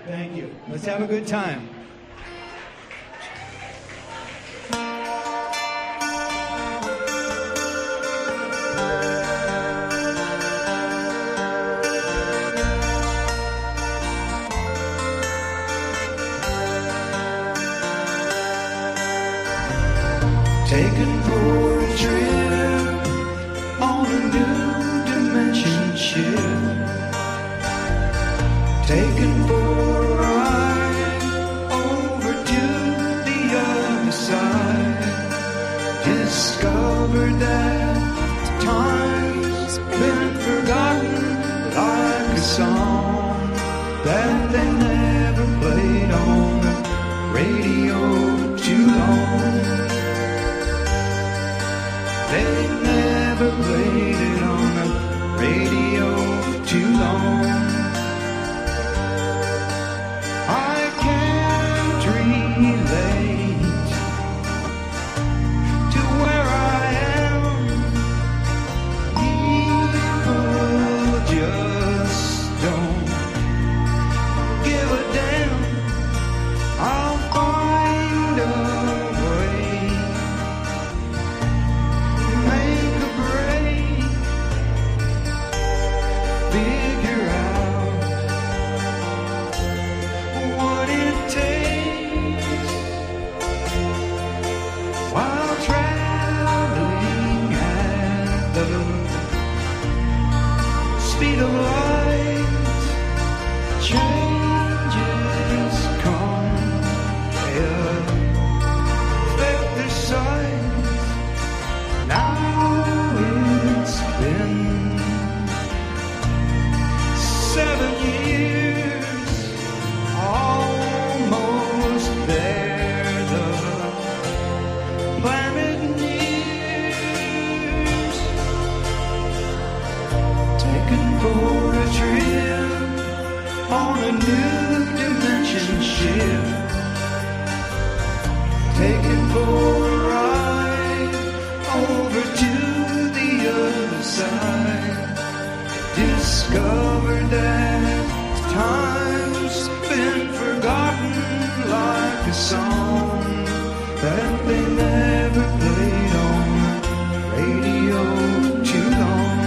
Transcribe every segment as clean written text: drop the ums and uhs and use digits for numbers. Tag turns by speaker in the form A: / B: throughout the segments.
A: Thank you. Let's have a good time.
B: Taken for a trip on a new dimension ship. Taken for a ride over to the other side. Discovered that time's been forgotten like a song that they never played on the radio too long. They never played it on the radio too long. I can't relate to where I am. People just don't give a damn. I'll find a way. Make a break, figure out what it takes while traveling at the speed of light. Changes come, they affect their sight. Now it's been 7 years, almost there, the planet nears. Taken for a trip on a new dimension ship. Taken for a ride over to the other side. Discovered that time's been forgotten like a song that they never played on the radio too long.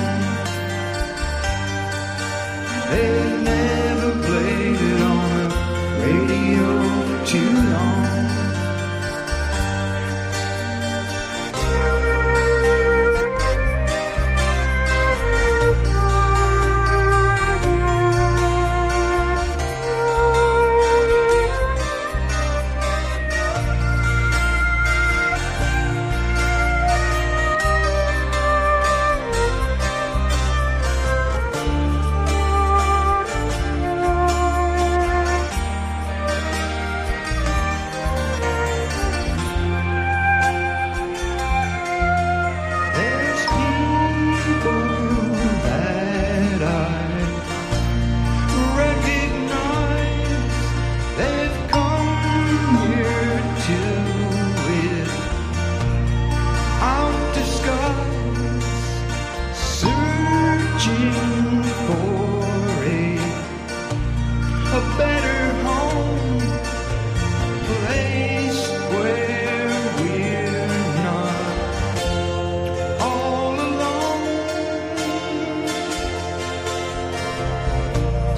B: They never played it on the radio too long.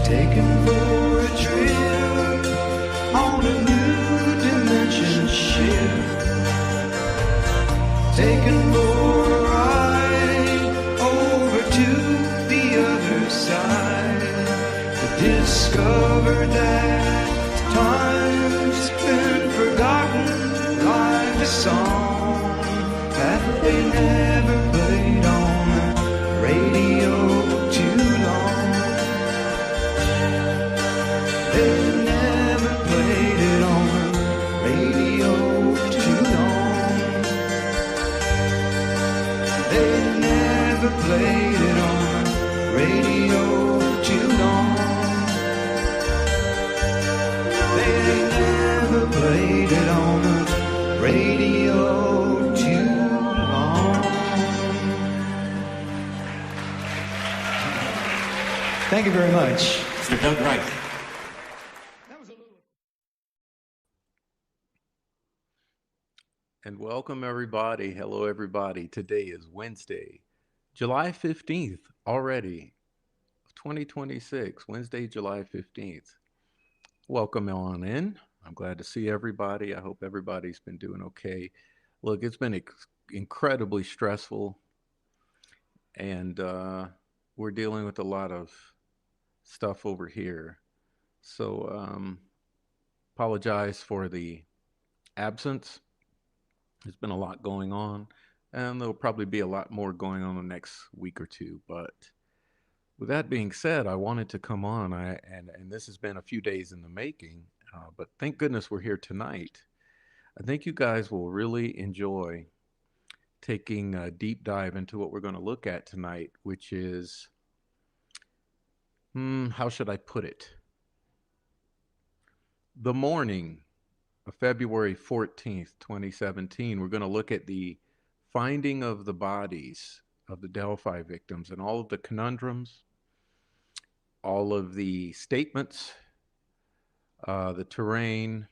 B: Taken for a trip on a new dimension ship. Taken for a ride over to the other side. Discovered that time's been forgotten like a song that they never played on the radio too long. They never played it on the radio too long. They never played it on the radio too long. They never played it on the radio too long.
A: Thank you very much.
C: Mr. Doug Wright. And welcome everybody. Hello everybody. Today is Wednesday, July 15th already of 2026. Wednesday, July 15th. Welcome on in. I'm glad to see everybody. I hope everybody's been doing okay. Look, it's been incredibly stressful and we're dealing with a lot of stuff over here. So, apologize for the absence. There's been a lot going on, and there'll probably be a lot more going on the next week or two. But with that being said, I wanted to come on, and this has been a few days in the making, but thank goodness we're here tonight. I think you guys will really enjoy taking a deep dive into what we're going to look at tonight, which is, how should I put it? The morning of February 14th, 2017, we're going to look at the finding of the bodies of the Delphi victims and all of the conundrums, all of the statements, the terrain.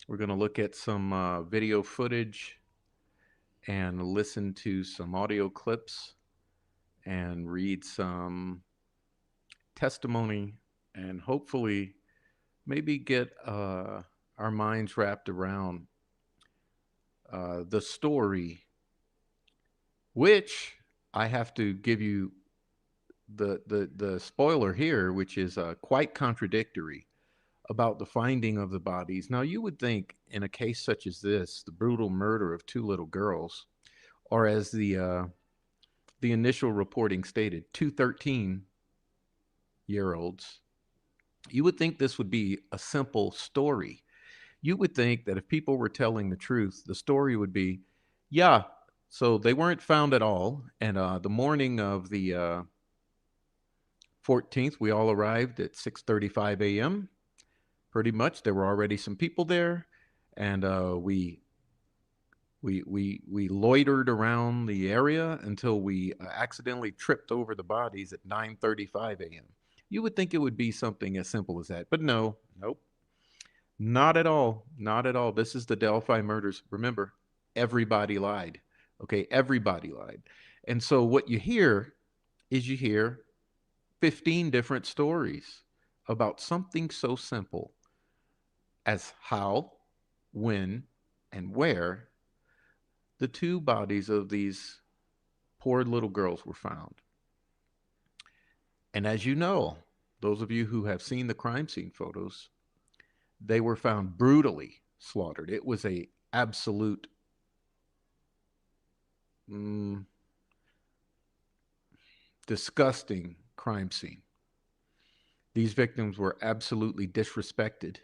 C: We're going to look at some video footage and listen to some audio clips and read some testimony and hopefully maybe get our minds wrapped around the story, which I have to give you the spoiler here, which is quite contradictory about the finding of the bodies. Now, you would think in a case such as this, the brutal murder of two little girls, or as the initial reporting stated, two 13-year olds, you would think this would be a simple story. You would think that if people were telling the truth, the story would be, yeah, so they weren't found at all. And the morning of the 14th, we all arrived at 6:35 a.m. Pretty much, there were already some people there, and we loitered around the area until we accidentally tripped over the bodies at 9:35 a.m. You would think it would be something as simple as that, but no, nope, not at all, not at all. This is the Delphi murders. Remember, everybody lied. Okay, everybody lied, and so what you hear is you hear 15 different stories about something so simple as how, when, and where the two bodies of these poor little girls were found. And as you know, those of you who have seen the crime scene photos, they were found brutally slaughtered. It was a absolute disgusting crime scene. These victims were absolutely disrespected.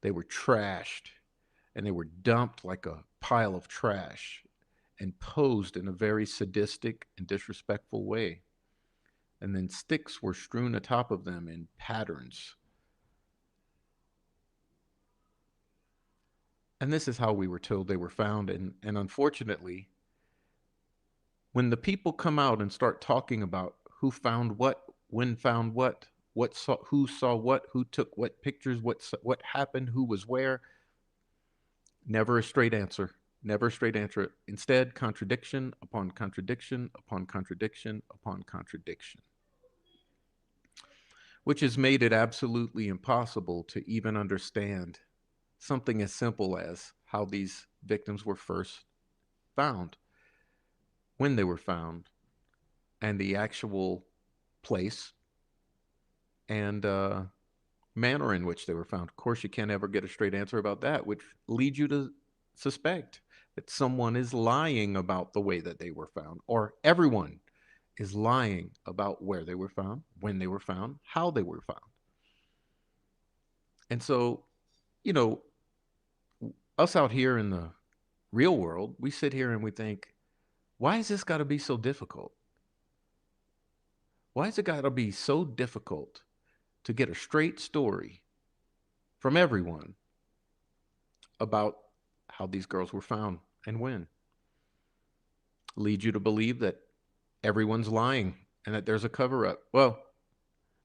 C: They were trashed and they were dumped like a pile of trash and posed in a very sadistic and disrespectful way. And then sticks were strewn atop of them in patterns. And this is how we were told they were found. And unfortunately, when the people come out and start talking about who found what, when found what saw what, who took what pictures, what happened, who was where, never a straight answer. Never a straight answer. Instead, contradiction upon contradiction upon contradiction upon contradiction, which has made it absolutely impossible to even understand something as simple as how these victims were first found, when they were found, and the actual place and manner in which they were found. Of course, you can't ever get a straight answer about that, which leads you to suspect that someone is lying about the way that they were found, or everyone is lying about where they were found, when they were found, how they were found. And so, you know, us out here in the real world, we sit here and we think, why has this got to be so difficult? Why has it got to be so difficult to get a straight story from everyone about how these girls were found and when? Lead you to believe that everyone's lying and that there's a cover up. Well,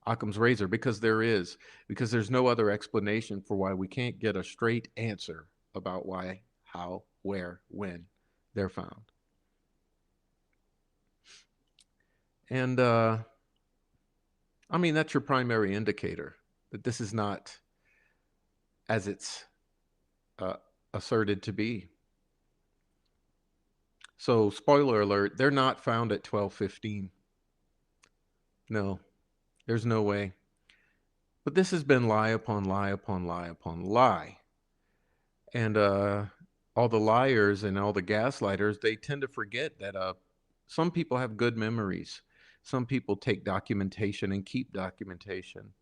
C: Occam's razor, because there's no other explanation for why we can't get a straight answer about why, how, where, when they're found. And I mean, that's your primary indicator that this is not as it's asserted to be. So, spoiler alert, they're not found at 12:15. No, there's no way. But this has been lie upon lie upon lie upon lie. And all the liars and all the gaslighters, they tend to forget that some people have good memories. Some people take documentation and keep documentation.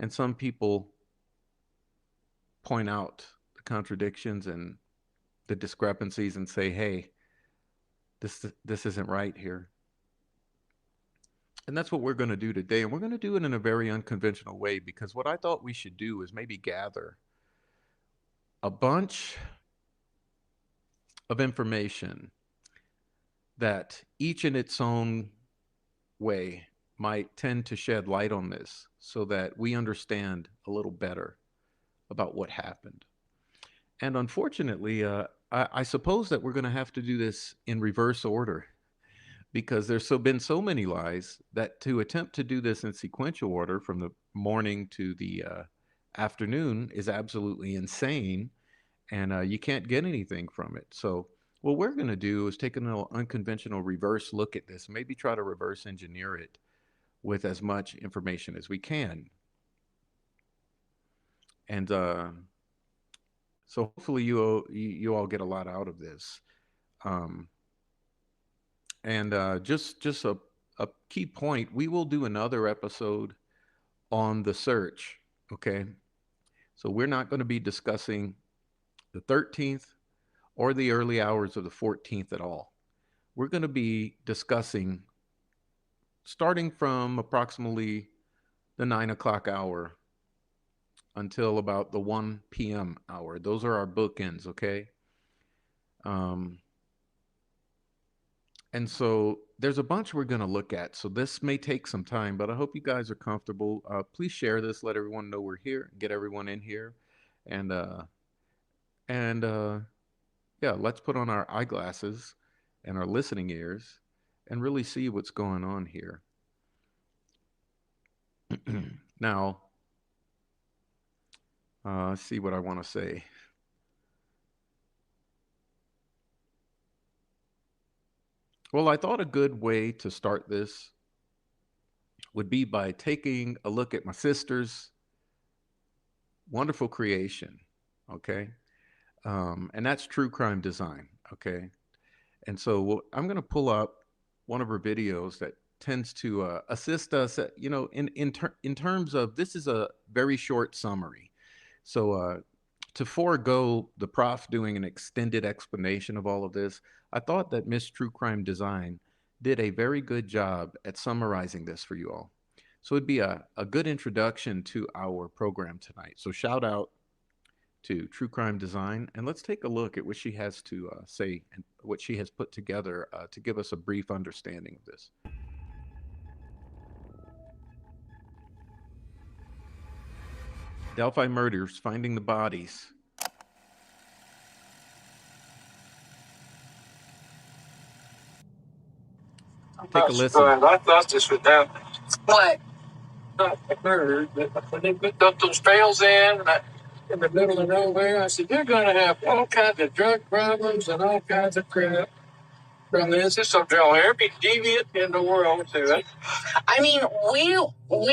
C: And some people point out the contradictions and the discrepancies and say, hey, this isn't right here. And that's what we're going to do today. And we're going to do it in a very unconventional way, because what I thought we should do is maybe gather a bunch of information that each in its own way might tend to shed light on this, so that we understand a little better about what happened. And unfortunately, I suppose that we're going to have to do this in reverse order, because there's been so many lies that to attempt to do this in sequential order from the morning to the afternoon is absolutely insane, and you can't get anything from it. So what we're going to do is take a little unconventional reverse look at this, maybe try to reverse engineer it with as much information as we can. And so hopefully you all get a lot out of this. And just a key point, we will do another episode on the search, okay? So we're not going to be discussing the 13th or the early hours of the 14th at all. We're going to be discussing starting from approximately the 9 o'clock hour until about the 1 p.m. hour. Those are our bookends, okay? And so there's a bunch we're going to look at. So this may take some time, but I hope you guys are comfortable. Please share this. Let everyone know we're here. Get everyone in here. And yeah, let's put on our eyeglasses and our listening ears and really see what's going on here. Now, let's see what I want to say. Well, I thought a good way to start this would be by taking a look at my sister's wonderful creation, okay? And that's True Crime Design, okay? And so I'm going to pull up one of her videos that tends to assist us, you know, in terms of, this is a very short summary. So to forego the prof doing an extended explanation of all of this, I thought that Miss True Crime Design did a very good job at summarizing this for you all. So it'd be a good introduction to our program tonight. So shout out to True Crime Design, and let's take a look at what she has to say and what she has put together to give us a brief understanding of this. Delphi murders, finding the bodies. Take a listen.
D: I thought this would happen. What? Not murder, but when they put those trails in the middle of nowhere, I said, you're going to have all kinds of drug problems and all kinds of crap from this. This will draw every deviant in the world to it. I mean, we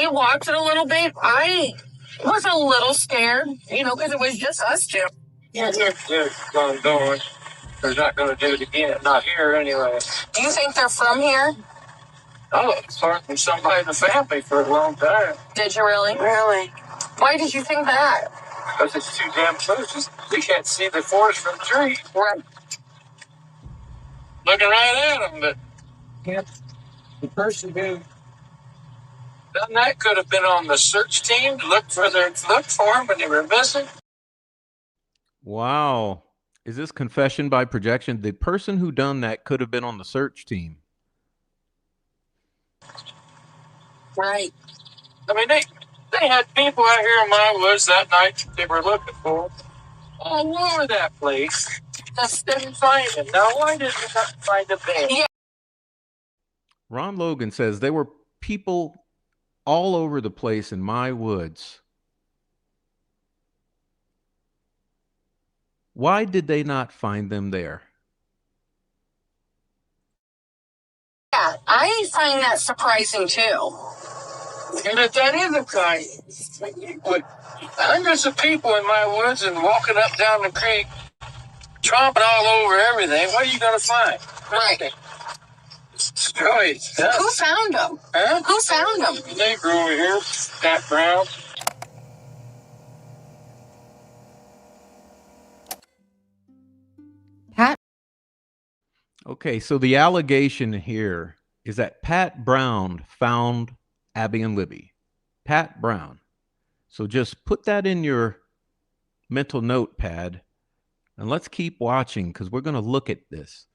D: walked it a little bit. I was a little scared, you know, because it was just us two. Yeah, they're going. They're not going to do it again. Not here, anyway. Do you think they're from here? Oh, it's hard from somebody in the family for a long time. Did you really? Really. Why did you think that? Because it's too damn close. You can't see the forest from the trees. Right. Looking right at them, but yeah, the person who done that could have been on the search team to look for them when they were missing.
C: Wow. Is this confession by projection? The person who done that could have been on the search team.
D: Right. I mean, they had people out here in my woods that night they were looking for all over that place. Just didn't find him. Now, why did you not find him there? Yeah.
C: Ron Logan says there were people all over the place in my woods. Why did they not find them there?
D: Yeah, I find that surprising too. And if that is a guy, with hundreds of people in my woods and walking up down the creek, tromping all over everything, what are you going to find? Right. Destroyed. Huh? Who found them? Huh? Who found them? They grew over here, Pat Brown.
E: Pat?
C: Okay, so the allegation here is that Pat Brown found Abby and Libby. Pat Brown. So just put that in your mental notepad and let's keep watching because we're going to look at this.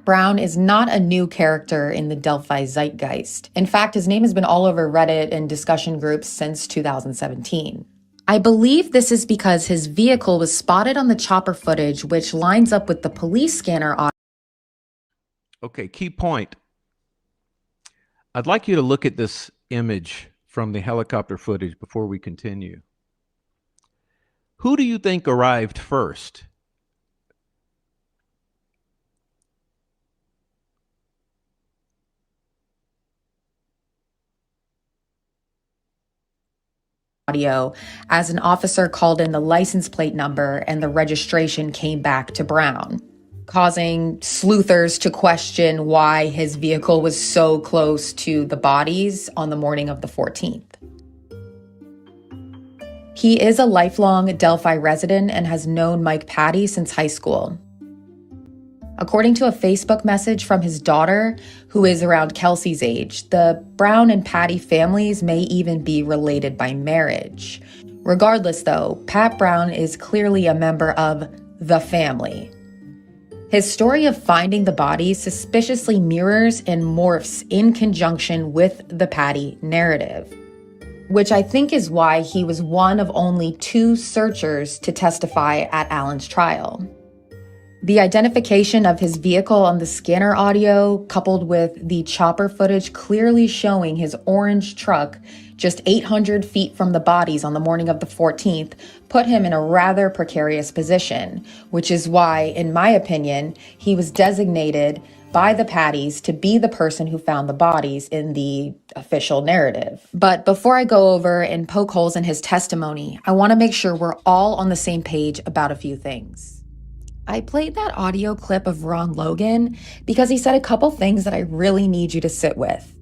E: Brown is not a new character in the Delphi zeitgeist. In fact, his name has been all over Reddit and discussion groups since 2017. I believe this is because his vehicle was spotted on the chopper footage, which lines up with the police scanner audio.
C: Okay, key point. I'd like you to look at this image from the helicopter footage before we continue. Who do you think arrived first?
E: Audio as an officer called in the license plate number and the registration came back to Brown, causing sleuthers to question why his vehicle was so close to the bodies on the morning of the 14th. He is a lifelong Delphi resident and has known Mike Patty since high school. According to a Facebook message from his daughter, who is around Kelsey's age, the Brown and Patty families may even be related by marriage. Regardless, though, Pat Brown is clearly a member of the family. His story of finding the bodies suspiciously mirrors and morphs in conjunction with the Patty narrative, which I think is why he was one of only 2 searchers to testify at Allen's trial. The identification of his vehicle on the scanner audio, coupled with the chopper footage clearly showing his orange truck just 800 feet from the bodies on the morning of the 14th, put him in a rather precarious position, which is why, in my opinion, he was designated by the Patties to be the person who found the bodies in the official narrative. But before I go over and poke holes in his testimony, I want to make sure we're all on the same page about a few things. I played that audio clip of Ron Logan because he said a couple things that I really need you to sit with.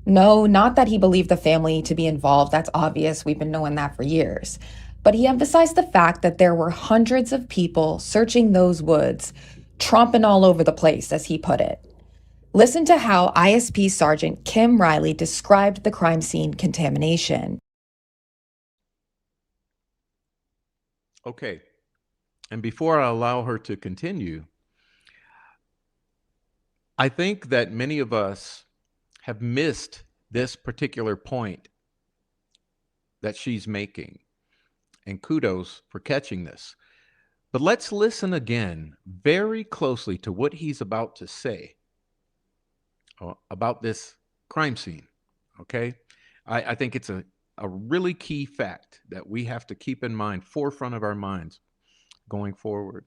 E: No, not that he believed the family to be involved. That's obvious. We've been knowing that for years. But he emphasized the fact that there were hundreds of people searching those woods, tromping all over the place, as he put it. Listen to how ISP Sergeant Kim Riley described the crime scene contamination.
C: Okay. And before I allow her to continue, I think that many of us have missed this particular point that she's making. And kudos for catching this. But let's listen again very closely to what he's about to say about this crime scene. Okay? I think it's a really key fact that we have to keep in mind, forefront of our minds going forward.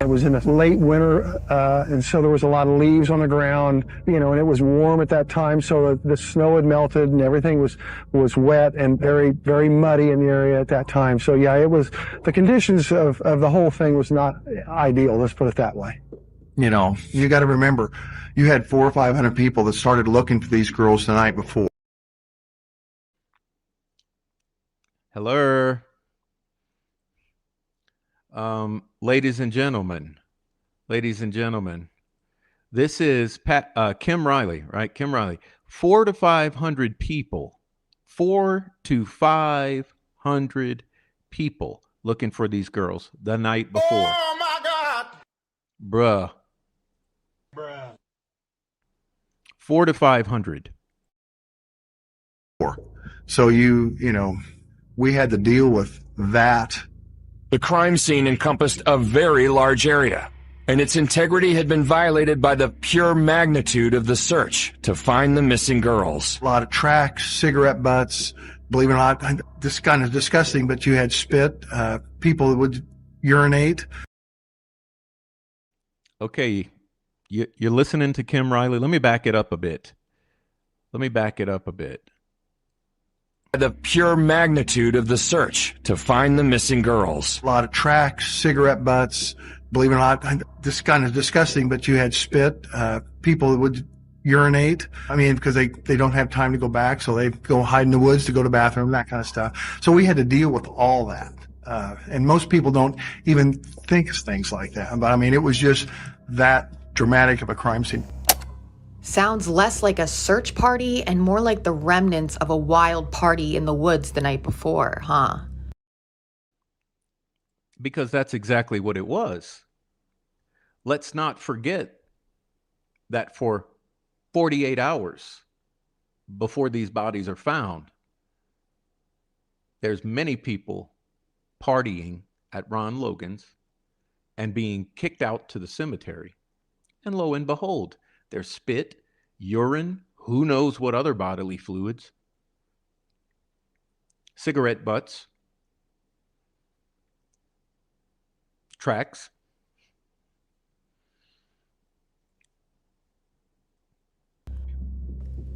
F: It was in the late winter, and so there was a lot of leaves on the ground, and it was warm at that time, so the snow had melted and everything was wet and very, very muddy in the area at that time. So yeah, the conditions of the whole thing was not ideal, let's put it that way.
G: You got to remember, you had 400 or 500 people that started looking for these girls the night before.
C: Hello. Ladies and gentlemen, this is Kim Riley, right? Kim Riley. 400 to 500 people, 400 to 500 people looking for these girls the night before.
H: Oh my God.
C: Bruh. 400 to 500.
G: So we had to deal with that
H: The crime scene encompassed a very large area, and its integrity had been violated by the pure magnitude of the search to find the missing girls.
G: A lot of tracks, cigarette butts. Believe it or not, this is kind of disgusting, but you had spit. People would urinate.
C: Okay, you're listening to Kim Riley. Let me back it up a bit.
H: The pure magnitude of the search to find the missing girls.
G: A lot of tracks, cigarette butts. Believe it or not, this is kind of disgusting, but you had spit. People would urinate. I mean, because they don't have time to go back, so they go hide in the woods to go to the bathroom, that kind of stuff. So we had to deal with all that. And most people don't even think of things like that. But I mean, it was just that dramatic of a crime scene.
E: Sounds less like a search party and more like the remnants of a wild party in the woods the night before, huh?
C: Because that's exactly what it was. Let's not forget that for 48 hours before these bodies are found, there's many people partying at Ron Logan's and being kicked out to the cemetery. And lo and behold, there's spit, urine, who knows what other bodily fluids, cigarette butts, tracks.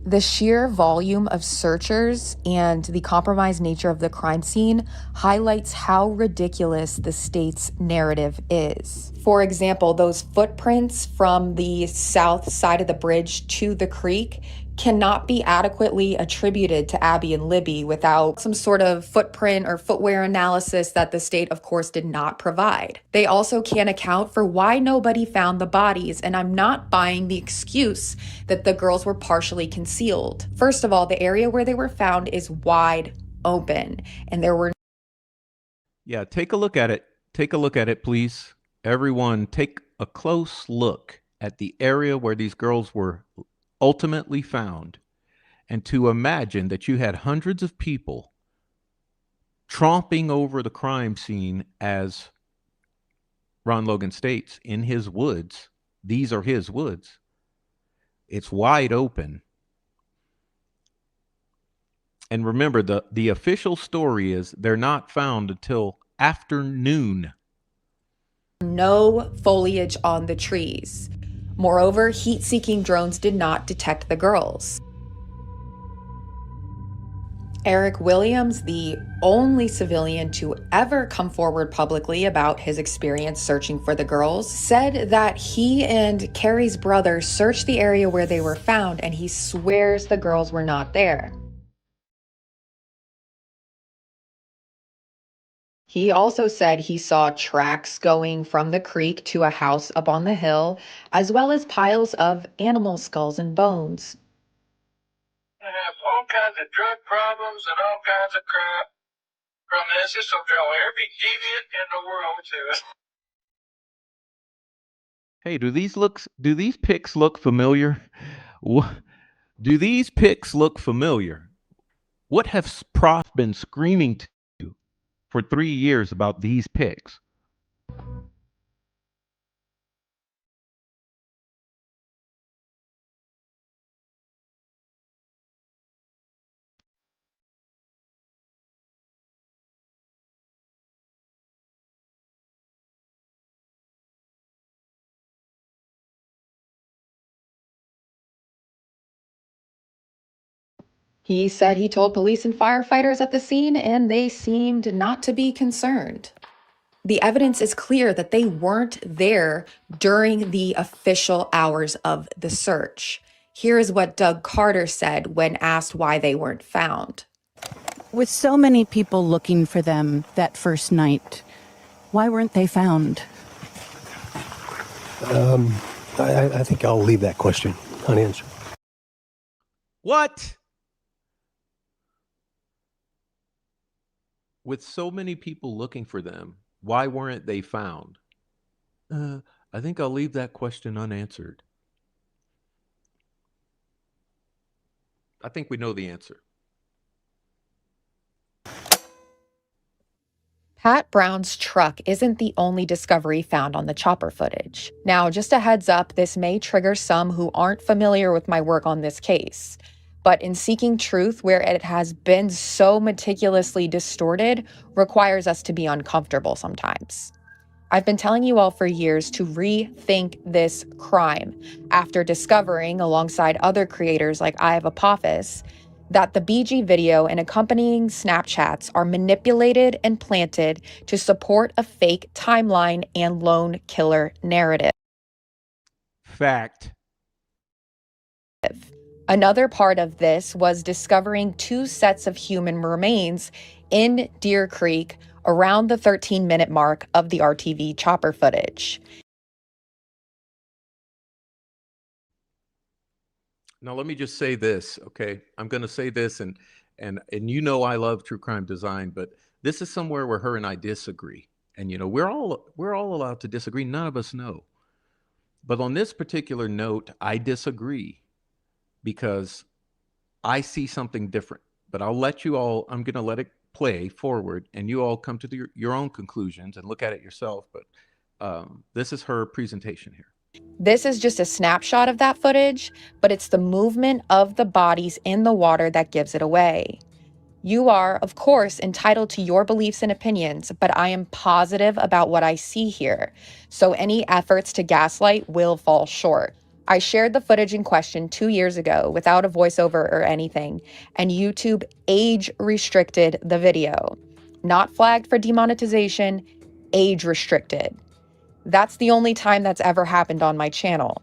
E: The sheer volume of searchers and the compromised nature of the crime scene highlights how ridiculous the state's narrative is. For example, those footprints from the south side of the bridge to the creek cannot be adequately attributed to Abby and Libby without some sort of footprint or footwear analysis that the state, of course, did not provide. They also can't account for why nobody found the bodies, and I'm not buying the excuse that the girls were partially concealed. First of all, the area where they were found is wide open, and there were...
C: Yeah, take a look at it. Take a look at it, please. Everyone, take a close look at the area where these girls were ultimately found, and to imagine that you had hundreds of people tromping over the crime scene, as Ron Logan states, in his woods. These are his woods. It's wide open. And remember, the official story is they're not found until afternoon.
E: No foliage on the trees. Moreover, heat-seeking drones did not detect the girls. Eric Williams, the only civilian to ever come forward publicly about his experience searching for the girls, said that he and Carrie's brother searched the area where they were found, and he swears the girls were not there. He also said he saw tracks going from the creek to a house up on the hill, as well as piles of animal skulls and bones.
D: I have all kinds of drug problems and all kinds of crap from this. This will draw every deviant in the world to it.
C: Hey, do these pics look familiar? Do these pics look familiar? What have Prof been screaming to you for 3 years about these pics?
E: He said he told police and firefighters at the scene, and they seemed not to be concerned. The evidence is clear that they weren't there during the official hours of the search. Here is what Doug Carter said when asked why they weren't found.
I: With so many people looking for them that first night, why weren't they found?
J: I think I'll leave that question unanswered.
C: What? With so many people looking for them, why weren't they found? I think I'll leave that question unanswered. I think we know the answer.
E: Pat Brown's truck isn't the only discovery found on the chopper footage. Now, just a heads up, this may trigger some who aren't familiar with my work on this case. But in seeking truth where it has been so meticulously distorted requires us to be uncomfortable sometimes. I've been telling you all for years to rethink this crime after discovering, alongside other creators like I Have Apophis, that the BG video and accompanying Snapchats are manipulated and planted to support a fake timeline and lone killer narrative.
C: Fact.
E: Another part of this was discovering 2 sets of human remains in Deer Creek around the 13-minute mark of the RTV chopper footage.
C: Now, let me just say this, okay? I'm going to say this, and you know I love true crime design, but this is somewhere where her and I disagree. And, you know, we're all allowed to disagree. None of us know. But on this particular note, I disagree because I see something different. But I'll let you all, I'm going to let it play forward, and you all come to your own conclusions and look at it yourself. But this is her presentation here.
E: This is just a snapshot of that footage, but it's the movement of the bodies in the water that gives it away. You are, of course, entitled to your beliefs and opinions, but I am positive about what I see here, so any efforts to gaslight will fall short. I shared the footage in question 2 years ago without a voiceover or anything, and YouTube age-restricted the video. Not flagged for demonetization, age-restricted. That's the only time that's ever happened on my channel.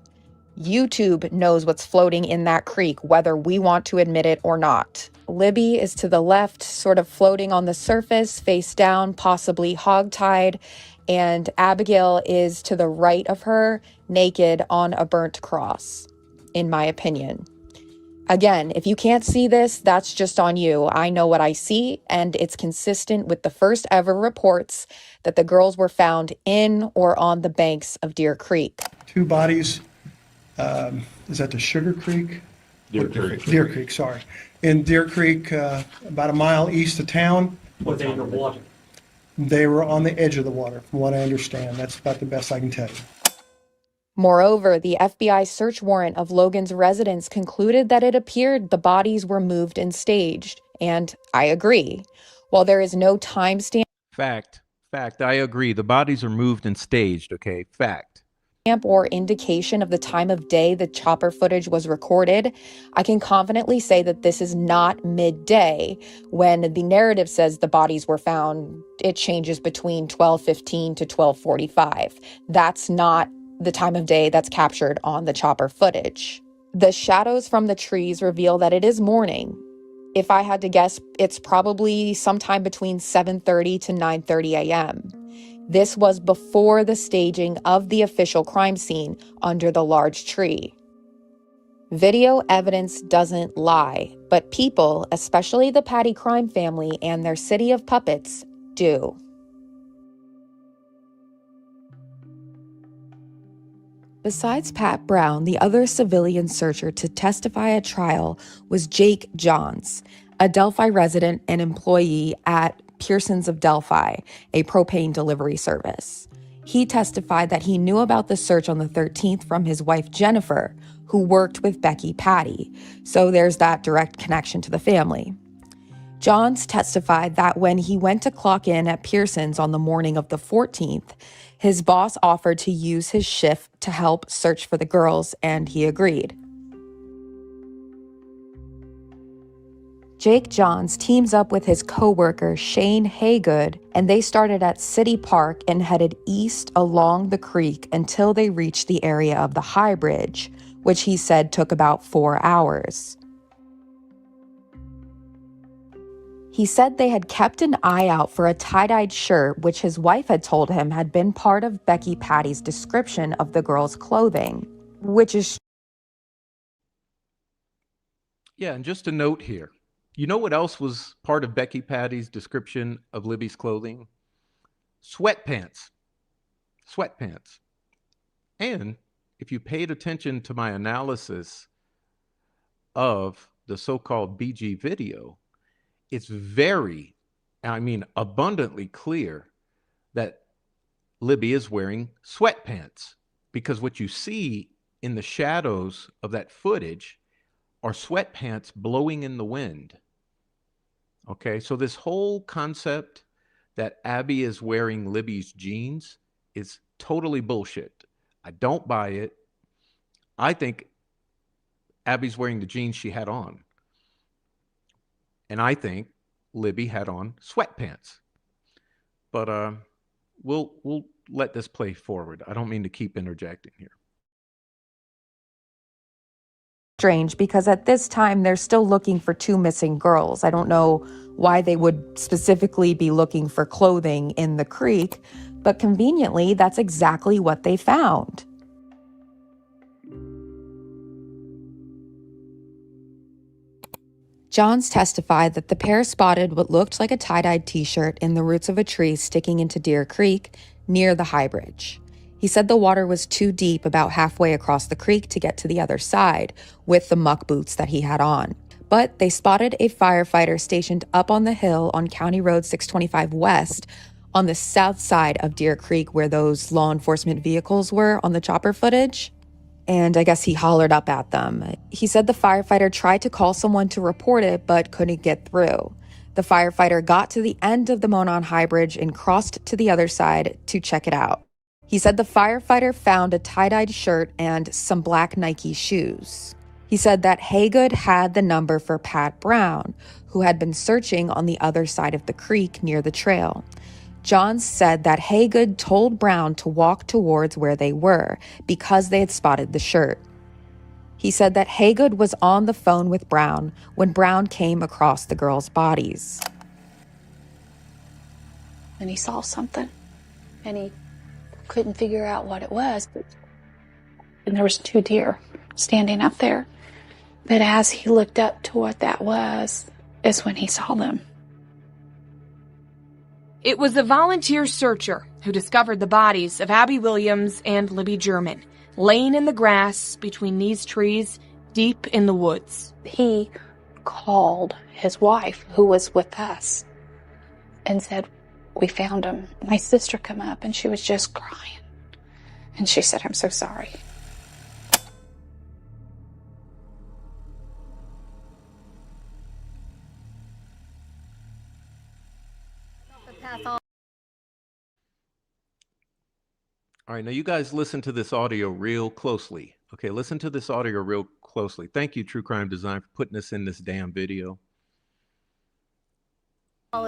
E: YouTube knows what's floating in that creek, whether we want to admit it or not. Libby is to the left, sort of floating on the surface, face down, possibly hogtied, and Abigail is to the right of her, naked on a burnt cross, in my opinion. Again, if you can't see this, that's just on you. I know what I see, and it's consistent with the first ever reports that the girls were found in or on the banks of Deer Creek.
F: 2 bodies, is that the Sugar Creek?
H: Deer Creek.
F: Deer Creek, sorry. In Deer Creek, about a mile east of town.
J: Were they in the water?
F: They were on the edge of the water, from what I understand. That's about the best I can tell you.
E: Moreover, the FBI search warrant of Logan's residence concluded that it appeared the bodies were moved and staged, and I agree. While there is no timestamp
C: Fact. I agree. The bodies are moved and staged, okay? Fact.
E: or indication of the time of day the chopper footage was recorded, I can confidently say that this is not midday. When the narrative says the bodies were found, it changes between 12:15 to 12:45. That's not the time of day that's captured on the chopper footage. The shadows from the trees reveal that it is morning. If I had to guess, it's probably sometime between 7:30 to 9:30 a.m. This was before the staging of the official crime scene under the large tree. Video evidence doesn't lie, but people, especially the Patty crime family and their city of puppets, do. Besides Pat Brown, the other civilian searcher to testify at trial was Jake Johns, a Delphi resident and employee at Pearson's of Delphi, a propane delivery service. He testified that he knew about the search on the 13th from his wife Jennifer, who worked with Becky Patty, so there's that direct connection to the family. Johns testified that when he went to clock in at Pearson's on the morning of the 14th, his boss offered to use his shift to help search for the girls, and he agreed. Jake Johns teams up with his coworker Shane Haygood, and they started at City Park and headed east along the creek until they reached the area of the High Bridge, which he said took about 4 hours. He said they had kept an eye out for a tie-dyed shirt, which his wife had told him had been part of Becky Patty's description of the girl's clothing, which is...
C: Yeah, and just a note here. You know what else was part of Becky Patty's description of Libby's clothing? Sweatpants. Sweatpants. And if you paid attention to my analysis of the so-called BG video, it's very, I mean, abundantly clear that Libby is wearing sweatpants, because what you see in the shadows of that footage are sweatpants blowing in the wind. Okay, so this whole concept that Abby is wearing Libby's jeans is totally bullshit. I don't buy it. I think Abby's wearing the jeans she had on. And I think Libby had on sweatpants. But we'll let this play forward. I don't mean to keep interjecting here.
E: Strange, because at this time they're still looking for two missing girls. I don't know why they would specifically be looking for clothing in the creek, but conveniently, that's exactly what they found. Johns testified that the pair spotted what looked like a tie-dyed t-shirt in the roots of a tree sticking into Deer Creek near the High Bridge. He said the water was too deep, about halfway across the creek, to get to the other side with the muck boots that he had on. But they spotted a firefighter stationed up on the hill on County Road 625 West on the south side of Deer Creek, where those law enforcement vehicles were on the chopper footage. And I guess he hollered up at them. He said the firefighter tried to call someone to report it, but couldn't get through. The firefighter got to the end of the Monon High Bridge and crossed to the other side to check it out. He said the firefighter found a tie-dyed shirt and some black Nike shoes. He said that Haygood had the number for Pat Brown, who had been searching on the other side of the creek near the trail. Johns said that Haygood told Brown to walk towards where they were because they had spotted the shirt. He said that Haygood was on the phone with Brown when Brown came across the girls' bodies.
K: And he saw something, and he couldn't figure out what it was. And there was two deer standing up there. But as he looked up to what that was, is when he saw them.
L: It was the volunteer searcher who discovered the bodies of Abby Williams and Libby German, laying in the grass between these trees deep in the woods.
K: He called his wife, who was with us, and said, "We found him." My sister come up, and she was just crying. And she said, "I'm so sorry."
C: All right, now you guys listen to this audio real closely. Okay, listen to this audio real closely. Thank you, True Crime Design, for putting us in this damn video.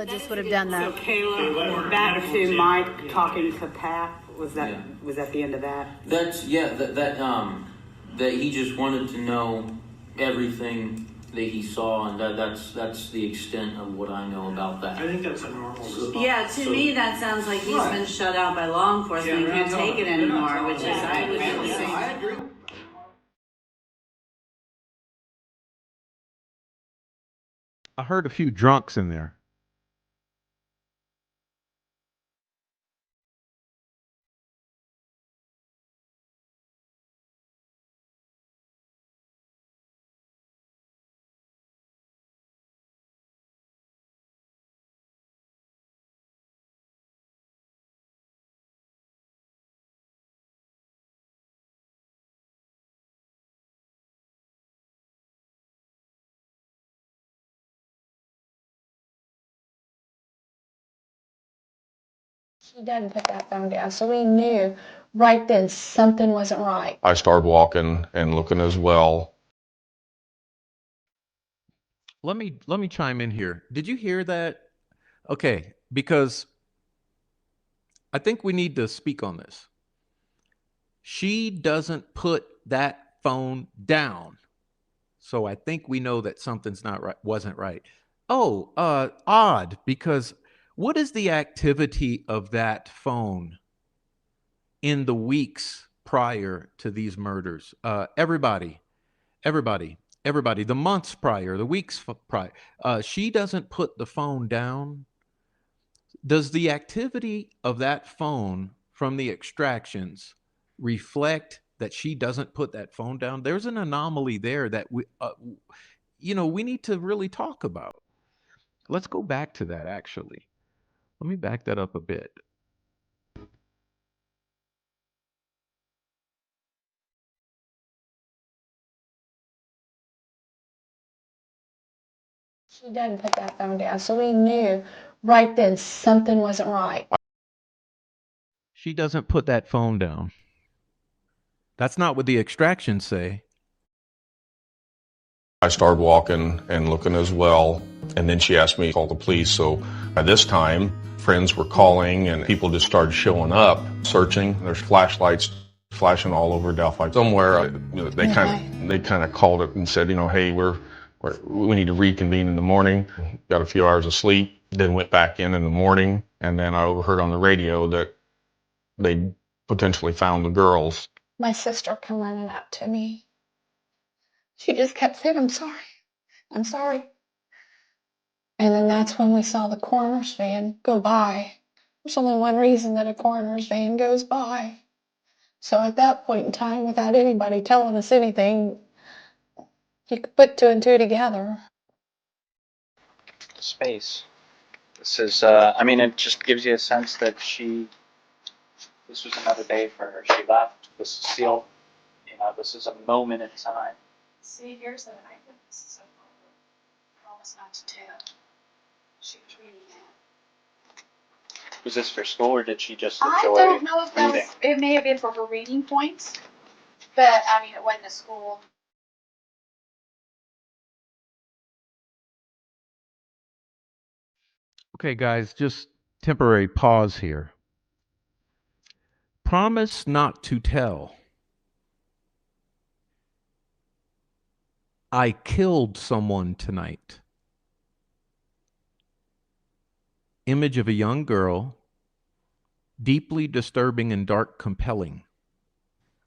M: Just would have done that.
N: So Kayla, back to Mike talking to Pat. Was that the end of that?
O: That's that he just wanted to know everything that he saw, and that's the extent of what I know about that.
N: I think that's a normal response.
M: Yeah, to me that sounds like he's been shut out by law enforcement.
N: Yeah,
M: Can't take it anymore, which is I would do the same.
N: I agree.
C: I heard a few drunks in there.
K: She didn't put that phone down, so we knew right then something wasn't right.
P: I started walking and looking as well.
C: Let me chime in here. Did you hear that? Okay, because I think we need to speak on this. She doesn't put that phone down. So I think we know that something's not right, wasn't right. Oh, odd, because what is the activity of that phone in the weeks prior to these murders? Everybody, the months prior, the weeks prior. She doesn't put the phone down. Does the activity of that phone from the extractions reflect that she doesn't put that phone down? There's an anomaly there that we need to really talk about. Let's go back to that, actually. Let me back that up a bit.
K: She didn't put that phone down, so we knew right then something wasn't right.
C: She doesn't put that phone down. That's not what the extractions say.
P: I started walking and looking as well, and then she asked me to call the police. So by this time, friends were calling and people just started showing up, searching. There's flashlights flashing all over Delphi. Somewhere, they kind of called it and said, hey, we need to reconvene in the morning. Got a few hours of sleep, then went back in the morning, and then I overheard on the radio that they potentially found the girls.
K: My sister come running up to me. She just kept saying, I'm sorry. I'm sorry. And then that's when we saw the coroner's van go by. There's only one reason that a coroner's van goes by. So at that point in time, without anybody telling us anything, you could put two and two together.
Q: Space. This is, it just gives you a sense that this was another day for her. She left. This is sealed. This is a moment in time.
K: See, here's the night that this is over. Promise not to tell. She was reading it.
Q: Was this for school or did she just
K: I
Q: enjoy
K: don't know if
Q: reading?
K: it may have been for her reading points, but it wasn't a school.
C: Okay, guys, just temporary pause here. Promise not to tell. I killed someone tonight. Image of a young girl, deeply disturbing and dark compelling.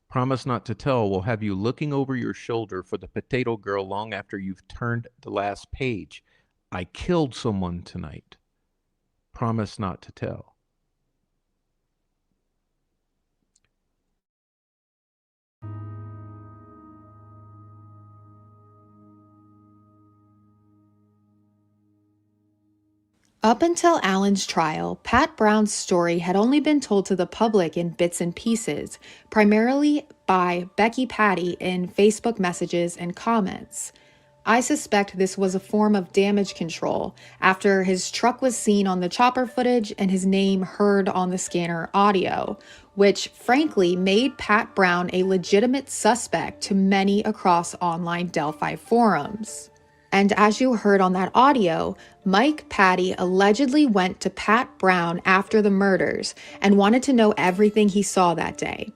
C: Promise not to tell will have you looking over your shoulder for the potato girl long after you've turned the last page. I killed someone tonight. Promise not to tell.
E: Up until Alan's trial, Pat Brown's story had only been told to the public in bits and pieces, primarily by Becky Patty in Facebook messages and comments. I suspect this was a form of damage control after his truck was seen on the chopper footage and his name heard on the scanner audio, which frankly made Pat Brown a legitimate suspect to many across online Delphi forums. And as you heard on that audio, Mike Patty allegedly went to Pat Brown after the murders and wanted to know everything he saw that day.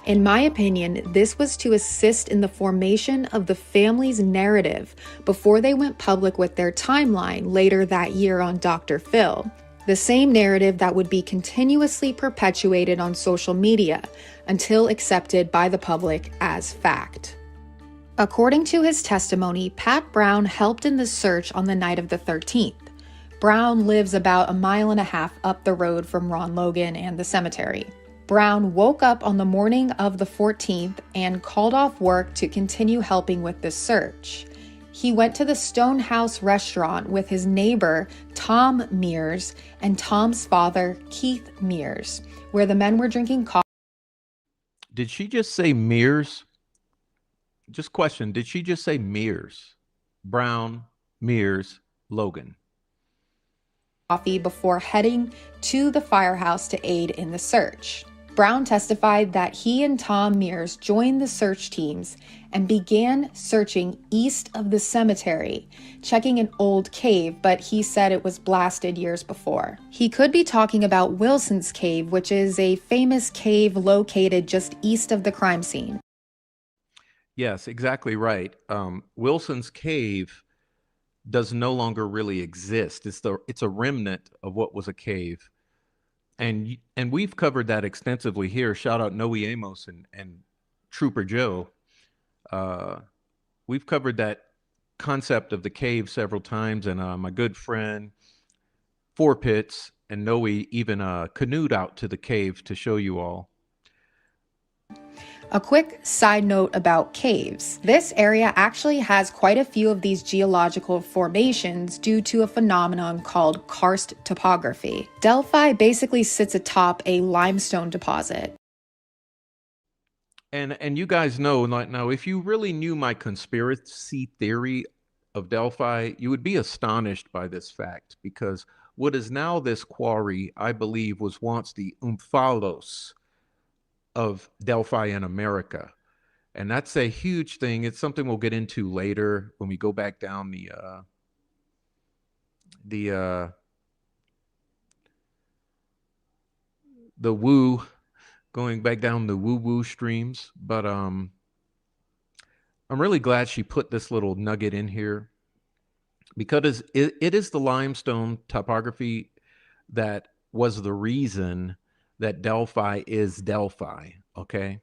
E: In my opinion, this was to assist in the formation of the family's narrative before they went public with their timeline later that year on Dr. Phil. The same narrative that would be continuously perpetuated on social media until accepted by the public as fact. According to his testimony, Pat Brown helped in the search on the night of the 13th. Brown lives about 1.5 miles up the road from Ron Logan and the cemetery. Brown woke up on the morning of the 14th and called off work to continue helping with the search. He went to the Stonehouse restaurant with his neighbor, Tom Mears, and Tom's father, Keith Mears, where the men were drinking coffee.
C: Did she just say Mears? Just question, did she just say Mears? Brown, Mears, Logan.
E: Coffee before heading to the firehouse to aid in the search. Brown testified that he and Tom Mears joined the search teams and began searching east of the cemetery, checking an old cave, but he said it was blasted years before. He could be talking about Wilson's Cave, which is a famous cave located just east of the crime scene.
C: Yes, exactly right. Wilson's Cave does no longer really exist. It's a remnant of what was a cave. And we've covered that extensively here. Shout out Noe Amos and Trooper Joe. We've covered that concept of the cave several times, and my good friend Four Pits and Noe even canoed out to the cave to show you all.
E: A quick side note about caves. This area actually has quite a few of these geological formations due to a phenomenon called karst topography. Delphi basically sits atop a limestone deposit.
C: And you guys know, like, now, if you really knew my conspiracy theory of Delphi, you would be astonished by this fact, because what is now this quarry, I believe, was once the Omphalos of Delphi in America. And that's a huge thing. It's something we'll get into later when we go back down the woo, going back down the woo streams. But I'm really glad she put this little nugget in here, because it is the limestone topography that was the reason that Delphi is Delphi. Okay.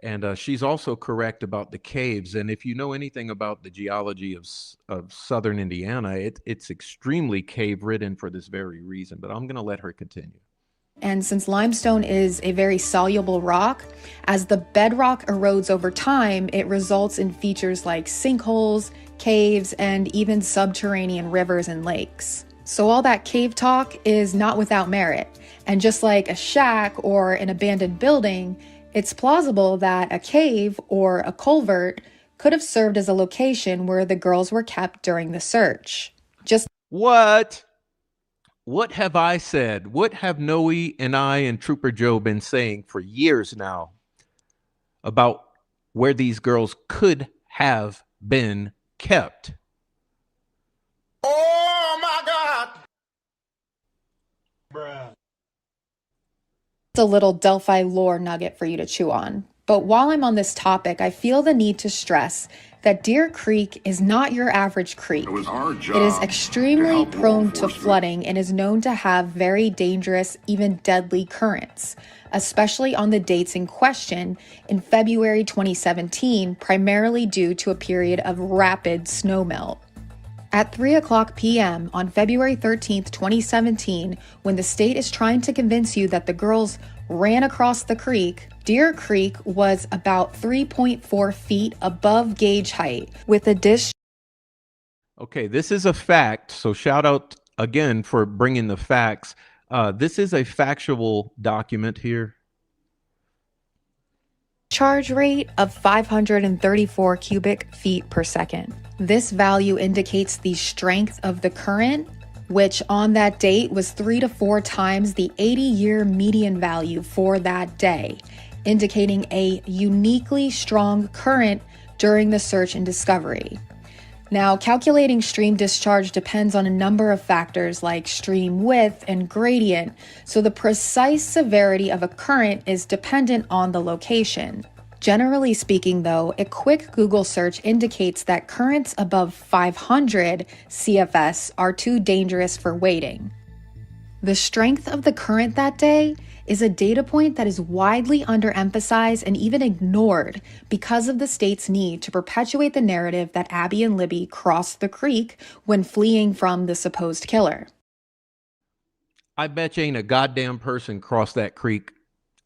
C: And she's also correct about the caves. And if you know anything about the geology of southern Indiana, it's extremely cave-ridden for this very reason. But I'm going to let her continue.
E: And since limestone is a very soluble rock, as the bedrock erodes over time, it results in features like sinkholes, caves, and even subterranean rivers and lakes. So all that cave talk is not without merit. And just like a shack or an abandoned building, it's plausible that a cave or a culvert could have served as a location where the girls were kept during the search.
C: What have I said? What have Noe and I and Trooper Joe been saying for years now about where these girls could have been kept?
B: Oh my God!
E: Bruh. It's a little Delphi lore nugget for you to chew on. But while I'm on this topic, I feel the need to stress that Deer Creek is not your average creek. It is extremely prone to flooding and is known to have very dangerous, even deadly currents, especially on the dates in question in February 2017, primarily due to a period of rapid snowmelt. At 3:00 p.m. on February 13th, 2017, when the state is trying to convince you that the girls ran across the creek, Deer Creek was about 3.4 feet above gauge height, with a dish.
C: Okay, this is a fact, so shout out again for bringing the facts. This is a factual document here.
E: Discharge rate of 534 cubic feet per second. This value indicates the strength of the current, which on that date was 3 to 4 times the 80-year median value for that day, indicating a uniquely strong current during the search and discovery. Now, calculating stream discharge depends on a number of factors like stream width and gradient, so the precise severity of a current is dependent on the location. Generally speaking, though, a quick Google search indicates that currents above 500 CFS are too dangerous for wading. The strength of the current that day is a data point that is widely underemphasized and even ignored because of the state's need to perpetuate the narrative that Abby and Libby crossed the creek when fleeing from the supposed killer.
C: I bet you ain't a goddamn person crossed that creek,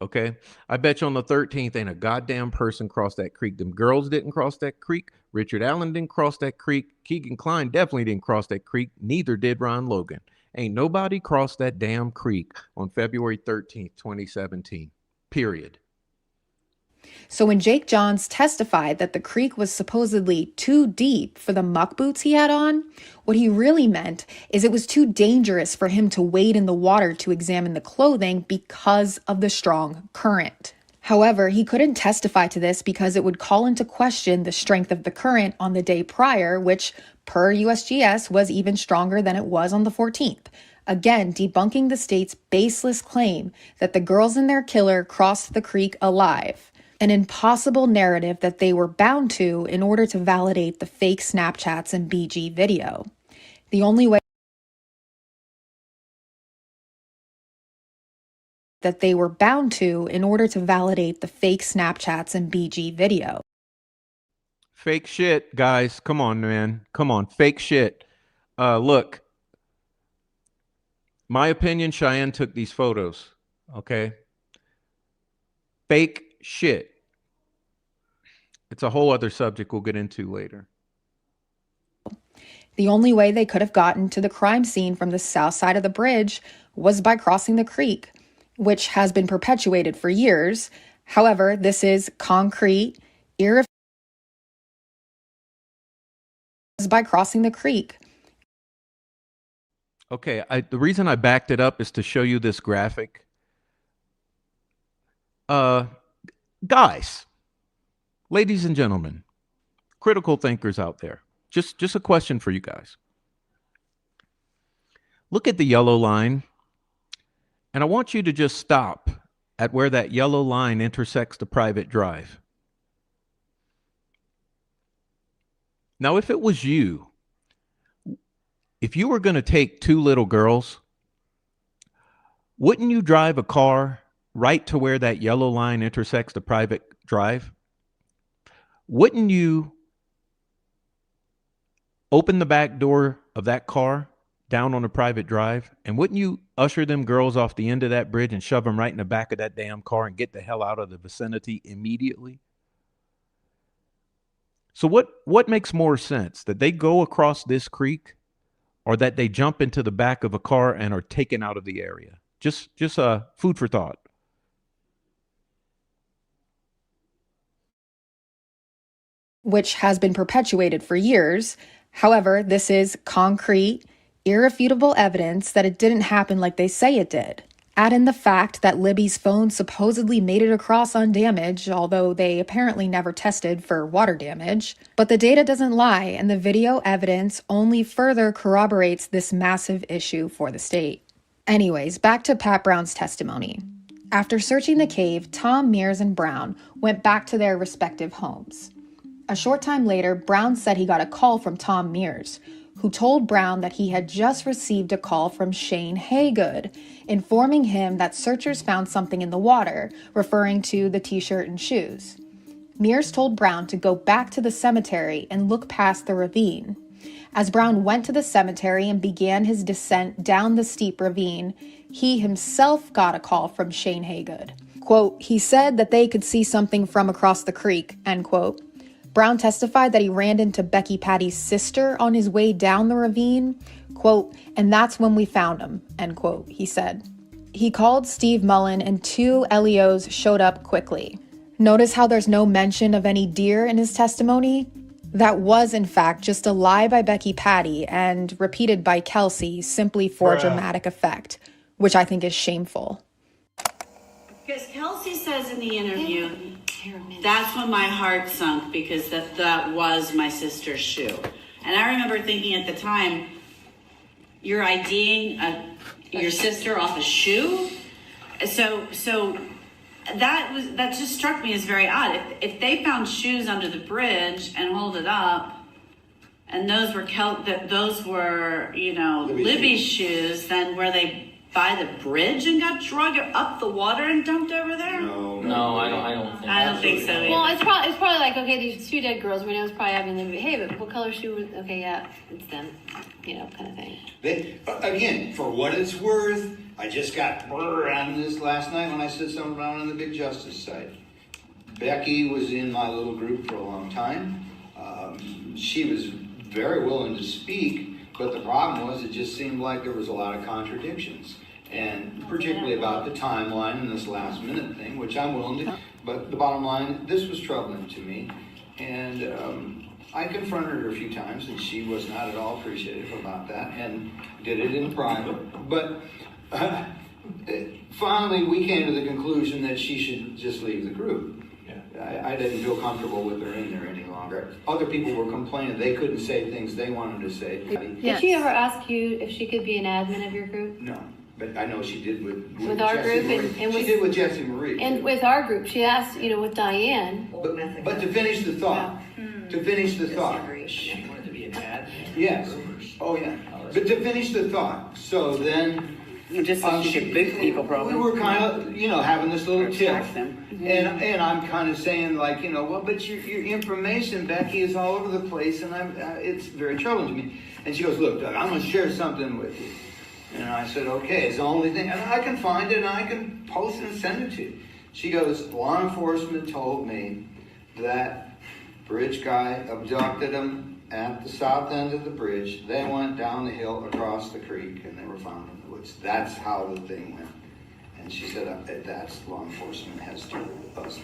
C: okay? I bet you on the 13th ain't a goddamn person crossed that creek. Them girls didn't cross that creek. Richard Allen didn't cross that creek. Keegan Kline definitely didn't cross that creek. Neither did Ron Logan. Ain't nobody crossed that damn creek on February 13th, 2017. Period.
E: So when Jake Johns testified that the creek was supposedly too deep for the muck boots he had on, what he really meant is it was too dangerous for him to wade in the water to examine the clothing because of the strong current. However, he couldn't testify to this because it would call into question the strength of the current on the day prior, which, per USGS, was even stronger than it was on the 14th. Again, debunking the state's baseless claim that the girls and their killer crossed the creek alive. An impossible narrative that they were bound to in order to validate the fake Snapchats and BG video. The only way that they were bound to in order to validate the fake Snapchats and BG video.
C: Fake shit, guys. Come on, man. Come on. Fake shit. Look, my opinion, Cheyenne took these photos, okay? Fake shit. It's a whole other subject we'll get into later.
E: The only way they could have gotten to the crime scene from the south side of the bridge was by crossing the creek, which has been perpetuated for years. However, this is concrete, irrefutable drugs by crossing the creek.
C: Okay, the reason I backed it up is to show you this graphic. Guys, ladies and gentlemen, critical thinkers out there, just a question for you guys. Look at the yellow line, and I want you to just stop at where that yellow line intersects the private drive. Now, if it was you, if you were going to take two little girls, wouldn't you drive a car right to where that yellow line intersects the private drive? Wouldn't you open the back door of that car down on a private drive? And wouldn't you usher them girls off the end of that bridge and shove them right in the back of that damn car and get the hell out of the vicinity immediately? So what makes more sense? That they go across this creek, or that they jump into the back of a car and are taken out of the area? Just food for thought.
E: Which has been perpetuated for years. However, this is concrete, irrefutable evidence that it didn't happen like they say it did. Add in the fact that Libby's phone supposedly made it across undamaged, although they apparently never tested for water damage. But the data doesn't lie, and the video evidence only further corroborates this massive issue for the state. Anyways, back to Pat Brown's testimony. After searching the cave, Tom, Mears, and Brown went back to their respective homes. A short time later, Brown said he got a call from Tom Mears, who told Brown that he had just received a call from Shane Haygood, informing him that searchers found something in the water, referring to the t-shirt and shoes. Mears told Brown to go back to the cemetery and look past the ravine. As Brown went to the cemetery and began his descent down the steep ravine, he himself got a call from Shane Haygood. Quote, he said that they could see something from across the creek, end quote. Brown testified that he ran into Becky Patty's sister on his way down the ravine, quote, and that's when we found him, end quote, he said. He called Steve Mullen and two LEOs showed up quickly. Notice how there's no mention of any deer in his testimony? That was, in fact, just a lie by Becky Patty and repeated by Kelsey simply for dramatic effect, which I think is shameful.
M: Because Kelsey says in the interview, that's when my heart sunk, because that was my sister's shoe. And I remember thinking at the time, you're IDing your sister off a shoe? So that just struck me as very odd. If they found shoes under the bridge and hold it up, and those were Libby's shoes, then were they by the bridge and got dragged up the water and dumped over there?
O: No, I don't think
M: so either.
R: Well, it's probably like, okay, these two dead girls, we know it's probably having them. Hey, but what color shoe was? Okay, yeah, it's them, kind of thing.
S: Again, for what it's worth, I just got around this last night when I said something around on the Big Justice site. Becky was in my little group for a long time. She was very willing to speak, but the problem was it just seemed like there was a lot of contradictions. And particularly about the timeline and this last minute thing, which I'm willing to, but the bottom line, this was troubling to me. And I confronted her a few times and she was not at all appreciative about that and did it in private. But finally we came to the conclusion that she should just leave the group. I didn't feel comfortable with her in there any longer. Other people were complaining they couldn't say things they wanted to say.
R: Did she ever ask you if she could be an admin of your group?
S: No. But I know she did with
R: our
S: Jessie
R: group,
S: and she did with Jessie Marie.
R: And with our group, she asked, with Diane.
S: But to finish the thought,
O: She wanted to be an ad.
S: Yes. Oh yeah. But to finish the thought, so then.
N: Just so she could boot people, probably.
S: We were kind of, having this little tiff, and I'm kind of saying like, well, but your information, Becky, is all over the place, and it's very troubling to me. And she goes, look, Doug, I'm going to share something with you. And I said, okay, it's the only thing, and I can find it, and I can post it and send it to you. She goes, law enforcement told me that bridge guy abducted him at the south end of the bridge. They went down the hill across the creek, and they were found in the woods. That's how the thing went. And she said, that's law enforcement has told us.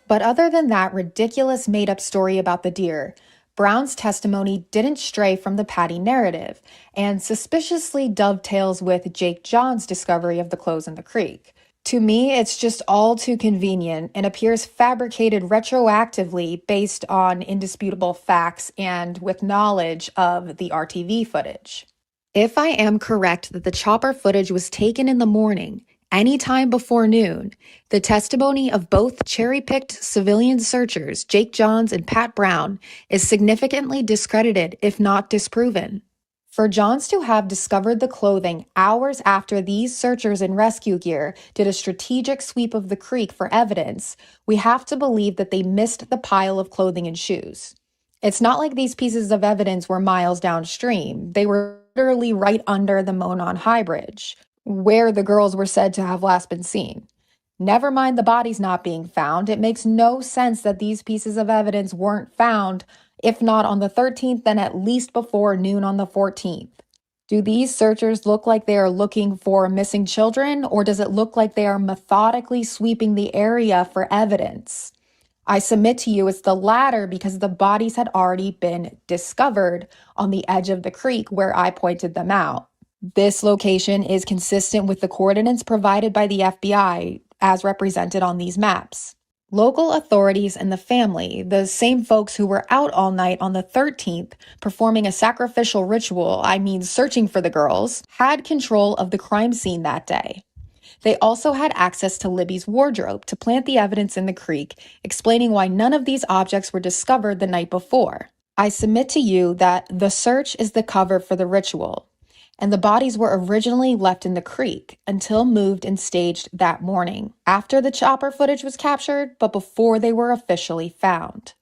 E: But other than that ridiculous made-up story about the deer, Brown's testimony didn't stray from the Patty narrative and suspiciously dovetails with Jake John's discovery of the clothes in the creek. To me, it's just all too convenient and appears fabricated retroactively based on indisputable facts and with knowledge of the RTV footage. If I am correct that the chopper footage was taken in the morning, anytime before noon, the testimony of both cherry-picked civilian searchers, Jake Johns and Pat Brown, is significantly discredited, if not disproven. For Johns to have discovered the clothing hours after these searchers in rescue gear did a strategic sweep of the creek for evidence, we have to believe that they missed the pile of clothing and shoes. It's not like these pieces of evidence were miles downstream. They were literally right under the Monon High Bridge, where the girls were said to have last been seen. Never mind the bodies not being found, it makes no sense that these pieces of evidence weren't found, if not on the 13th, then at least before noon on the 14th. Do these searchers look like they are looking for missing children, or does it look like they are methodically sweeping the area for evidence? I submit to you it's the latter because the bodies had already been discovered on the edge of the creek where I pointed them out. This location is consistent with the coordinates provided by the FBI as represented on these maps. Local authorities and the family, the same folks who were out all night on the 13th performing a sacrificial ritual, searching for the girls, had control of the crime scene that day. They also had access to Libby's wardrobe to plant the evidence in the creek, explaining why none of these objects were discovered the night before. I submit to you that the search is the cover for the ritual, and the bodies were originally left in the creek until moved and staged that morning, after the chopper footage was captured, but before they were officially found.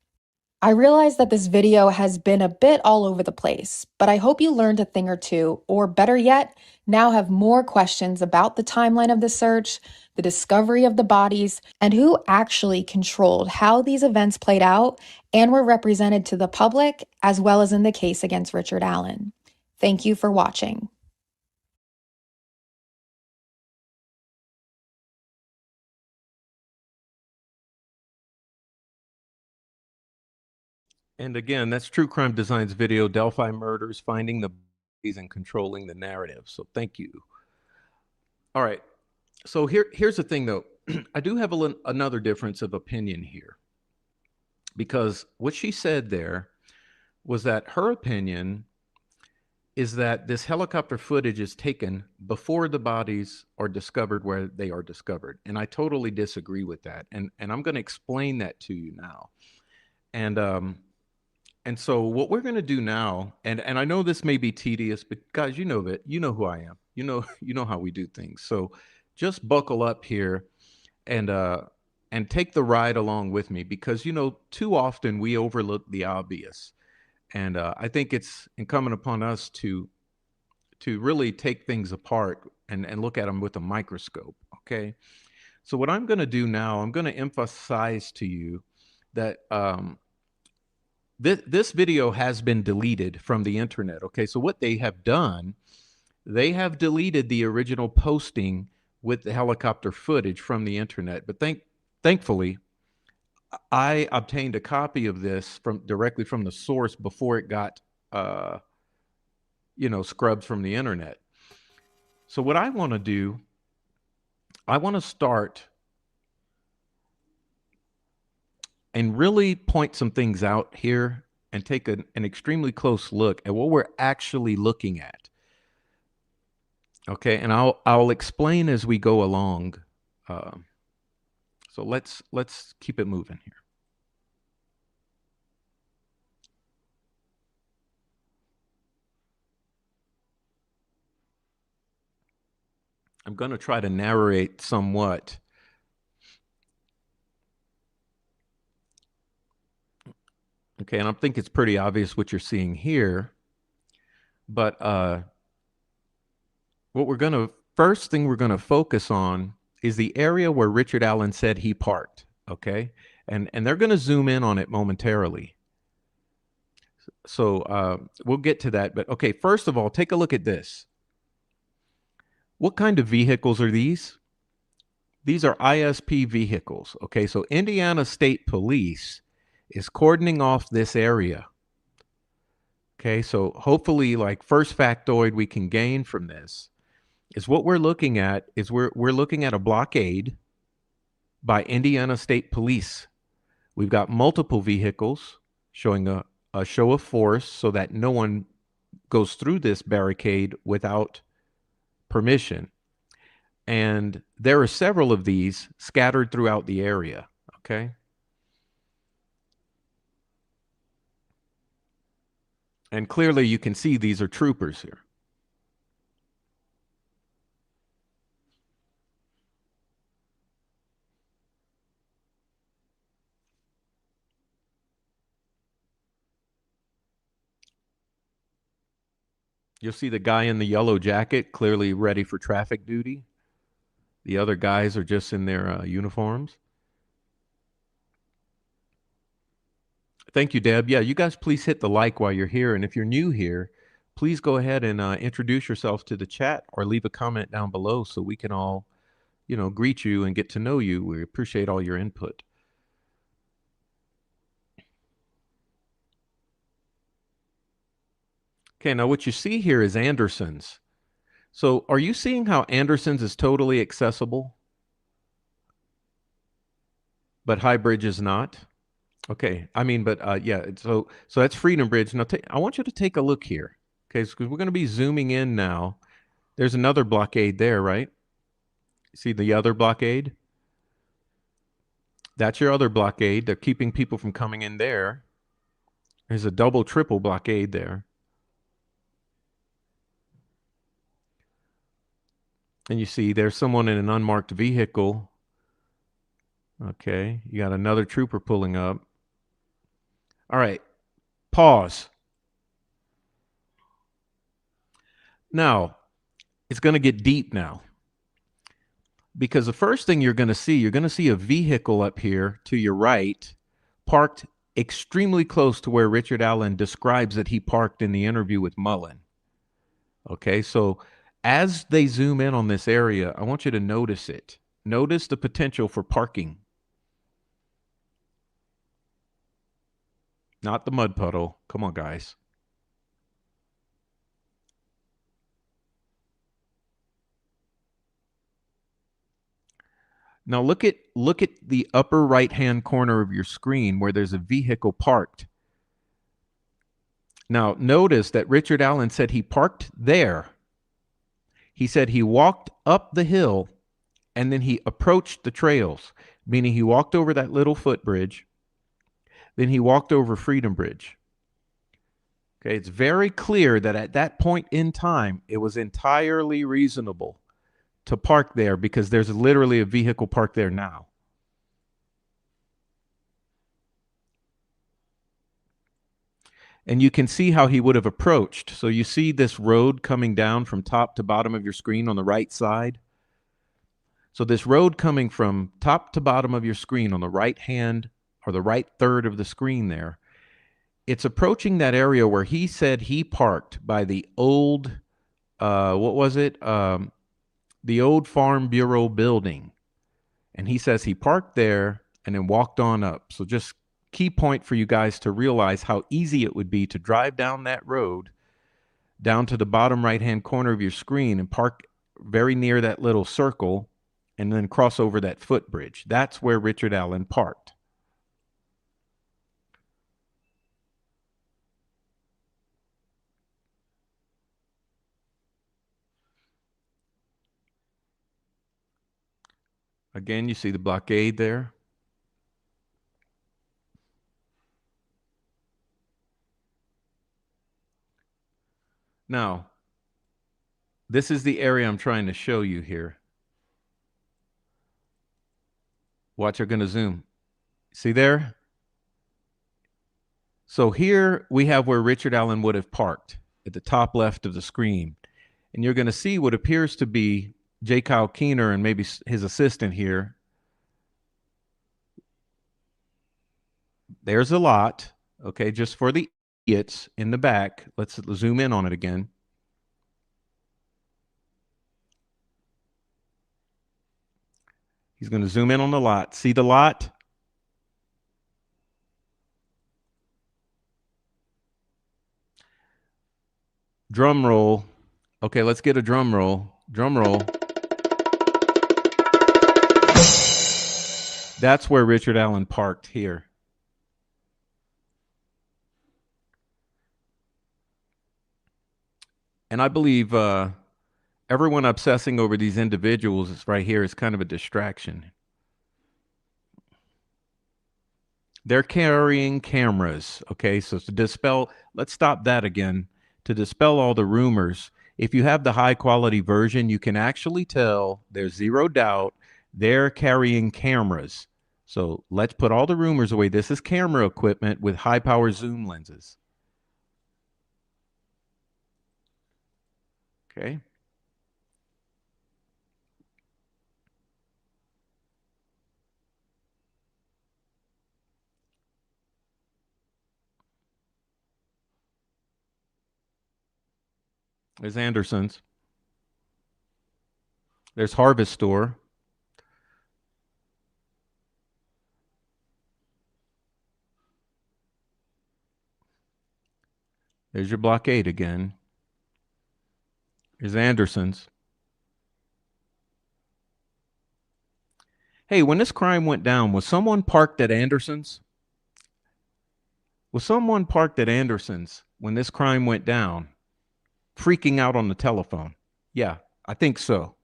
E: I realize that this video has been a bit all over the place, but I hope you learned a thing or two, or better yet, now have more questions about the timeline of the search, the discovery of the bodies, and who actually controlled how these events played out and were represented to the public, as well as in the case against Richard Allen. Thank you for watching.
C: And again, that's True Crime Design's video, Delphi Murders, Finding the Bodies and Controlling the Narrative. So thank you. All right. So here's the thing, though. I do have another difference of opinion here. Because what she said there was that her opinion is that this helicopter footage is taken before the bodies are discovered where they are discovered. And I totally disagree with that. And I'm going to explain that to you now. And so what we're going to do now, and I know this may be tedious, but guys, you know who I am. You know how we do things. So just buckle up here and take the ride along with me, because too often we overlook the obvious. And I think it's incumbent upon us to really take things apart and look at them with a microscope. Okay. So what I'm going to do now, I'm going to emphasize to you that this video has been deleted from the internet. Okay, so what they have done, they have deleted the original posting with the helicopter footage from the internet. But thankfully, I obtained a copy of this directly from the source before it got, scrubbed from the internet. So what I want to do, I want to start and really point some things out here and take an extremely close look at what we're actually looking at. Okay, and I'll explain as we go along. So let's keep it moving here. I'm going to try to narrate somewhat. Okay, and I think it's pretty obvious what you're seeing here. But first thing we're going to focus on is the area where Richard Allen said he parked. Okay, and they're going to zoom in on it momentarily. So we'll get to that. But okay, first of all, take a look at this. What kind of vehicles are these? These are ISP vehicles. Okay, so Indiana State Police is cordoning off this area. Okay, so hopefully, like, first factoid we can gain from this is what we're looking at is we're looking at a blockade by Indiana State Police. We've got multiple vehicles showing a show of force so that no one goes through this barricade without permission. And there are several of these scattered throughout the area, okay? And clearly you can see these are troopers here. You'll see the guy in the yellow jacket clearly ready for traffic duty. The other guys are just in their uniforms. Thank you, Deb. Yeah, you guys please hit the like while you're here. And if you're new here, please go ahead and introduce yourself to the chat or leave a comment down below so we can all, greet you and get to know you. We appreciate all your input. Okay, now what you see here is Anderson's. So are you seeing how Anderson's is totally accessible, but High Bridge is not? Okay, I mean, but yeah, so that's Freedom Bridge. Now, I want you to take a look here, okay, because we're going to be zooming in now. There's another blockade there, right? See the other blockade? That's your other blockade. They're keeping people from coming in there. There's a double, triple blockade there. And you see there's someone in an unmarked vehicle. Okay, you got another trooper pulling up. All right, pause. Now, it's going to get deep now. Because the first thing you're going to see a vehicle up here to your right, parked extremely close to where Richard Allen describes that he parked in the interview with Mullen. Okay, so as they zoom in on this area, I want you to notice it. Notice the potential for parking. Not the mud puddle. Come on, guys. Now look at the upper right-hand corner of your screen where there's a vehicle parked. Now notice that Richard Allen said he parked there. He said he walked up the hill and then he approached the trails, meaning he walked over that little footbridge, then he walked over Freedom Bridge. Okay, it's very clear that at that point in time, it was entirely reasonable to park there because there's literally a vehicle parked there now. And you can see how he would have approached. So you see this road coming down from top to bottom of your screen on the right side. So this road coming from top to bottom of your screen on the right hand or the right third of the screen there, it's approaching that area where he said he parked by the old, what was it? The old Farm Bureau building. And he says he parked there and then walked on up. So just key point for you guys to realize how easy it would be to drive down that road down to the bottom right-hand corner of your screen and park very near that little circle and then cross over that footbridge. That's where Richard Allen parked. Again, you see the blockade there. Now, this is the area I'm trying to show you here. Watch, I'm going to zoom. See there? So here we have where Richard Allen would have parked at the top left of the screen. And you're going to see what appears to be J. Kyle Keener and maybe his assistant here. There's a lot, okay, just for the idiots in the back. Let's zoom in on it again. He's going to zoom in on the lot. See the lot? Drum roll. Okay, let's get a drum roll. Drum roll. That's where Richard Allen parked here. And I believe everyone obsessing over these individuals right here is kind of a distraction. They're carrying cameras. Okay, so to dispel, let's stop that again. To dispel all the rumors, if you have the high quality version, you can actually tell there's zero doubt they're carrying cameras. So let's put all the rumors away. This is camera equipment with high power zoom lenses. Okay. There's Anderson's. There's Harvest Store. There's your blockade again. There's Anderson's. Hey, when this crime went down, was someone parked at Anderson's? Was someone parked at Anderson's when this crime went down, freaking out on the telephone? Yeah, I think so.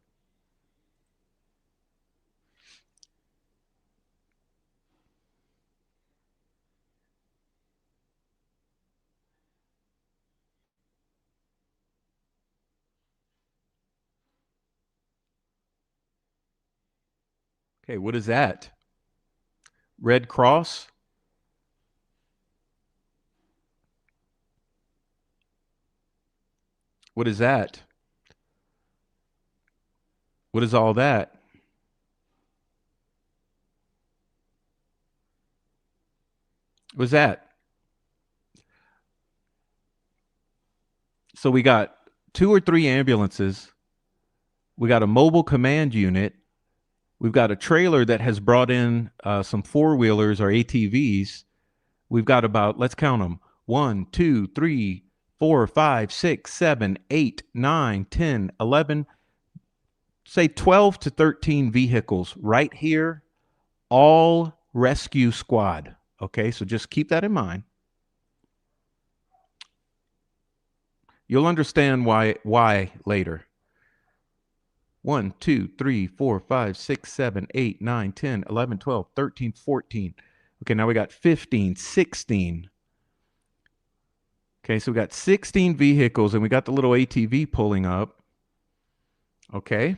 C: Okay, what is that? Red Cross? What is that? What is all that? What's that? So we got 2 or 3 ambulances. We got a mobile command unit. We've got a trailer that has brought in some 4-wheelers or ATVs. We've got about, let's count them, 1, 2, 3, 4, 5, 6, 7, 8, 9, 10, 11, say 12 to 13 vehicles right here, all rescue squad. Okay, so just keep that in mind. You'll understand why later. 1, 2, 3, 4, 5, 6, 7, 8, 9, 10, 11, 12, 13, 14. Okay, now we got 15, 16. Okay, so we got 16 vehicles and we got the little ATV pulling up. Okay,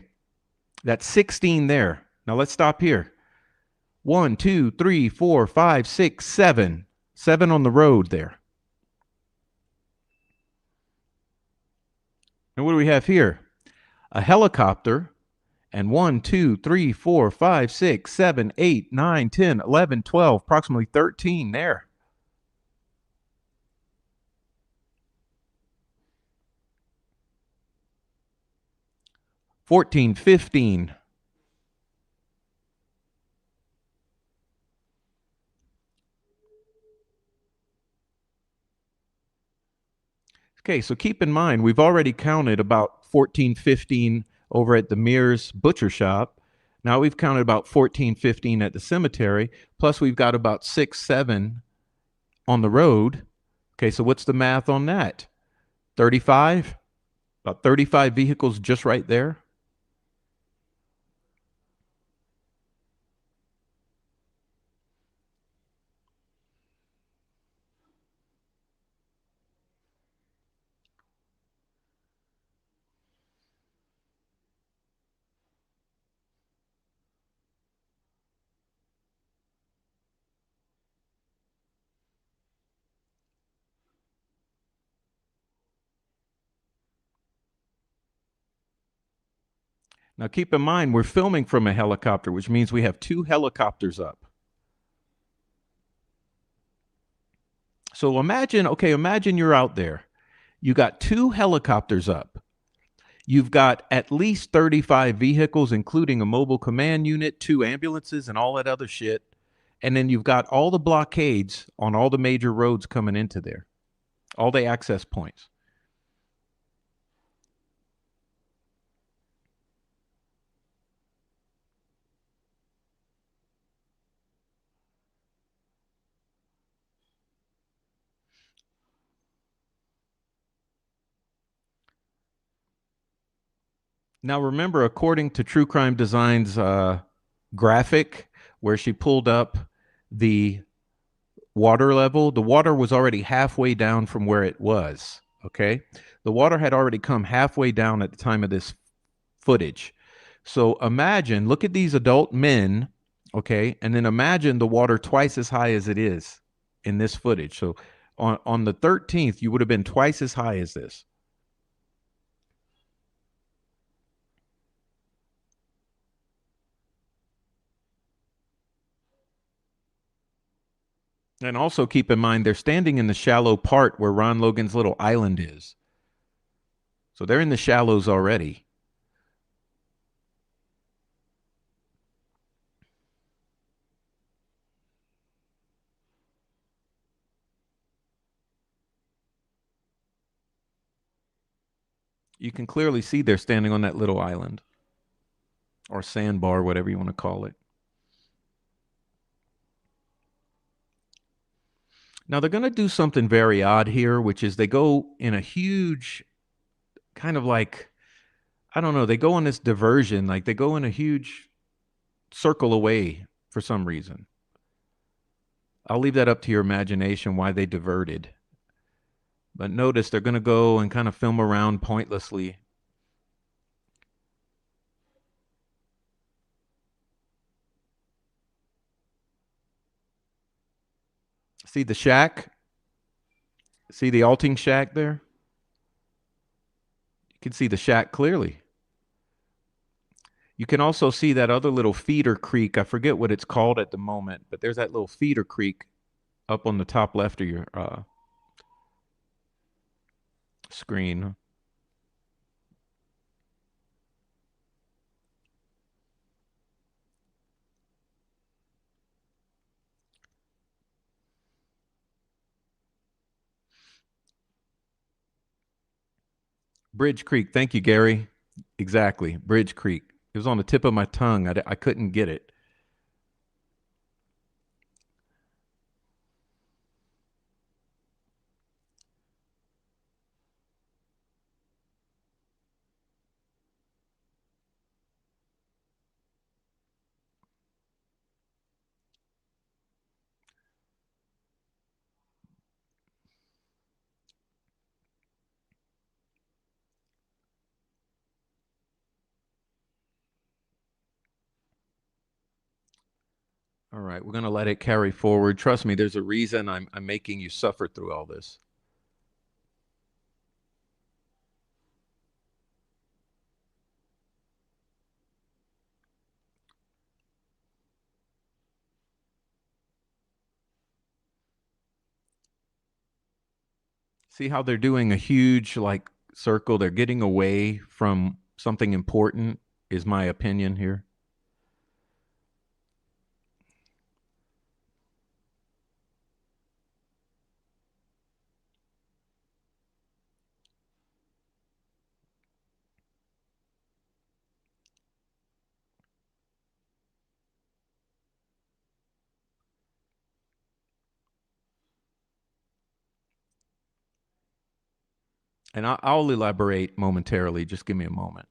C: that's 16 there. Now let's stop here. 1, 2, 3, 4, 5, 6, 7. 7 on the road there. And what do we have here? A helicopter, and 1, 2, 3, 4, 5, 6, 7, 8, 9, 10, 11, 12, approximately 13 there. $14, $15. Okay, so keep in mind, we've already counted about 14, 15 over at the Mears Butcher Shop. Now we've counted about 14, 15 at the cemetery, plus we've got about 6, 7 on the road. Okay, so what's the math on that? 35? About 35 vehicles just right there. Now keep in mind, we're filming from a helicopter, which means we have 2 helicopters up. So imagine you're out there. You got 2 helicopters up. You've got at least 35 vehicles, including a mobile command unit, 2 ambulances, and all that other shit. And then you've got all the blockades on all the major roads coming into there, all the access points. Now, remember, according to True Crime Design's graphic, where she pulled up the water level, the water was already halfway down from where it was. Okay. The water had already come halfway down at the time of this footage. So imagine, look at these adult men. Okay. And then imagine the water twice as high as it is in this footage. So on the 13th, you would have been twice as high as this. And also keep in mind, they're standing in the shallow part where Ron Logan's little island is. So they're in the shallows already. You can clearly see they're standing on that little island or sandbar, whatever you want to call it. Now they're going to do something very odd here, which is they go in a huge kind of like, I don't know, they go on this diversion, like they go in a huge circle away for some reason. I'll leave that up to your imagination why they diverted. But notice they're going to go and kind of film around pointlessly. See the shack? See the alting shack there? You can see the shack clearly. You can also see that other little feeder creek. I forget what it's called at the moment, but there's that little feeder creek up on the top left of your screen. Bridge Creek. Thank you, Gary. Exactly. Bridge Creek. It was on the tip of my tongue. I couldn't get it. All right, we're going to let it carry forward. Trust me, there's a reason I'm making you suffer through all this. See how they're doing a huge like circle? They're getting away from something important, is my opinion here. And I'll elaborate momentarily. Just give me a moment.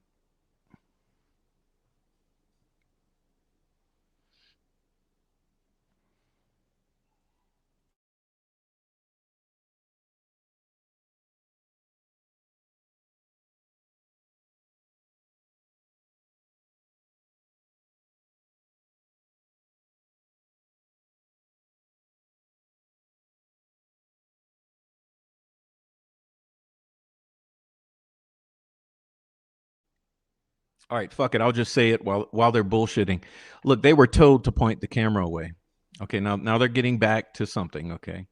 C: All right, fuck it. I'll just say it while they're bullshitting. Look, they were told to point the camera away. Okay, now they're getting back to something, okay?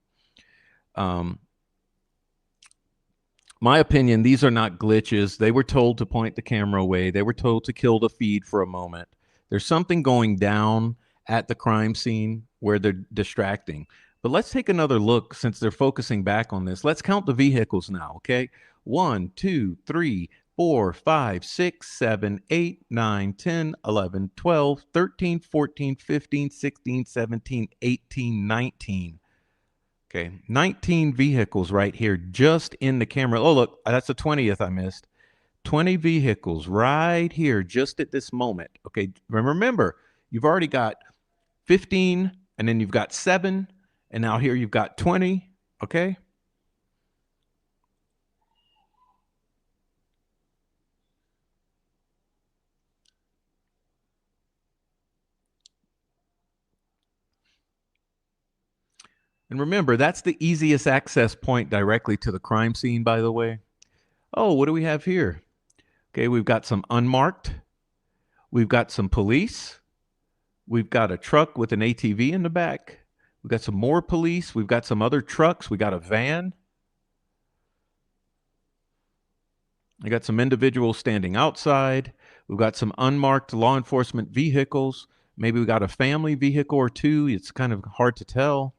C: My opinion, these are not glitches. They were told to point the camera away. They were told to kill the feed for a moment. There's something going down at the crime scene where they're distracting. But let's take another look since they're focusing back on this. Let's count the vehicles now, okay? 1, 2, 3, 4, 5, 6, 7, 8, 9, 10, 11, 12, 13, 14, 15, 16, 17, 18, 19. Okay, 19 vehicles right here just in the camera. Oh, look, that's the 20th I missed. 20 vehicles right here, just at this moment. Okay, remember, you've already got 15, and then you've got 7, and now here you've got 20, okay? And remember, that's the easiest access point directly to the crime scene, by the way. Oh, what do we have here? Okay, we've got some unmarked. We've got some police. We've got a truck with an ATV in the back. We've got some more police. We've got some other trucks. We got a van. We got some individuals standing outside. We've got some unmarked law enforcement vehicles. Maybe we got a family vehicle or two. It's kind of hard to tell.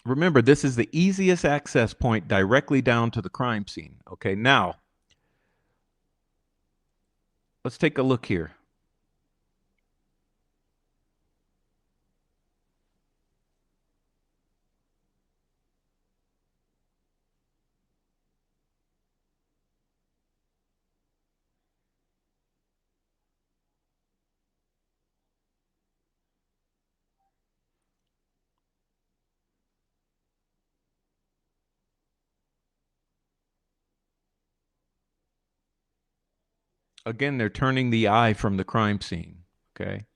C: Remember, this is the easiest access point directly down to the crime scene. Okay, now, let's take a look here. Again, they're turning the eye from the crime scene, okay?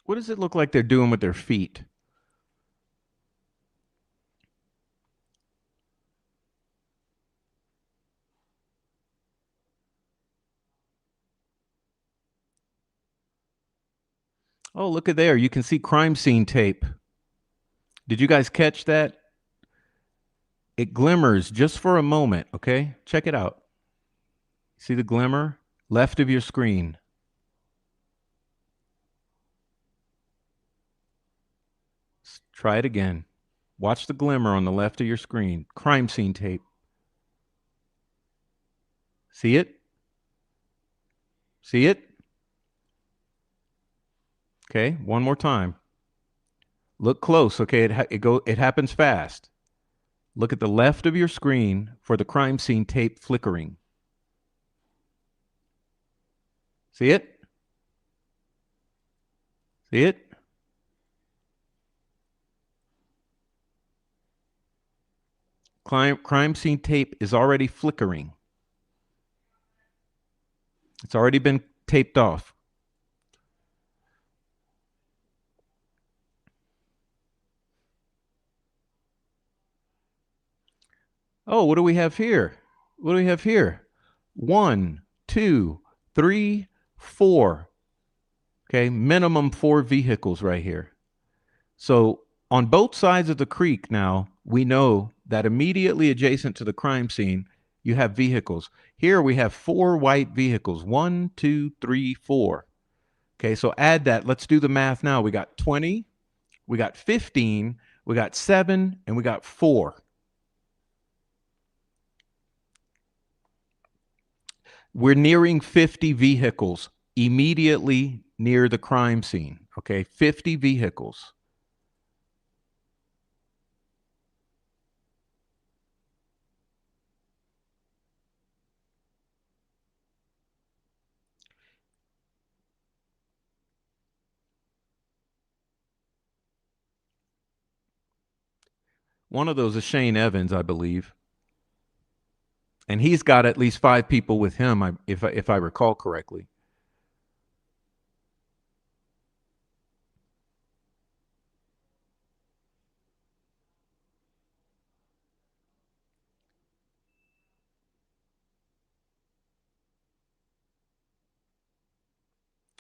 C: What does it look like they're doing with their feet? Oh, look at there. You can see crime scene tape. Did you guys catch that? It glimmers just for a moment, okay? Check it out. See the glimmer? Left of your screen. Try it again. Watch the glimmer on the left of your screen. Crime scene tape. See it? See it? Okay, one more time. Look close, okay? It happens fast. Look at the left of your screen for the crime scene tape flickering. See it? See it? Crime scene tape is already flickering. It's already been taped off. Oh, what do we have here? What do we have here? 1, 2, 3, 4. Okay, minimum 4 vehicles right here. So on both sides of the creek now, we know that immediately adjacent to the crime scene, you have vehicles. Here we have 4 white vehicles. 1, 2, 3, 4. Okay, so add that. Let's do the math now. We got 20, we got 15, we got 7, and we got 4. We're nearing 50 vehicles immediately near the crime scene. Okay, 50 vehicles. One of those is Shane Evans, I believe. And he's got at least 5 people with him, if I recall correctly.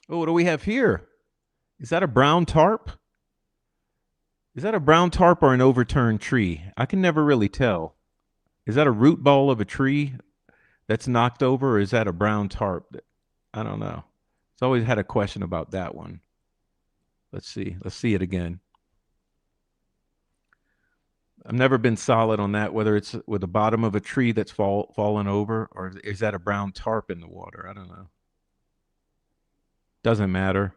C: Oh, what do we have here? Is that a brown tarp? Is that a brown tarp or an overturned tree? I can never really tell. Is that a root ball of a tree that's knocked over, or is that a brown tarp? I don't know. It's always had a question about that one. Let's see. Let's see it again. I've never been solid on that, whether it's with the bottom of a tree that's fallen over, or is that a brown tarp in the water? I don't know. Doesn't matter.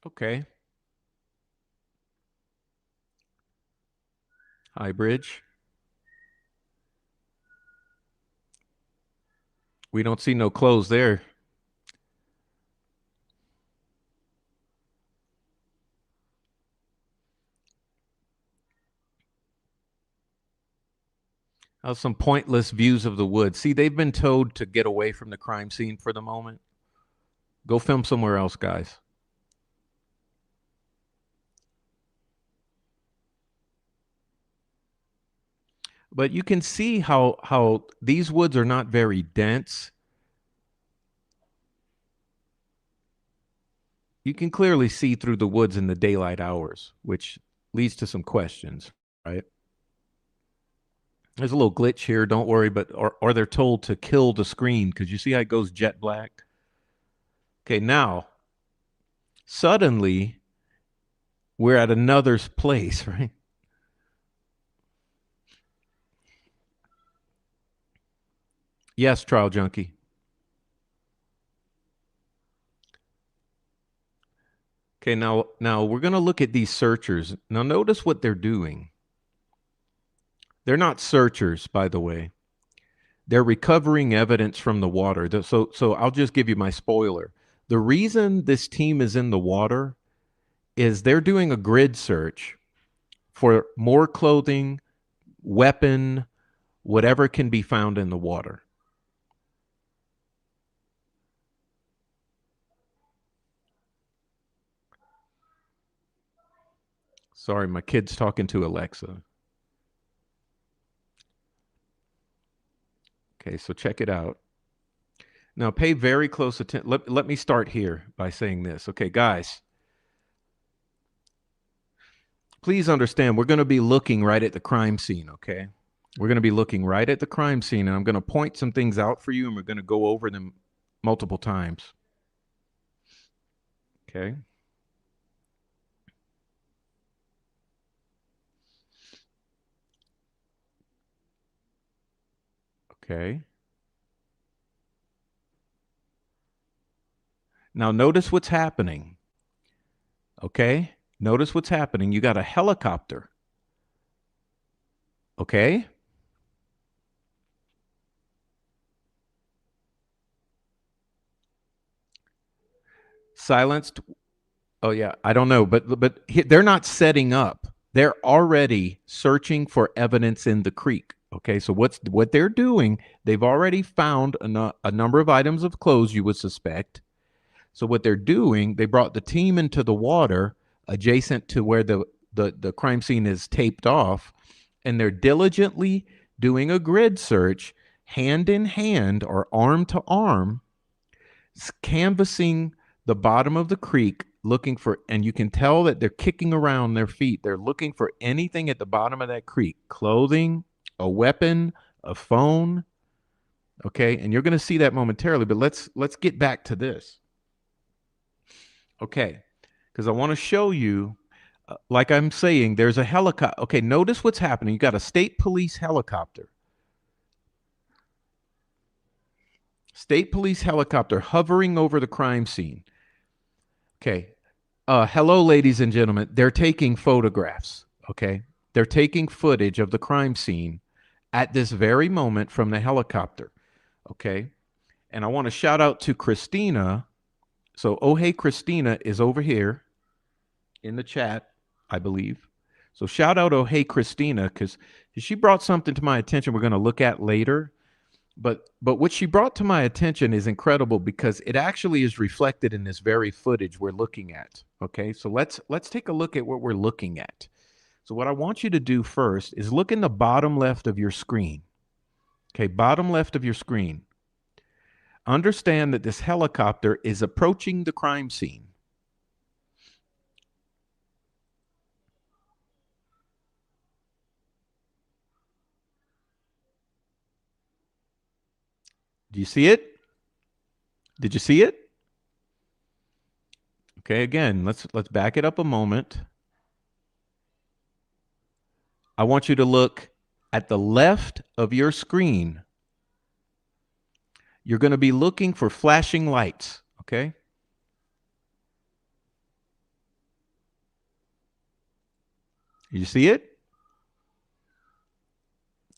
C: Okay. Hi, Bridge. We don't see no clothes there. Some pointless views of the woods. See, they've been told to get away from the crime scene for the moment. Go film somewhere else, guys. But you can see how these woods are not very dense. You can clearly see through the woods in the daylight hours, which leads to some questions, right? There's a little glitch here, don't worry, but or they're told to kill the screen because you see how it goes jet black? Okay, now, suddenly, we're at another place, right? Yes, Trial Junkie. Okay, now we're going to look at these searchers. Now notice what they're doing. They're not searchers, by the way. They're recovering evidence from the water. So I'll just give you my spoiler. The reason this team is in the water is they're doing a grid search for more clothing, weapon, whatever can be found in the water. Sorry, my kid's talking to Alexa. Okay, so check it out. Now pay very close attention. Let me start here by saying this. Okay, guys, please understand we're going to be looking right at the crime scene, okay? We're going to be looking right at the crime scene, and I'm going to point some things out for you, and we're going to go over them multiple times. Okay? Okay. Now notice what's happening. Okay? Notice what's happening. You got a helicopter. Okay? Silenced. Oh yeah, I don't know, but they're not setting up. They're already searching for evidence in the creek. Okay, so what they're doing? They've already found a number of items of clothes you would suspect. So what they're doing? They brought the team into the water adjacent to where the crime scene is taped off, and they're diligently doing a grid search, hand in hand or arm to arm, canvassing the bottom of the creek looking for, and you can tell that they're kicking around their feet. They're looking for anything at the bottom of that creek: clothing, a weapon, a phone. Okay, and you're going to see that momentarily, but let's get back to this. Okay, because I want to show you, like I'm saying, there's a helicopter. Okay, notice what's happening. You got a state police helicopter. State police helicopter hovering over the crime scene. Okay. Hello, ladies and gentlemen. They're taking photographs. Okay. They're taking footage of the crime scene at this very moment from the helicopter. Okay. And I want to shout out to Christina. So, oh, hey, Christina is over here in the chat, I believe. So, shout out, oh, hey, Christina, because she brought something to my attention we're going to look at later. But what she brought to my attention is incredible because it actually is reflected in this very footage we're looking at. Okay, so let's take a look at what we're looking at. So what I want you to do first is look in the bottom left of your screen. Okay, bottom left of your screen. Understand that this helicopter is approaching the crime scene. Do you see it? Did you see it? Okay, again, let's back it up a moment. I want you to look at the left of your screen. You're going to be looking for flashing lights, okay? You see it?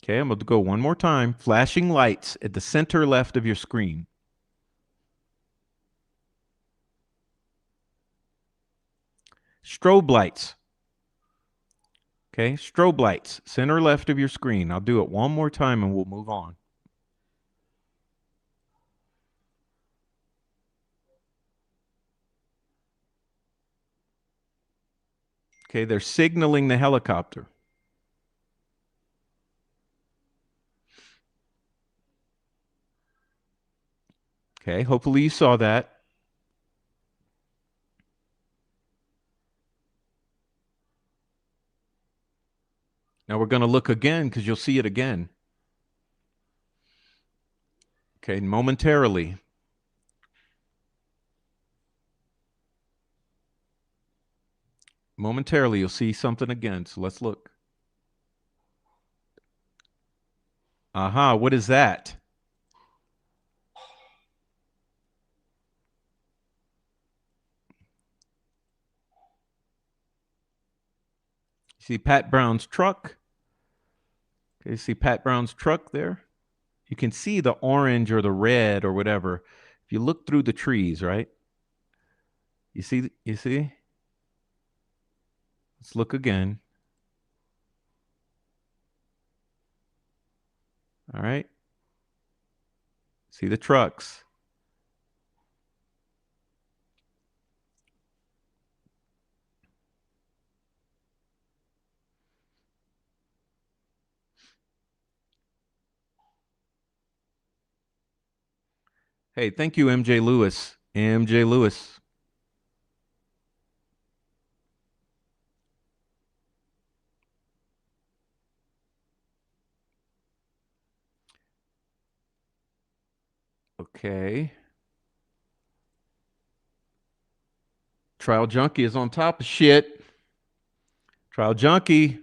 C: Okay, I'm going to go one more time. Flashing lights at the center left of your screen. Strobe lights. Okay, strobe lights, center left of your screen. I'll do it one more time and we'll move on. Okay, they're signaling the helicopter. Okay, hopefully you saw that. Now we're going to look again because you'll see it again. Okay, momentarily. Momentarily, you'll see something again. So let's look. Aha, what is that? See Pat Brown's truck? Okay, see Pat Brown's truck there? You can see the orange or the red or whatever. If you look through the trees, right? You see? Let's look again. All right. See the trucks. Hey, thank you, MJ Lewis. MJ Lewis. Okay. Trial Junkie is on top of shit. Trial Junkie.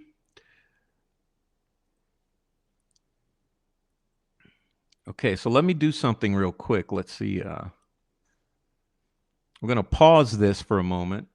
C: Okay, so let me do something real quick. Let's see. We're going to pause this for a moment.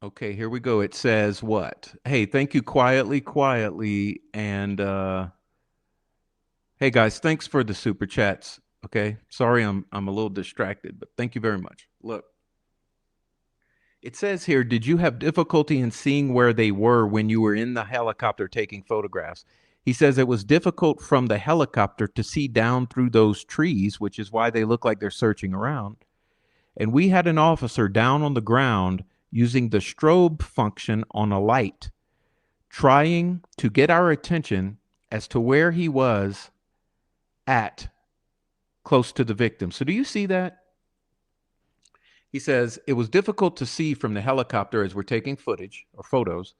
C: Okay, here we go. It says what? Hey, thank you quietly. And hey guys, thanks for the super chats. Okay. Sorry I'm a little distracted, but thank you very much. Look. It says here, did you have difficulty in seeing where they were when you were in the helicopter taking photographs? He says it was difficult from the helicopter to see down through those trees, which is why they look like they're searching around. And we had an officer down on the ground using the strobe function on a light, trying to get our attention as to where he was at close to the victim. So do you see that? He says, it was difficult to see from the helicopter as we're taking footage or photos.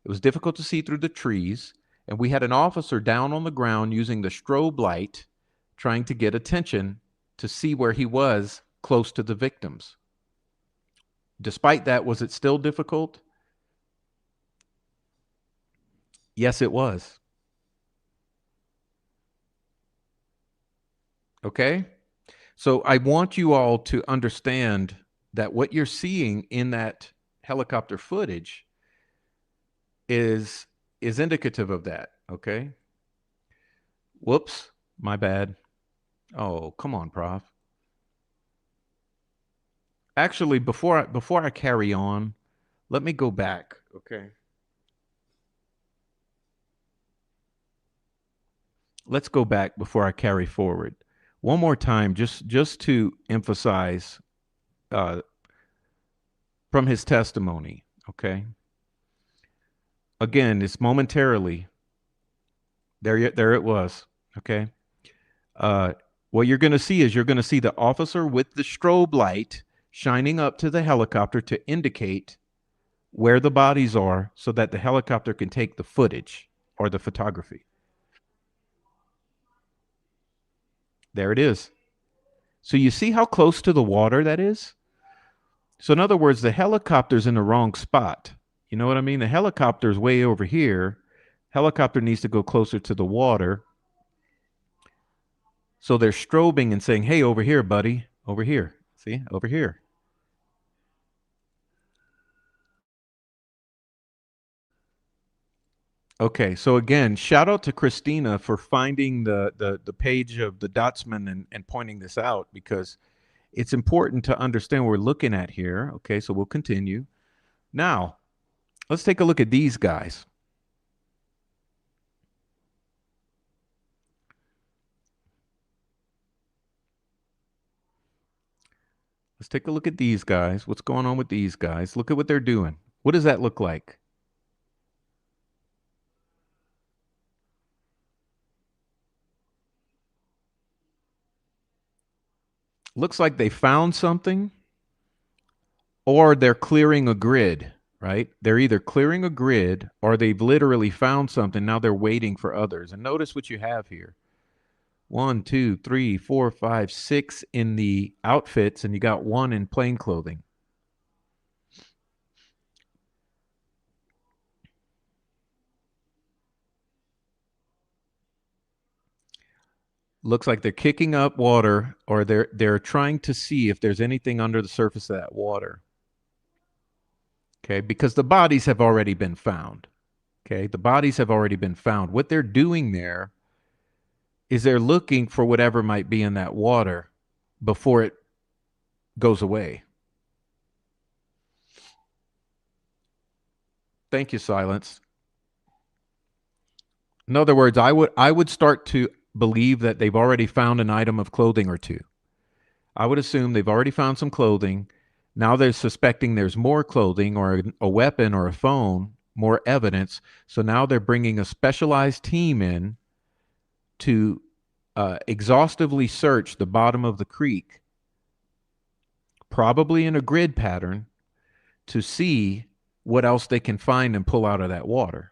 C: It was difficult to see through the trees. And we had an officer down on the ground using the strobe light, trying to get attention to see where he was close to the victims. Despite that, was it still difficult? Yes, it was. Okay? So I want you all to understand that what you're seeing in that helicopter footage is indicative of that, okay? Whoops, my bad. Oh, come on, Prof. Actually, before I carry on, let me go back, okay? Let's go back before I carry forward. One more time, just to emphasize from his testimony, okay? Again, it's momentarily. There it was, okay? What you're going to see is you're going to see the officer with the strobe light shining up to the helicopter to indicate where the bodies are so that the helicopter can take the footage or the photography. There it is. So you see how close to the water that is? So in other words, the helicopter's in the wrong spot. You know what I mean? The helicopter's way over here. Helicopter needs to go closer to the water. So they're strobing and saying, hey, over here, buddy, over here. See, over here. Okay, so again, shout out to Christina for finding the page of the Dotsman and pointing this out, because it's important to understand what we're looking at here. Okay, so we'll continue. Now, let's take a look at these guys. Let's take a look at these guys. What's going on with these guys? Look at what they're doing. What does that look like? Looks like they found something or they're clearing a grid, right? They're either clearing a grid or they've literally found something. Now they're waiting for others. And notice what you have here. 1, 2, 3, 4, 5, 6 in the outfits, and you got 1 in plain clothing. Looks like they're kicking up water, or they're trying to see if there's anything under the surface of that water. Okay, because the bodies have already been found. Okay, the bodies have already been found. What they're doing there is they're looking for whatever might be in that water before it goes away. Thank you, Silence. In other words, I would start to believe that they've already found an item of clothing or two. I would assume they've already found some clothing. Now they're suspecting there's more clothing or a weapon or a phone, more evidence. So now they're bringing a specialized team in to exhaustively search the bottom of the creek, probably in a grid pattern, to see what else they can find and pull out of that water.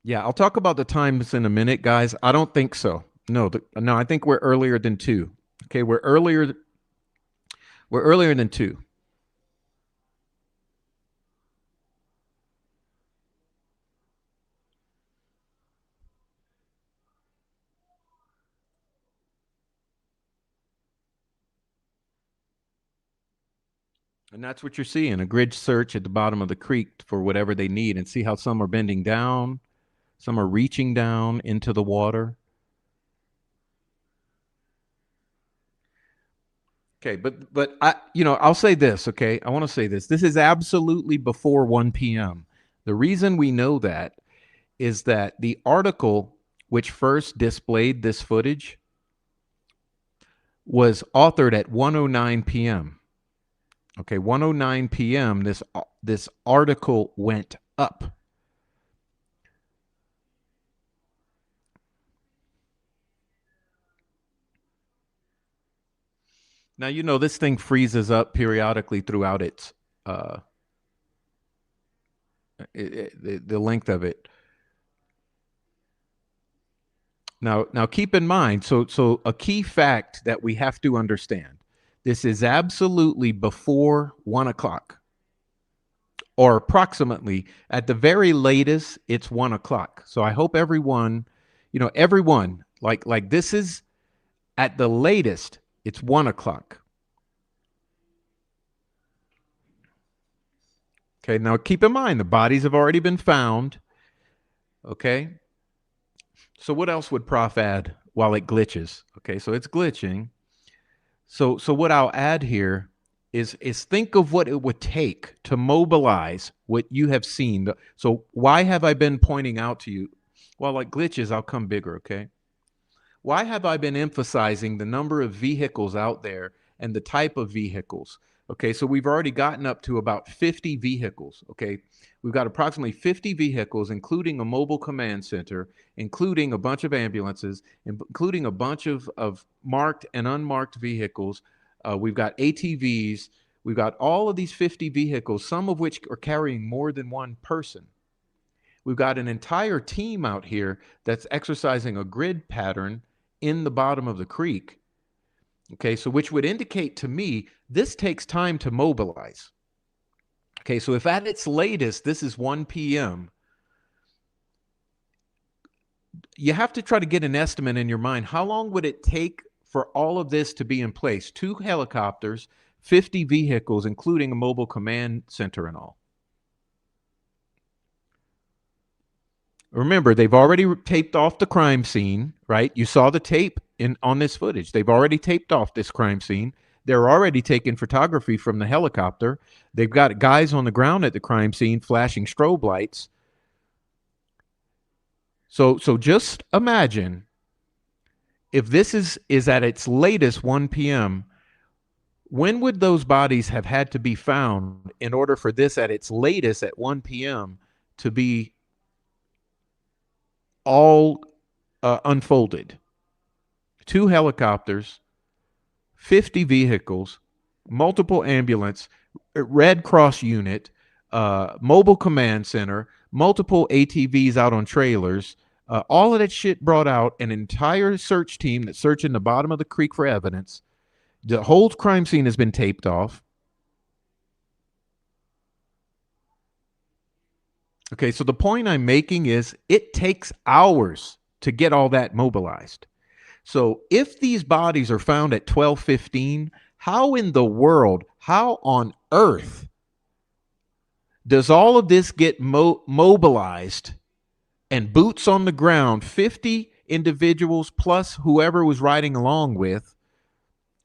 C: Yeah, I'll talk about the times in a minute, guys. I don't think so. No, no, I think we're earlier than 2. Okay, we're earlier than 2. And that's what you're seeing, a grid search at the bottom of the creek for whatever they need, and see how some are bending down, some are reaching down into the water. Okay, but I'll say this, okay? I want to say this. This is absolutely before 1 p.m. The reason we know that is that the article which first displayed this footage was authored at 1:09 p.m. Okay, 1:09 p.m. This article went up. Now, this thing freezes up periodically throughout its the length of it. Now keep in mind, so a key fact that we have to understand, this is absolutely before 1 o'clock, or approximately, at the very latest, it's 1 o'clock. So I hope everyone, like this is at the latest, it's 1 o'clock. Okay, now keep in mind, the bodies have already been found. Okay. So what else would Prof add while it glitches? Okay, so it's glitching. So what I'll add here is think of what it would take to mobilize what you have seen. So why have I been pointing out to you? Well, like glitches, I'll come bigger, okay? Why have I been emphasizing the number of vehicles out there and the type of vehicles? Okay, so we've already gotten up to about 50 vehicles, okay? We've got approximately 50 vehicles, including a mobile command center, including a bunch of ambulances, including a bunch of marked and unmarked vehicles. We've got ATVs. We've got all of these 50 vehicles, some of which are carrying more than one person. We've got an entire team out here that's exercising a grid pattern in the bottom of the creek. Okay, so which would indicate to me this takes time to mobilize. Okay, so if at its latest this is 1 p.m., you have to try to get an estimate in your mind. How long would it take for all of this to be in place? 2 helicopters, 50 vehicles, including a mobile command center and all. Remember, they've already taped off the crime scene, right? You saw the tape on this footage. They've already taped off this crime scene. They're already taking photography from the helicopter. They've got guys on the ground at the crime scene flashing strobe lights. So just imagine if this is at its latest 1 p.m., when would those bodies have had to be found in order for this at its latest at 1 p.m. to be all unfolded? 2 helicopters, 50 vehicles, multiple ambulance, Red Cross unit, mobile command center, multiple ATVs out on trailers, all of that shit brought out, an entire search team that's searching the bottom of the creek for evidence. The whole crime scene has been taped off. Okay, so the point I'm making is it takes hours to get all that mobilized. So if these bodies are found at 12:15, how in the world, how on earth does all of this get mobilized and boots on the ground, 50 individuals plus whoever was riding along with,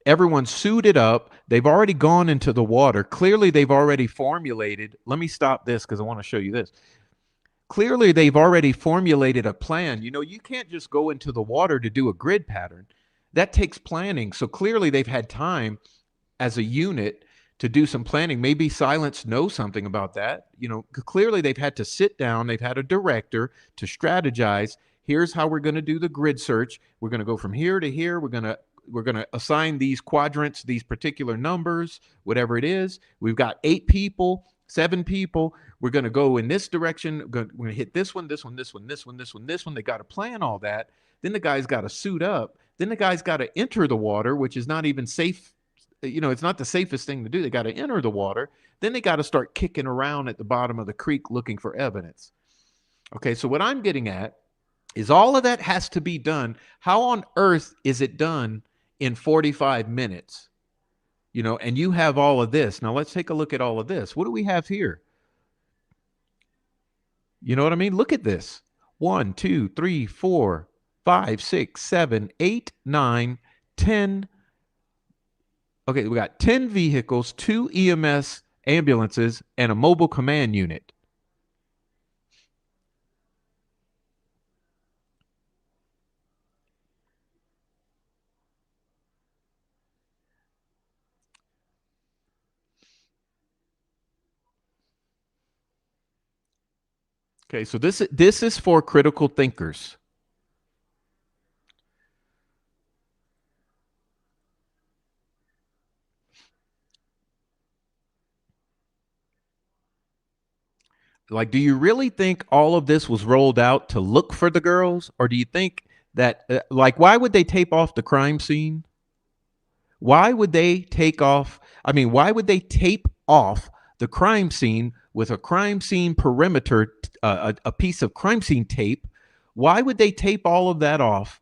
C: everyone's suited up, they've already gone into the water. Clearly, they've already formulated. Let me stop this because I want to show you this. Clearly, they've already formulated a plan. You can't just go into the water to do a grid pattern. That takes planning. So clearly, they've had time as a unit to do some planning. Maybe Silence knows something about that. Clearly, they've had to sit down. They've had a director to strategize. Here's how we're going to do the grid search. We're going to go from here to here. We're going to assign these quadrants, these particular numbers, whatever it is. We've got 8 people, 7 people. We're going to go in this direction. We're going to hit this one, this one, this one, this one, this one, this one. They got to plan all that. Then the guy's got to suit up. Then the guy's got to enter the water, which is not even safe. It's not the safest thing to do. They got to enter the water. Then they got to start kicking around at the bottom of the creek looking for evidence. Okay, so what I'm getting at is all of that has to be done. How on earth is it done in 45 minutes? and you have all of this. Now let's take a look at all of this. What do we have here? You know what I mean? Look at this. 1, 2, 3, 4, 5, 6, 7, 8, 9, 10. Okay, we got 10 vehicles, 2 EMS ambulances, and a mobile command unit. Okay, so this is for critical thinkers. Like, do you really think all of this was rolled out to look for the girls? Or do you think that, why would they tape off the crime scene? Why would they why would they tape off the crime scene with a crime scene perimeter, a piece of crime scene tape? Why would they tape all of that off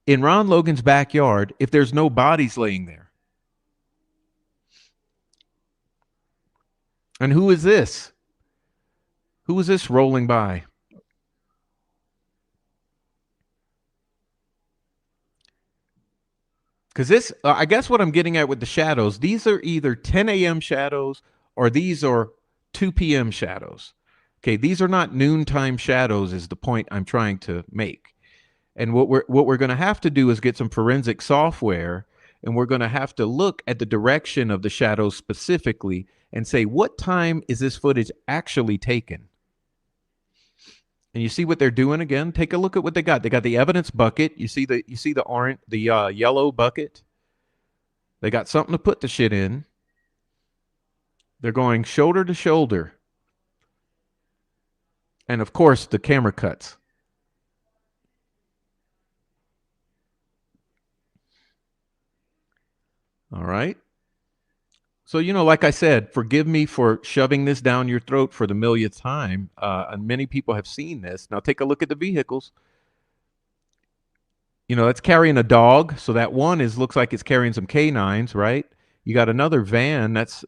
C: in Ron Logan's backyard if there's no bodies laying there? And who is this? Who is this rolling by? Because this, I guess what I'm getting at with the shadows, these are either 10 a.m. shadows or these are 2 p.m. shadows. Okay, these are not noontime shadows is the point I'm trying to make. And what we're going to have to do is get some forensic software, and we're going to have to look at the direction of the shadows specifically and say, what time is this footage actually taken? And you see what they're doing again? Take a look at what they got. They got the evidence bucket. You see the orange, the yellow bucket. They got something to put the shit in. They're going shoulder to shoulder. And of course, the camera cuts. All right. So, like I said, forgive me for shoving this down your throat for the millionth time. And many people have seen this. Now take a look at the vehicles. That's carrying a dog. So that one looks like it's carrying some canines, right? You got another van that's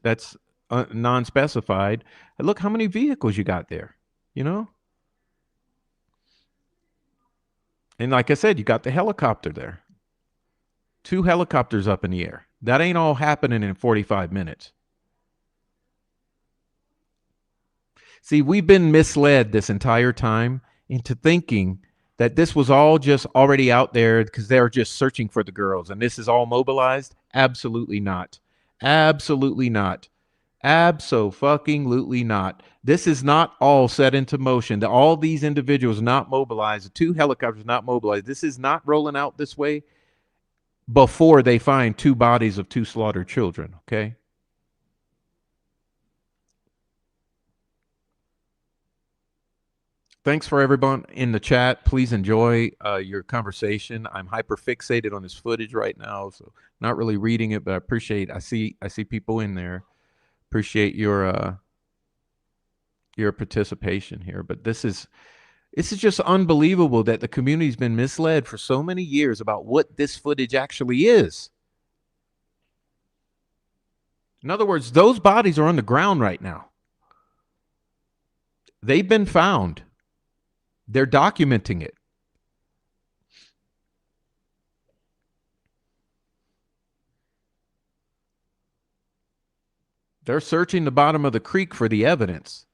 C: non-specified. And look how many vehicles you got there, And like I said, you got the helicopter there. 2 helicopters up in the air. That ain't all happening in 45 minutes. See, we've been misled this entire time into thinking that this was all just already out there because they're just searching for the girls and this is all mobilized. Absolutely not. Absolutely not. Abso-fucking-lutely not. This is not all set into motion. All these individuals not mobilized. The 2 helicopters not mobilized. This is not rolling out this way before they find 2 bodies of 2 slaughtered children, okay? Thanks for everyone in the chat. Please enjoy your conversation. I'm hyper fixated on this footage right now, so not really reading it, but I appreciate. I see people in there. Appreciate your participation here. But this is just unbelievable that the community's been misled for so many years about what this footage actually is. In other words, those bodies are on the ground right now. They've been found. They're documenting it. They're searching the bottom of the creek for the evidence.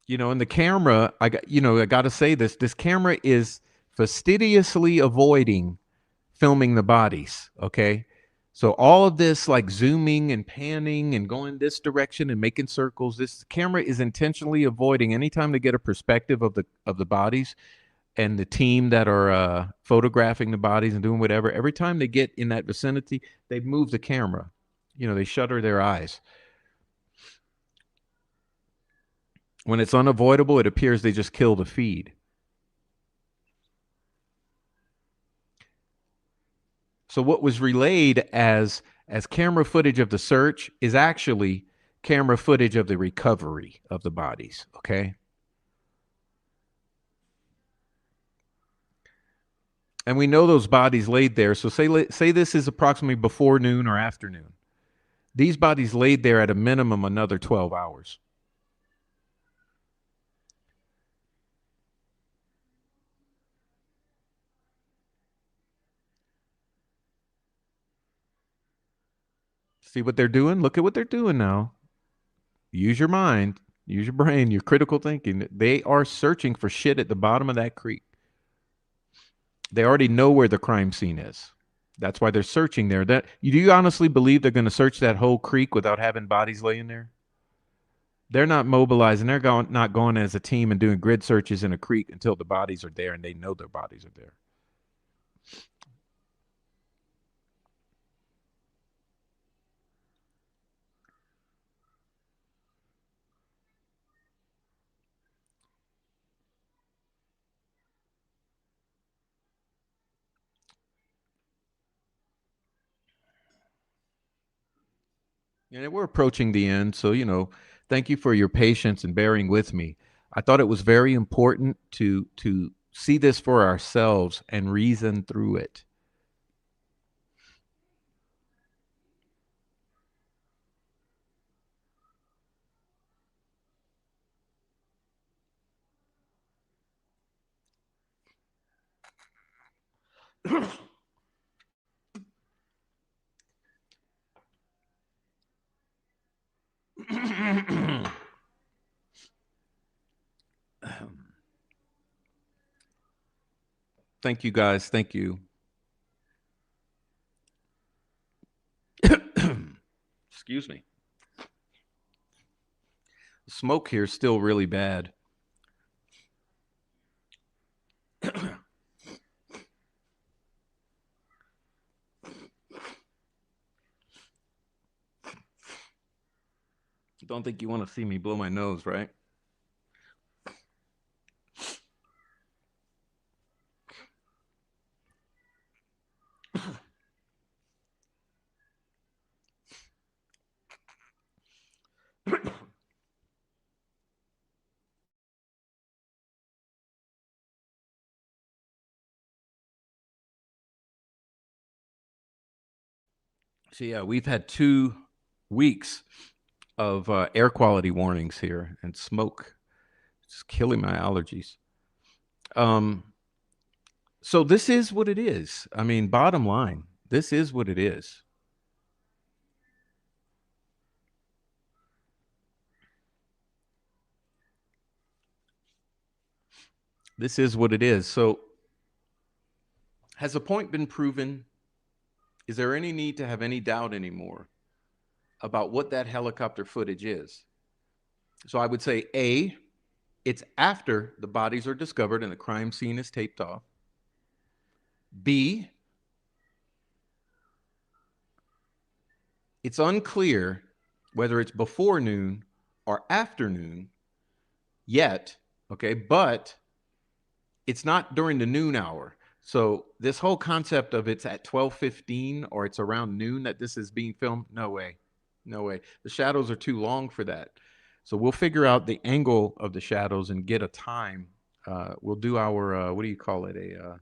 C: And the camera, I got to say this camera is fastidiously avoiding filming the bodies, okay? So all of this like zooming and panning and going this direction and making circles, this camera is intentionally avoiding anytime they get a perspective of the bodies and the team that are photographing the bodies and doing whatever. Every time they get in that vicinity, they move the camera. They shutter their eyes. When it's unavoidable, it appears they just kill the feed. So what was relayed as camera footage of the search is actually camera footage of the recovery of the bodies, okay? And we know those bodies laid there. So say this is approximately before noon or afternoon. These bodies laid there at a minimum another 12 hours. See what they're doing? Look at what they're doing now. Use your mind, use your brain, your critical thinking. They are searching for shit at the bottom of that creek. They already know where the crime scene is. That's why they're searching there. Do you honestly believe they're going to search that whole creek without having bodies laying there? They're not mobilizing. They're not going as a team and doing grid searches in a creek until the bodies are there and they know their bodies are there. And we're approaching the end. So, thank you for your patience and bearing with me. I thought it was very important to see this for ourselves and reason through it. Thank you, guys. Thank you. Excuse me. The smoke here is still really bad. Don't think you want to see me blow my nose, right? So yeah, we've had 2 weeks of air quality warnings here, and smoke is killing my allergies. So this is what it is. I mean, bottom line, this is what it is. This is what it is. So has a point been proven? Is there any need to have any doubt anymore about what that helicopter footage is? So I would say A, it's after the bodies are discovered and the crime scene is taped off. B, it's unclear whether it's before noon or afternoon yet, okay, but it's not during the noon hour. So this whole concept of it's at 12:15 or it's around noon that this is being filmed, no way. No way. The shadows are too long for that. So we'll figure out the angle of the shadows and get a time. We'll do our, what do you call it? A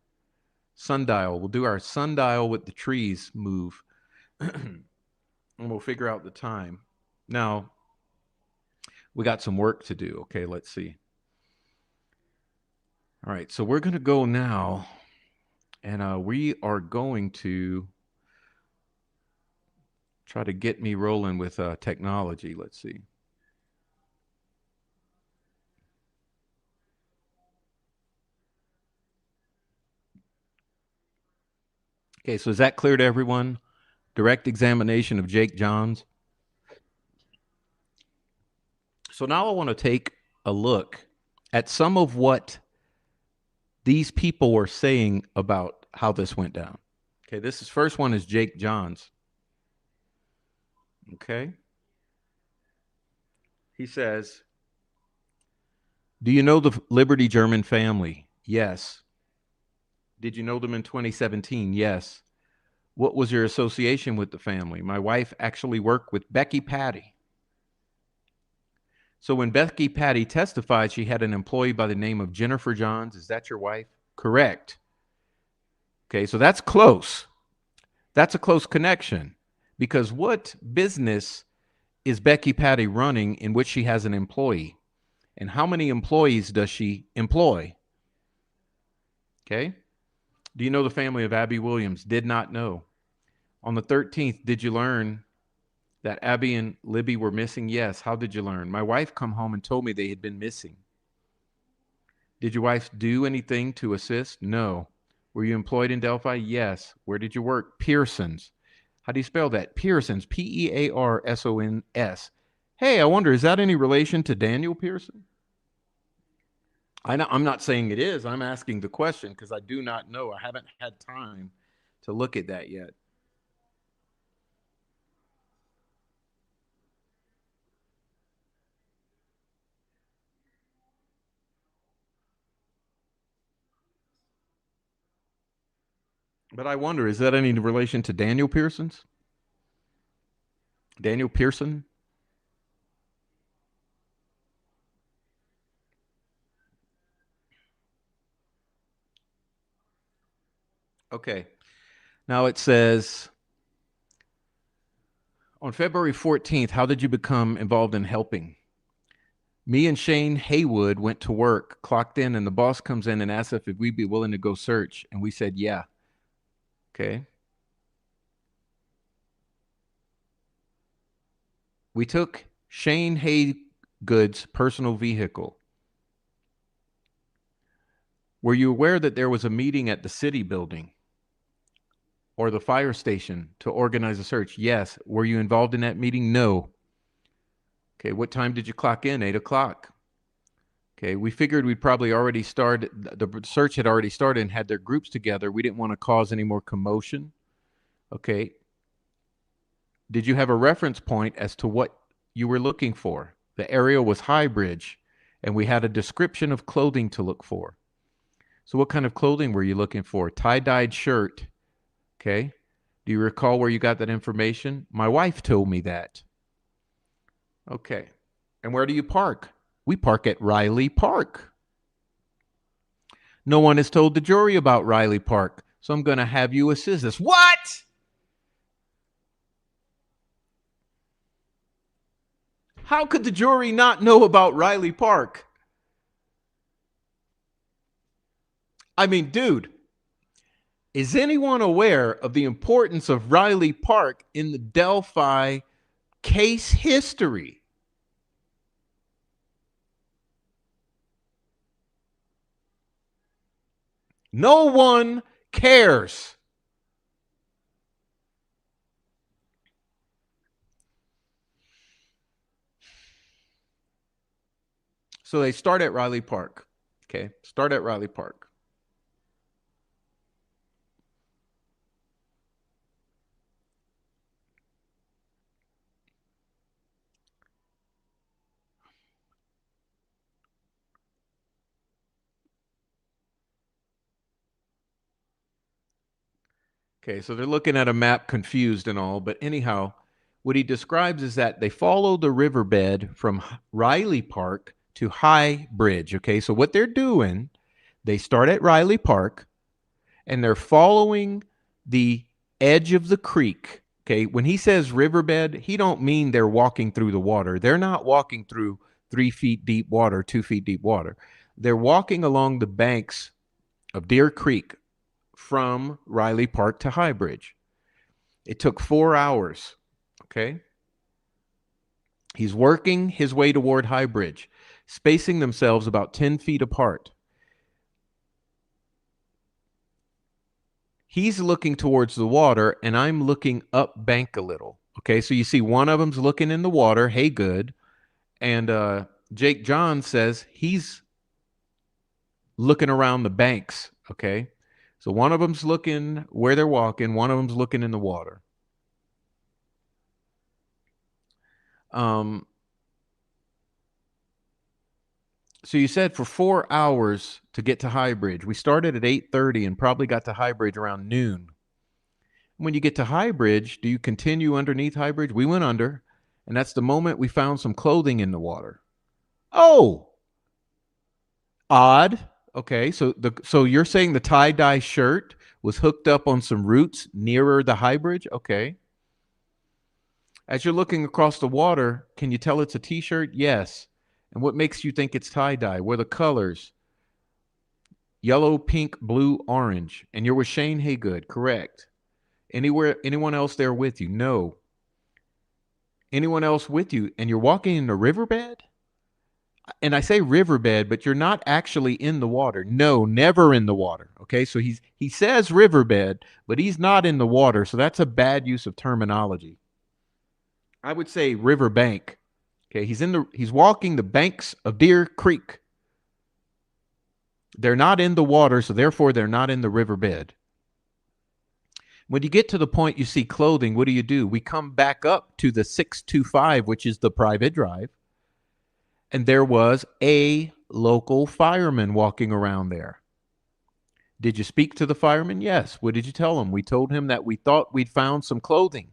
C: sundial. We'll do our sundial with the trees move. And we'll figure out the time. Now, we got some work to do. Okay, let's see. All right, so we're going to go now, and we are going to try to get me rolling with technology. Let's see. Okay, so is that clear to everyone? Direct examination of Jake Johns. So now I want to take a look at some of what these people were saying about how this went down. Okay, this is first one is Jake Johns. Okay. He says, do you know the Liberty German family? Yes. Did you know them in 2017? Yes. What was your association with the family? My wife actually worked with Becky Patty. So when Becky Patty testified, she had an employee by the name of Jennifer Johns. Is that your wife? Correct. Okay, so that's close. That's a close connection, because what business is Becky Patty running in which she has an employee? And how many employees does she employ? Okay. Do you know the family of Abby Williams? Did not know. On the 13th, did you learn that Abby and Libby were missing? Yes. How did you learn? My wife come home and told me they had been missing. Did your wife do anything to assist? No. Were you employed in Delphi? Yes. Where did you work? Pearson's. How do you spell that? Pearson's. Pearsons. Hey, I wonder, is that any relation to Daniel Pearson? I'm not saying it is. I'm asking the question because I do not know. I haven't had time to look at that yet. But I wonder, is that any relation to Daniel Pearson's? Daniel Pearson? Okay. Now it says, on February 14th, how did you become involved in helping? Me and Shane Haywood went to work, clocked in, and the boss comes in and asks if we'd be willing to go search. And we said, yeah. Okay. We took Shane Haygood's personal vehicle. Were you aware that there was a meeting at the city building or the fire station to organize a search? Yes. Were you involved in that meeting? No. Okay. What time did you clock in? 8 o'clock. Okay. We figured we'd probably already started. The search had already started and had their groups together. We didn't want to cause any more commotion. Okay. Did you have a reference point as to what you were looking for? The area was High Bridge, and we had a description of clothing to look for. So what kind of clothing were you looking for? Tie-dyed shirt. Okay. Do you recall where you got that information? My wife told me that. Okay. And where do you park? We park at Riley Park. No one has told the jury about Riley Park, so I'm going to have you assist us. What? How could the jury not know about Riley Park? I mean, dude, is anyone aware of the importance of Riley Park in the Delphi case history? No one cares. So they start at Riley Park. Okay, start at Riley Park. Okay, so they're looking at a map confused and all, but anyhow, what he describes is that they follow the riverbed from Riley Park to High Bridge. Okay, so what they're doing, they start at Riley Park and they're following the edge of the creek. Okay, when he says riverbed, he don't mean they're walking through the water. They're not walking through 3 feet deep water, 2 feet deep water. They're walking along the banks of Deer Creek from Riley Park to High Bridge. It took 4 hours. Okay. He's working his way toward High Bridge, spacing themselves about 10 feet apart. He's looking towards the water, and I'm looking up bank a little. Okay, so you see one of them's looking in the water, hey, good. And Jake John says he's looking around the banks, okay? So one of them's looking where they're walking, one of them's looking in the water. So you said for 4 hours to get to High Bridge. We started at 8:30 and probably got to High Bridge around noon. When you get to High Bridge, do you continue underneath High Bridge? We went under, and that's the moment we found some clothing in the water. Oh, odd. Okay, so you're saying the tie-dye shirt was hooked up on some roots nearer the high bridge. Okay. As you're looking across the water, can you tell it's a t-shirt? Yes. And what makes you think it's tie-dye? What are the colors? Yellow, pink, blue, orange. And you're with Shane Haygood, correct. Anyone else there with you? No. Anyone else with you? And you're walking in the riverbed? And I say riverbed, but you're not actually in the water. No, never in the water. Okay, so he says riverbed, but he's not in the water. So that's a bad use of terminology. I would say riverbank. Okay, he's walking the banks of Deer Creek. They're not in the water, so therefore they're not in the riverbed. When you get to the point you see clothing, what do? We come back up to the 625, which is the private drive. And there was a local fireman walking around there. Did you speak to the fireman? Yes. What did you tell him? We told him that we thought we'd found some clothing.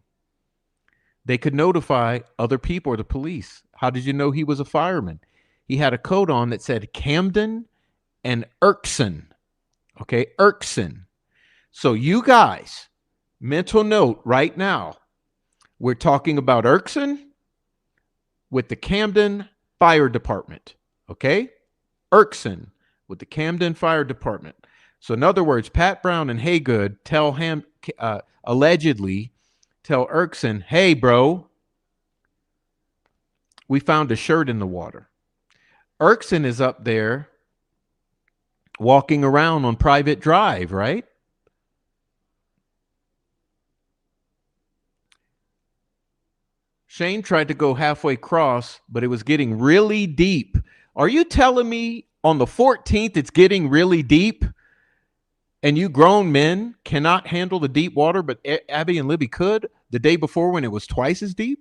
C: They could notify other people or the police. How did you know he was a fireman? He had a coat on that said Camden and Erkson. Okay, Erkson. So you guys, mental note right now, we're talking about Erkson with the Camden Fire Department. Okay, Erkson with the Camden Fire Department. So in other words, Pat Brown and Haygood allegedly tell Erkson, hey, bro, we found a shirt in the water. Erkson is up there walking around on private drive, right? Shane tried to go halfway across, but it was getting really deep. Are you telling me on the 14th it's getting really deep? And you grown men cannot handle the deep water, but Abby and Libby could the day before when it was twice as deep?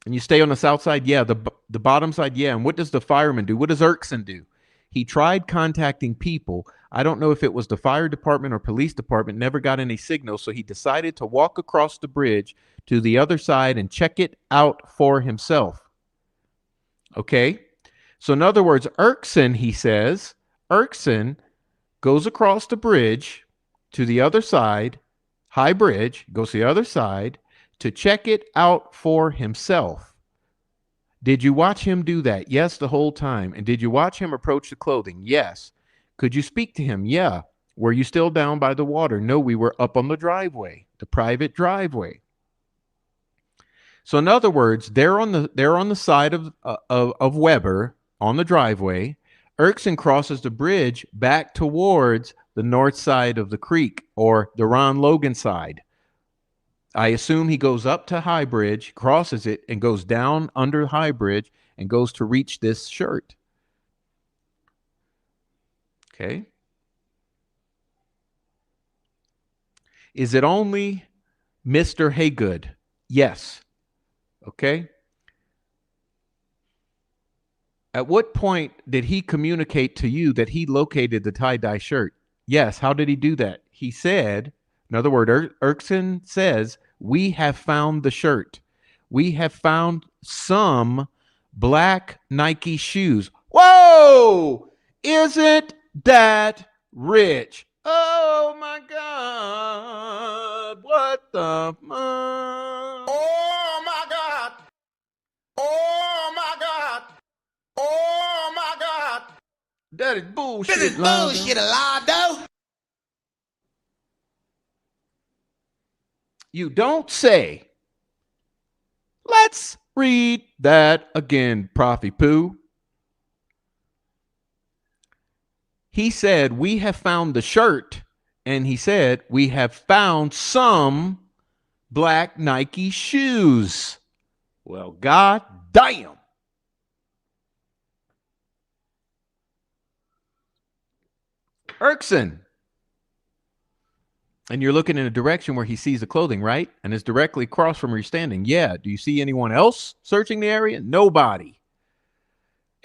C: And you stay on the south side? Yeah. The bottom side? Yeah. And what does the fireman do? What does Erkson do? He tried contacting people. I don't know if it was the fire department or police department, never got any signal. So he decided to walk across the bridge to the other side and check it out for himself. Okay. So in other words, Erkson, he says, Erkson goes across the bridge to the other side, high bridge, goes to the other side to check it out for himself. Did you watch him do that? Yes, the whole time. And did you watch him approach the clothing? Yes. Could you speak to him? Yeah. Were you still down by the water? No, we were up on the driveway, the private driveway. So in other words, they're on the side of Weber on the driveway. Erkson crosses the bridge back towards the north side of the creek, or the Ron Logan side. I assume he goes up to High Bridge, crosses it, and goes down under High Bridge and goes to reach this shirt. Okay. Is it only Mr. Haygood? Yes. Okay. At what point did he communicate to you that he located the tie-dye shirt? Yes. How did he do that? He said, in other words, Erkson says, we have found the shirt. We have found some black Nike shoes. Whoa! Isn't that rich? Oh my God. What the?
B: Oh my God. Oh my God. Oh my God.
C: That is bullshit.
B: This is bullshit, Alado.
C: You don't say. Let's read that again, Profi Poo. He said, we have found the shirt. And he said, we have found some black Nike shoes. Well, God damn. Erkson. And you're looking in a direction where he sees the clothing, right? And it's directly across from where you're standing. Yeah. Do you see anyone else searching the area? Nobody.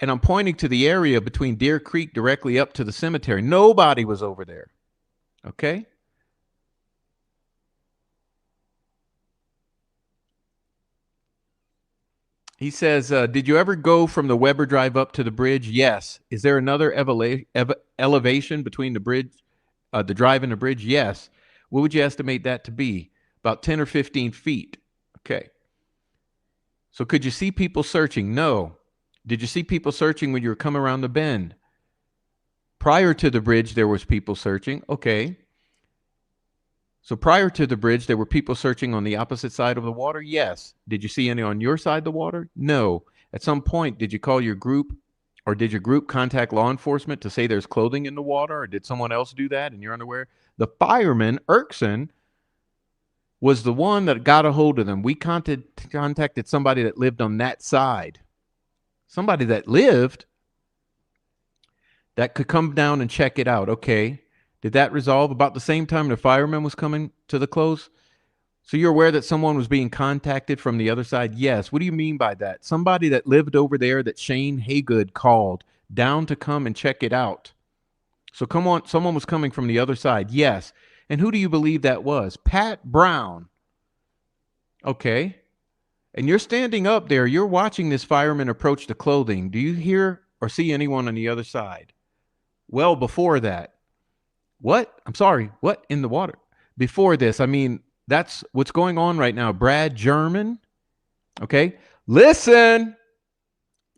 C: And I'm pointing to the area between Deer Creek directly up to the cemetery. Nobody was over there. Okay. He says, did you ever go from the Weber Drive up to the bridge? Yes. Is there another elevation between the bridge The drive in the bridge, yes. What would you estimate that to be? About 10 or 15 feet. Okay. So could you see people searching? No. Did you see people searching when you were coming around the bend? Prior to the bridge, there was people searching. Okay. So prior to the bridge, there were people searching on the opposite side of the water? Yes. Did you see any on your side of the water? No. At some point, did you call your group, or did your group contact law enforcement to say there's clothing in the water, or did someone else do that and you're unaware? The fireman, Erkson, was the one that got a hold of them. We contacted somebody that lived on that side. Somebody that lived that could come down and check it out. Okay. Did that resolve about the same time the fireman was coming to the close? So you're aware that someone was being contacted from the other side? Yes. What do you mean by that? Somebody that lived over there that Shane Haygood called down to come and check it out. So come on, someone was coming from the other side. Yes. And who do you believe that was? Pat Brown. Okay. And you're standing up there. You're watching this fireman approach the clothing. Do you hear or see anyone on the other side? Well, before that. What? I'm sorry. What? In the water? Before this. I mean, that's what's going on right now. Brad German. Okay. Listen.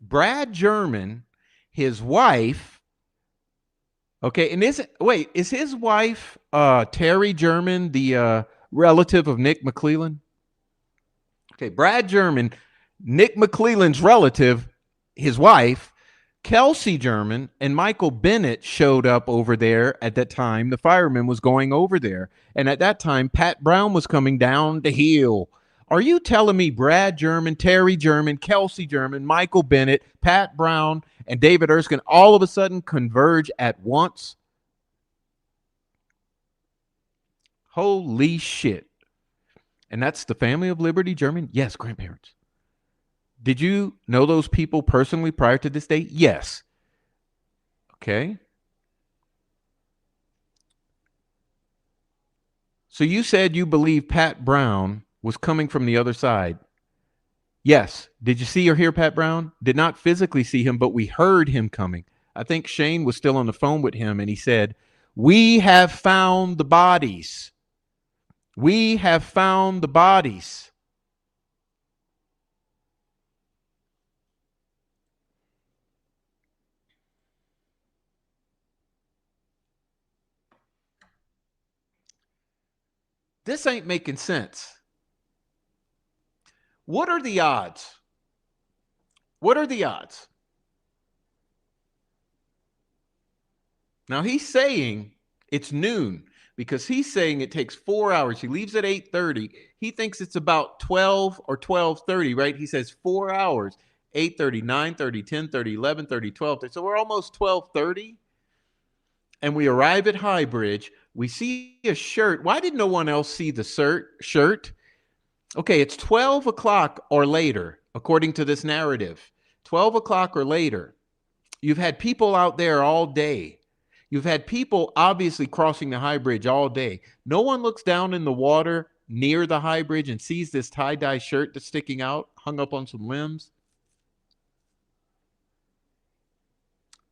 C: Brad German, his wife. Okay. And is his wife Terry German, the relative of Nick McClellan? Okay. Brad German, Nick McClellan's relative, his wife, Kelsey German, and Michael Bennett showed up over there at that time. The fireman was going over there. And at that time, Pat Brown was coming down the hill. Are you telling me Brad German, Terry German, Kelsey German, Michael Bennett, Pat Brown, and David Erskine all of a sudden converge at once? Holy shit. And that's the family of Liberty German? Yes, grandparents. Did you know those people personally prior to this date? Yes. Okay. So you said you believe Pat Brown was coming from the other side. Yes. Did you see or hear Pat Brown? Did not physically see him, but we heard him coming. I think Shane was still on the phone with him, and he said, "We have found the bodies. We have found the bodies." This ain't making sense. What are the odds? What are the odds? Now he's saying it's noon because he's saying it takes 4 hours. He leaves at 8:30. He thinks it's about 12 or 12:30, right? He says 4 hours, 8:30, 9:30, 10:30, 11:30, 12:30. So we're almost 12:30. And we arrive at High Bridge. We see a shirt. Why did no one else see the shirt? Okay, it's 12 o'clock or later, according to this narrative. 12 o'clock or later. You've had people out there all day. You've had people obviously crossing the High Bridge all day. No one looks down in the water near the High Bridge and sees this tie-dye shirt that's sticking out, hung up on some limbs.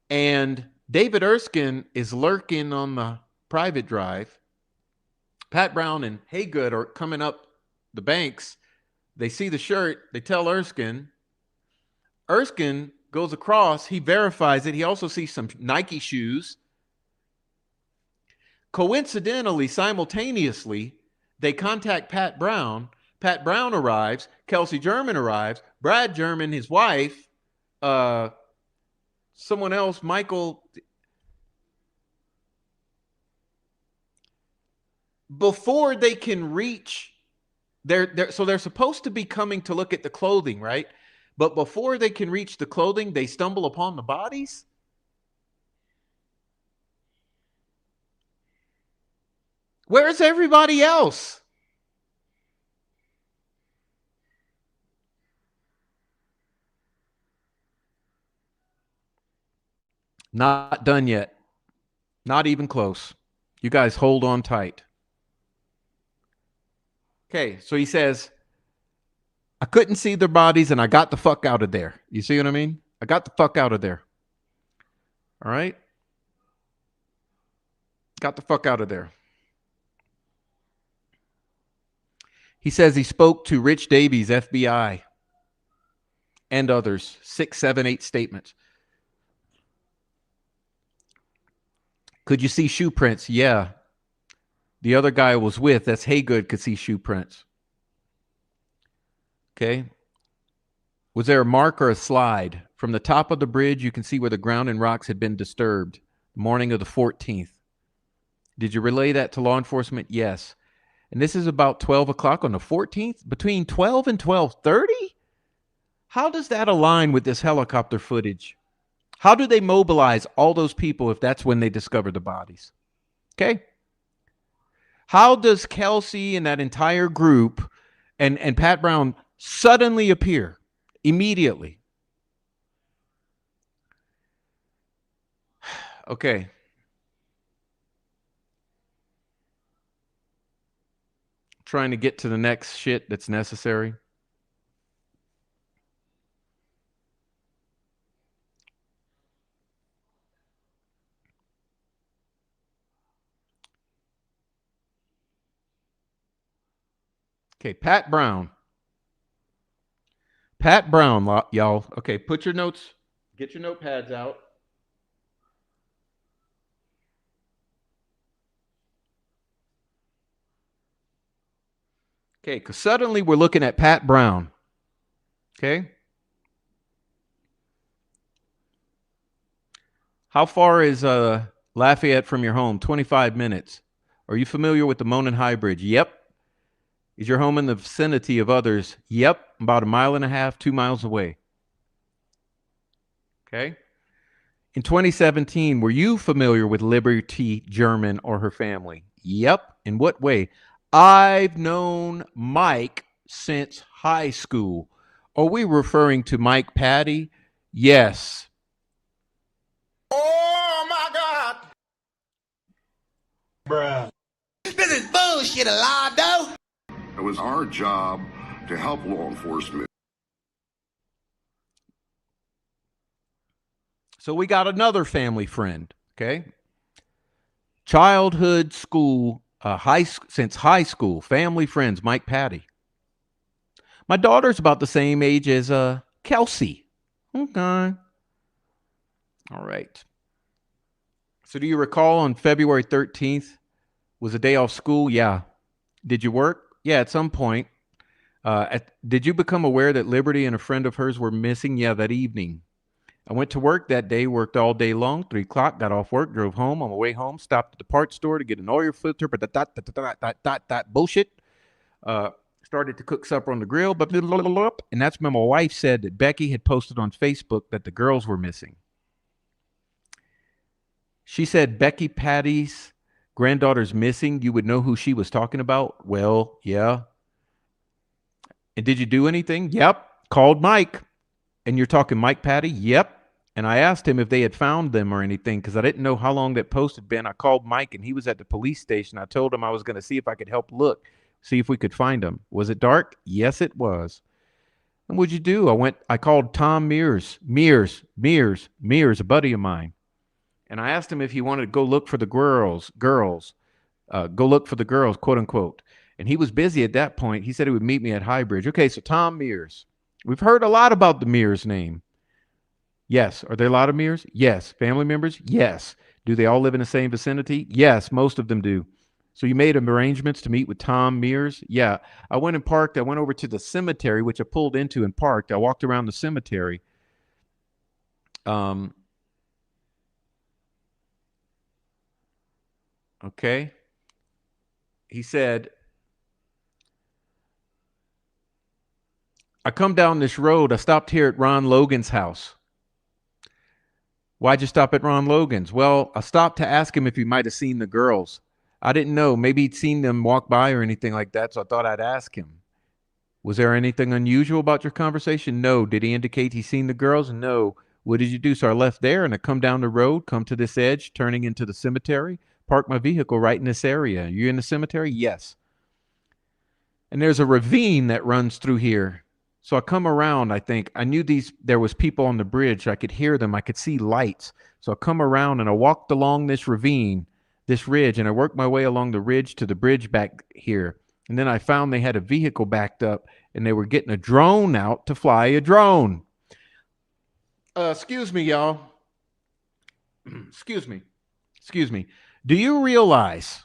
C: And David Erskine is lurking on the private drive. Pat Brown and Haygood are coming up the banks. They see the shirt. They tell Erskine. Erskine goes across. He verifies it. He also sees some Nike shoes. Coincidentally, simultaneously, they contact Pat Brown. Pat Brown arrives. Kelsey German arrives. Brad German, his wife, someone else, Michael. Before they can reach, they're supposed to be coming to look at the clothing, right? But before they can reach the clothing, they stumble upon the bodies. Where's everybody else? Not done yet. Not even close. You guys hold on tight. Okay, so he says, I couldn't see their bodies and I got the fuck out of there. You see what I mean? I got the fuck out of there. All right? Got the fuck out of there. He says he spoke to Rich Davies, FBI, and others. 6, 7, 8 statements. Could you see shoe prints? Yeah. The other guy I was with, that's Haygood, could see shoe prints. Okay. Was there a mark or a slide? From the top of the bridge, you can see where the ground and rocks had been disturbed. Morning of the 14th. Did you relay that to law enforcement? Yes. And this is about 12 o'clock on the 14th? Between 12 and 12:30? How does that align with this helicopter footage? How do they mobilize all those people if that's when they discover the bodies? Okay. How does Kelsey and that entire group and Pat Brown suddenly appear immediately? Okay. Trying to get to the next shit that's necessary. Okay, Pat Brown. Pat Brown, y'all. Okay, put your notes, get your notepads out. Okay, because suddenly we're looking at Pat Brown. Okay. How far is Lafayette from your home? 25 minutes. Are you familiar with the Monon High Bridge? Yep. Is your home in the vicinity of others? Yep. About 1.5 miles, 2 miles away. Okay. In 2017, were you familiar with Liberty German or her family? Yep. In what way? I've known Mike since high school. Are we referring to Mike Patty? Yes.
B: Oh my God. Bruh. This is bullshit, Alado.
T: It was our job to help law enforcement.
C: So we got another family friend, okay? Childhood school, since high school, family friends, Mike Patty. My daughter's about the same age as Kelsey. Okay. All right. So do you recall on February 13th was a day off school? Yeah. Did you work? Yeah, at some point. Did you become aware that Liberty and a friend of hers were missing? Yeah, that evening. I went to work that day, worked all day long, 3 o'clock, got off work, drove home. On my way home, stopped at the parts store to get an oil filter, but that bullshit. Started to cook supper on the grill, and that's when my wife said that Becky had posted on Facebook that the girls were missing. She said Becky Patty's granddaughter's missing. You would know who she was talking about? Well, yeah. And did you do anything? Yep. Called Mike. And you're talking Mike Patty? Yep. And I asked him if they had found them or anything because I didn't know how long that post had been. I called Mike and he was at the police station. I told him I was going to see if I could help look, see if we could find him. Was it dark? Yes, it was. And what'd you do? I called Tom Mears, a buddy of mine. And I asked him if he wanted to go look for the girls, go look for the girls, quote unquote. And he was busy at that point. He said he would meet me at High Bridge. Okay, so Tom Mears. We've heard a lot about the Mears name. Yes. Are there a lot of Mears? Yes. Family members? Yes. Do they all live in the same vicinity? Yes, most of them do. So you made arrangements to meet with Tom Mears? Yeah. I went and parked. I went over to the cemetery, which I pulled into and parked. I walked around the cemetery. Okay. He said, I come down this road. I stopped here at Ron Logan's house. Why'd you stop at Ron Logan's? Well, I stopped to ask him if he might have seen the girls. I didn't know. Maybe he'd seen them walk by or anything like that, so I thought I'd ask him. Was there anything unusual about your conversation? No. Did he indicate he's seen the girls? No. What did you do? So I left there and I come down the road, come to this edge, turning into the cemetery, park my vehicle right in this area. You in the cemetery? Yes. And there's a ravine that runs through here. So I come around, I think. I knew there was people on the bridge. I could hear them. I could see lights. So I come around and I walked along this ravine this ridge, and I worked my way along the ridge to the bridge back here. And then I found they had a vehicle backed up, and they were getting a drone out to fly a drone. Excuse me, y'all. Excuse me. Do you realize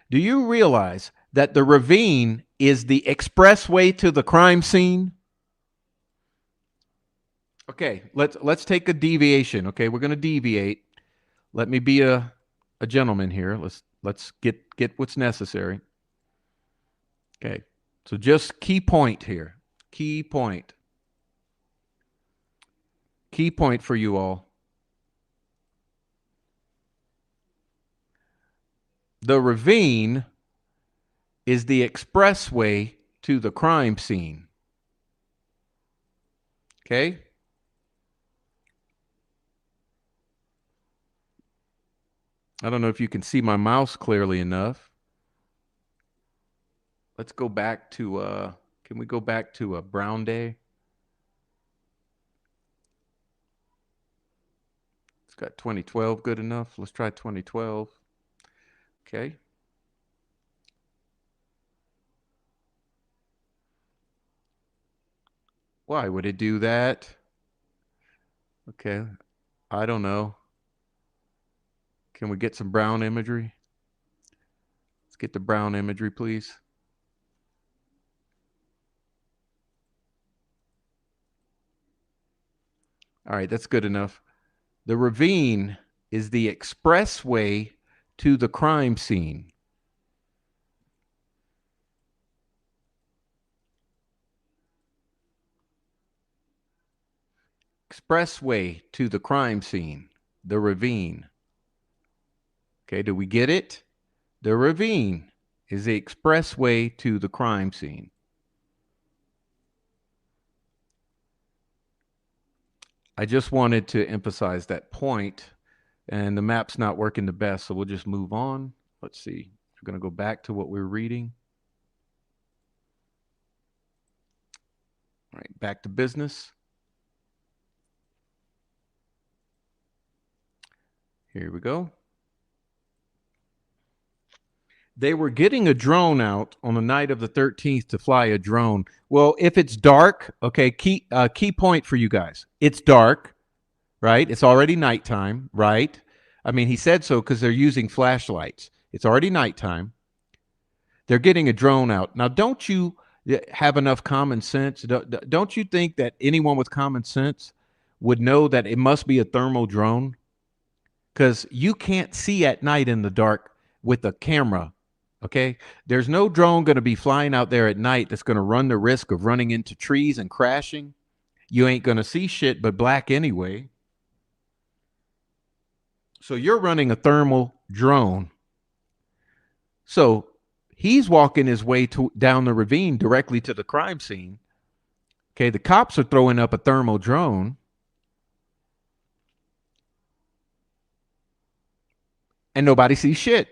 C: that the ravine is the expressway to the crime scene? Okay, let's take a deviation. Okay, we're going to deviate. Let me be a gentleman here. Let's get what's necessary. Okay, so just key point here. Key point for you all. The ravine is the expressway to the crime scene. Okay? I don't know if you can see my mouse clearly enough. Let's go back to, can we go back to a brown day? It's got 2012 good enough. Let's try 2012. Okay. Why would it do that? Okay. I don't know. Can we get some brown imagery? Let's get the brown imagery, please. All right, that's good enough. The ravine is the expressway to the crime scene. Expressway to the crime scene. The ravine. Okay, do we get it? The ravine is the expressway to the crime scene. I just wanted to emphasize that point, and the map's not working the best, so we'll just move on. Let's see. We're going to go back to what we're reading. All right, back to business. Here we go. They were getting a drone out on the night of the 13th to fly a drone. Well, if it's dark, okay, key point for you guys. It's dark, right? It's already nighttime, right? I mean, he said so because they're using flashlights. It's already nighttime. They're getting a drone out. Now, don't you have enough common sense? Don't you think that anyone with common sense would know that it must be a thermal drone? Because you can't see at night in the dark with a camera. Okay, there's no drone going to be flying out there at night that's going to run the risk of running into trees and crashing. You ain't going to see shit but black anyway. So you're running a thermal drone. So he's walking his way down the ravine directly to the crime scene. Okay, the cops are throwing up a thermal drone. And nobody sees shit.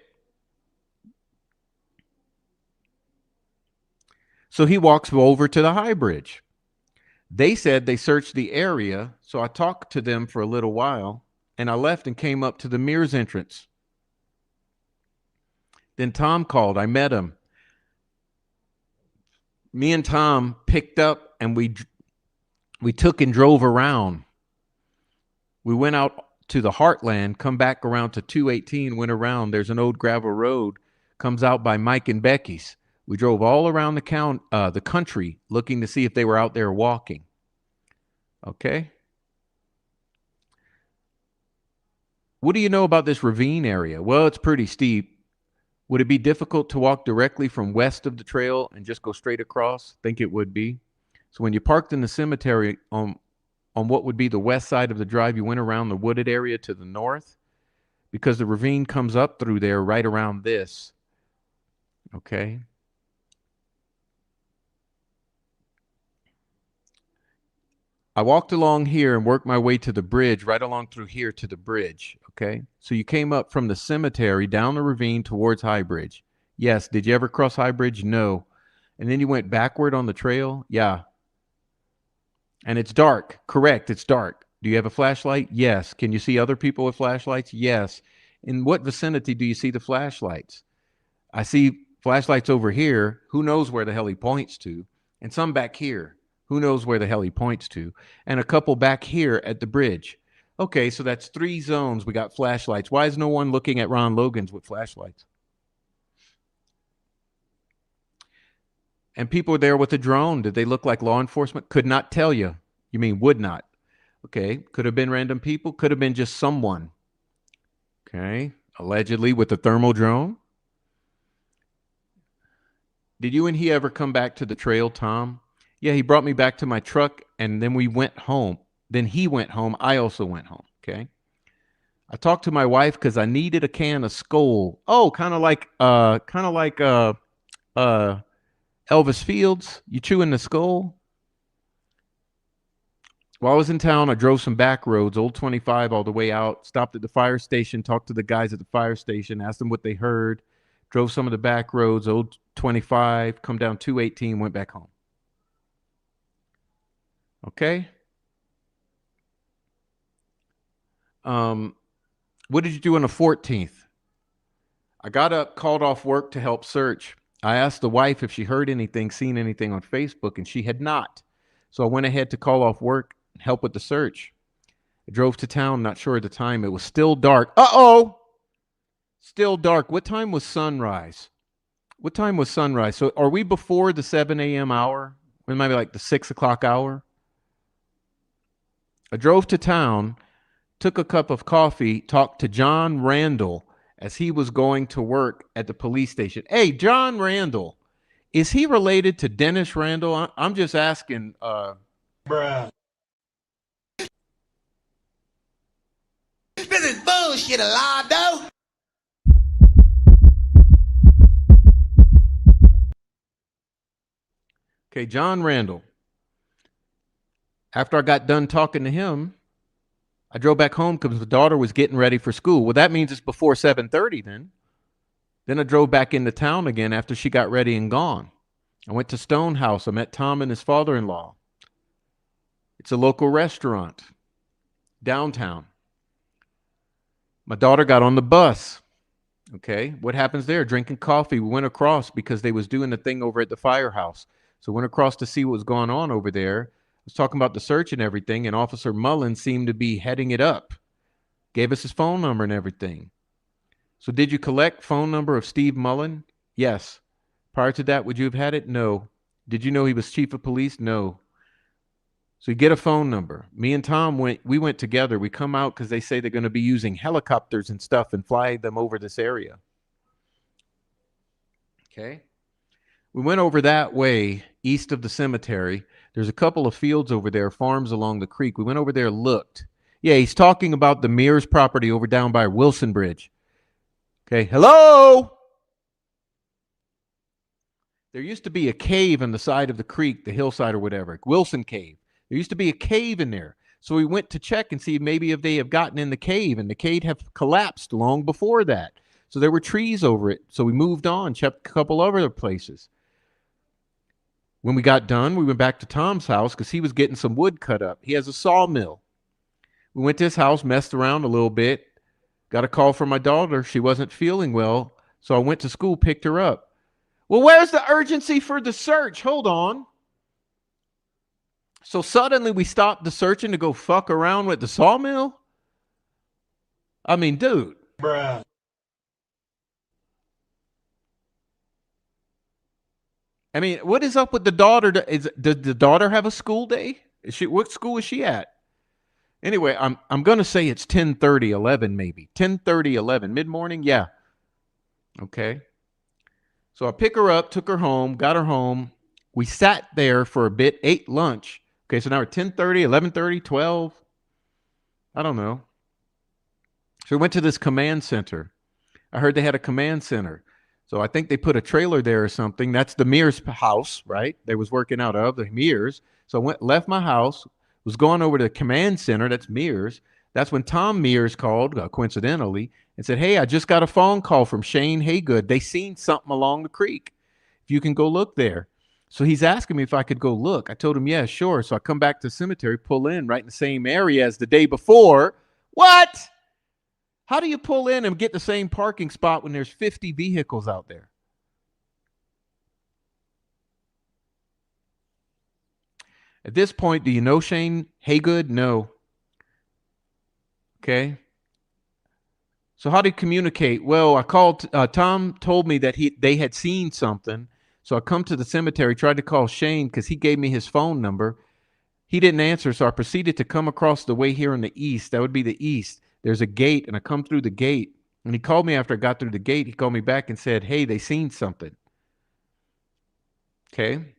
C: So he walks over to the high bridge. They said they searched the area, so I talked to them for a little while, and I left and came up to the Mears entrance. Then Tom called. I met him. Me and Tom picked up, and we took and drove around. We went out to the Heartland, come back around to 218, went around. There's an old gravel road, comes out by Mike and Becky's. We drove all around the country looking to see if they were out there walking. Okay. What do you know about this ravine area? Well, it's pretty steep. Would it be difficult to walk directly from west of the trail and just go straight across? I think it would be. So when you parked in the cemetery on what would be the west side of the drive, you went around the wooded area to the north because the ravine comes up through there right around this. Okay. I walked along here and worked my way to the bridge, right along through here to the bridge, okay? So you came up from the cemetery down the ravine towards High Bridge. Yes. Did you ever cross High Bridge? No. And then you went backward on the trail? Yeah. And it's dark. Correct, it's dark. Do you have a flashlight? Yes. Can you see other people with flashlights? Yes. In what vicinity do you see the flashlights? I see flashlights over here. Who knows where the hell he points to? And some back here. Who knows where the hell he points to? And a couple back here at the bridge. Okay, so that's 3 zones. We got flashlights. Why is no one looking at Ron Logan's with flashlights? And people were there with a drone. Did they look like law enforcement? Could not tell you. You mean would not? Okay, could have been random people. Could have been just someone. Okay, allegedly with a thermal drone. Did you and he ever come back to the trail, Tom? Yeah, he brought me back to my truck, and then we went home. Then he went home. I also went home, okay? I talked to my wife because I needed a can of Skoal. Oh, kind of like Elvis Fields. You chewing the Skoal? While I was in town, I drove some back roads, Old 25 all the way out, stopped at the fire station, talked to the guys at the fire station, asked them what they heard, drove some of the back roads, Old 25, come down 218, went back home. Okay? What did you do on the 14th? I got up, called off work to help search. I asked the wife if she heard anything, seen anything on Facebook, and she had not. So I went ahead to call off work, help with the search. I drove to town, not sure at the time. It was still dark. Uh-oh! Still dark. What time was sunrise? What time was sunrise? So are we before the 7 a.m. hour? It might be like the 6 o'clock hour. I drove to town, took a cup of coffee, talked to John Randall as he was going to work at the police station. Hey, John Randall, is he related to Dennis Randall? I'm just asking.
A: Bruh.
B: This is bullshit, Alado.
C: Okay, John Randall. After I got done talking to him, I drove back home because the daughter was getting ready for school. Well, that means it's before 7:30 then. Then I drove back into town again after she got ready and gone. I went to Stonehouse. I met Tom and his father-in-law. It's a local restaurant downtown. My daughter got on the bus. Okay, what happens there? Drinking coffee. We went across because they was doing the thing over at the firehouse. So went across to see what was going on over there. I was talking about the search and everything, and Officer Mullen seemed to be heading it up. Gave us his phone number and everything. So did you collect phone number of Steve Mullen? Yes. Prior to that, would you have had it? No. Did you know he was chief of police? No. So you get a phone number. Me and Tom we went together. We come out because they say they're going to be using helicopters and stuff and fly them over this area. Okay. We went over that way, east of the cemetery. There's a couple of fields over there, farms along the creek. We went over there, looked. Yeah, he's talking about the Mears property over down by Wilson Bridge. Okay, hello? There used to be a cave on the side of the creek, the hillside or whatever, Wilson Cave. There used to be a cave in there. So we went to check and see maybe if they have gotten in the cave, and the cave have collapsed long before that. So there were trees over it. So we moved on, checked a couple other places. When we got done, we went back to Tom's house because he was getting some wood cut up. He has a sawmill. We went to his house, messed around a little bit, got a call from my daughter. She wasn't feeling well, so I went to school, picked her up. Well, where's the urgency for the search? Hold on. So suddenly we stopped the searching to go fuck around with the sawmill? I mean, dude.
A: Bruh.
C: I mean, what is up with the daughter? Does the daughter have a school day? What school is she at? Anyway, I'm going to say it's 10:30, 11 maybe. 10:30, 11. Mid-morning? Yeah. Okay. So I pick her up, took her home, got her home. We sat there for a bit, ate lunch. Okay, so now we're 10:30, 11:30, 12. I don't know. So we went to this command center. I heard they had a command center. So I think they put a trailer there or something. That's the Mears house, right? They was working out of the Mears. So I left my house, was going over to the command center. That's Mears. That's when Tom Mears called, coincidentally, and said, hey, I just got a phone call from Shane Haygood. They seen something along the creek. If you can go look there. So he's asking me if I could go look. I told him, yeah, sure. So I come back to the cemetery, pull in right in the same area as the day before. What? How do you pull in and get the same parking spot when there's 50 vehicles out there? At this point, do you know Shane Haygood? No. Okay. So how do you communicate? Well, I called, Tom told me that they had seen something. So I come to the cemetery, tried to call Shane because he gave me his phone number. He didn't answer, so I proceeded to come across the way here in the east. That would be the east. There's a gate, and I come through the gate. And he called me after I got through the gate. He called me back and said, hey, they seen something. Okay.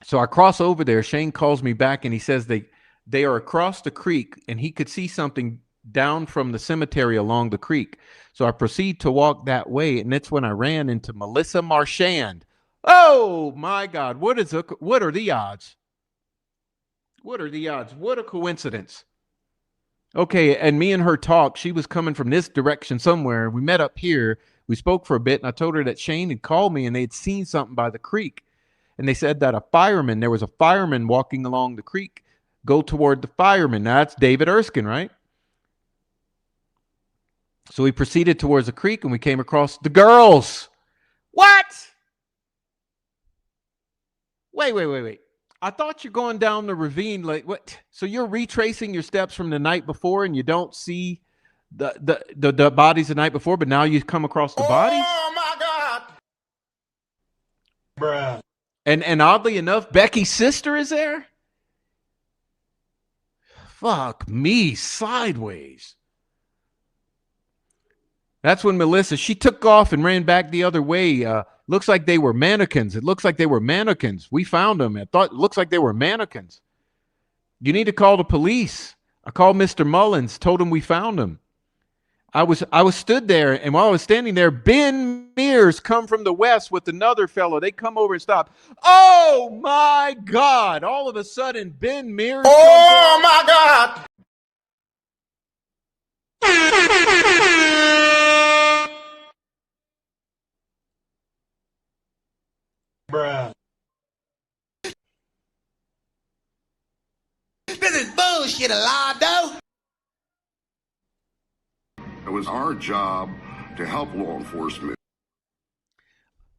C: So I cross over there. Shane calls me back, and he says they are across the creek, and he could see something down from the cemetery along the creek. So I proceed to walk that way, and that's when I ran into Melissa Marchand. Oh, my God. What are the odds? What are the odds? What a coincidence. Okay, and me and her talked. She was coming from this direction somewhere. We met up here. We spoke for a bit, and I told her that Shane had called me, and they had seen something by the creek. And they said that there was a fireman walking along the creek. Go toward the fireman. Now, that's David Erskine, right? So we proceeded towards the creek, and we came across the girls. What? Wait. I thought you're going down the ravine. Like what? So you're retracing your steps from the night before, and you don't see the bodies the night before, but now you come across the bodies?
B: Oh my God!
C: Bruh. And oddly enough, Becky's sister is there? Fuck me sideways. That's when Melissa, she took off and ran back the other way. Looks like they were mannequins. It looks like they were mannequins. We found them. It looks like they were mannequins. You need to call the police. I called Mr. Mullins, told him we found them. I was stood there, and while I was standing there, Ben Mears come from the west with another fellow. They come over and stop. Oh my God! All of a sudden, Ben Mears.
B: Oh my God!
C: Bruh.
B: This is bullshit, Alado.
T: It was our job to help law enforcement.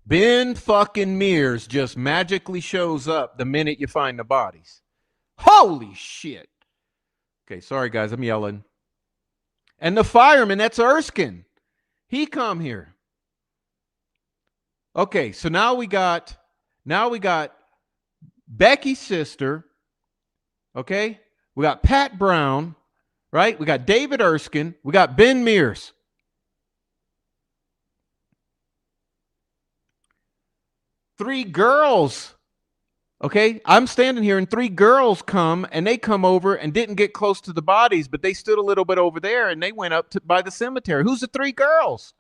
C: Ben fucking Mears just magically shows up the minute you find the bodies. Holy shit. Okay, sorry guys, I'm yelling. And the fireman, that's Erskine. He come here. Okay, so now we got Becky's sister. Okay? We got Pat Brown, right? We got David Erskine. We got Ben Mears. Three girls. Okay? I'm standing here and three girls come and they come over and didn't get close to the bodies, but they stood a little bit over there and they went up by the cemetery. Who's the three girls?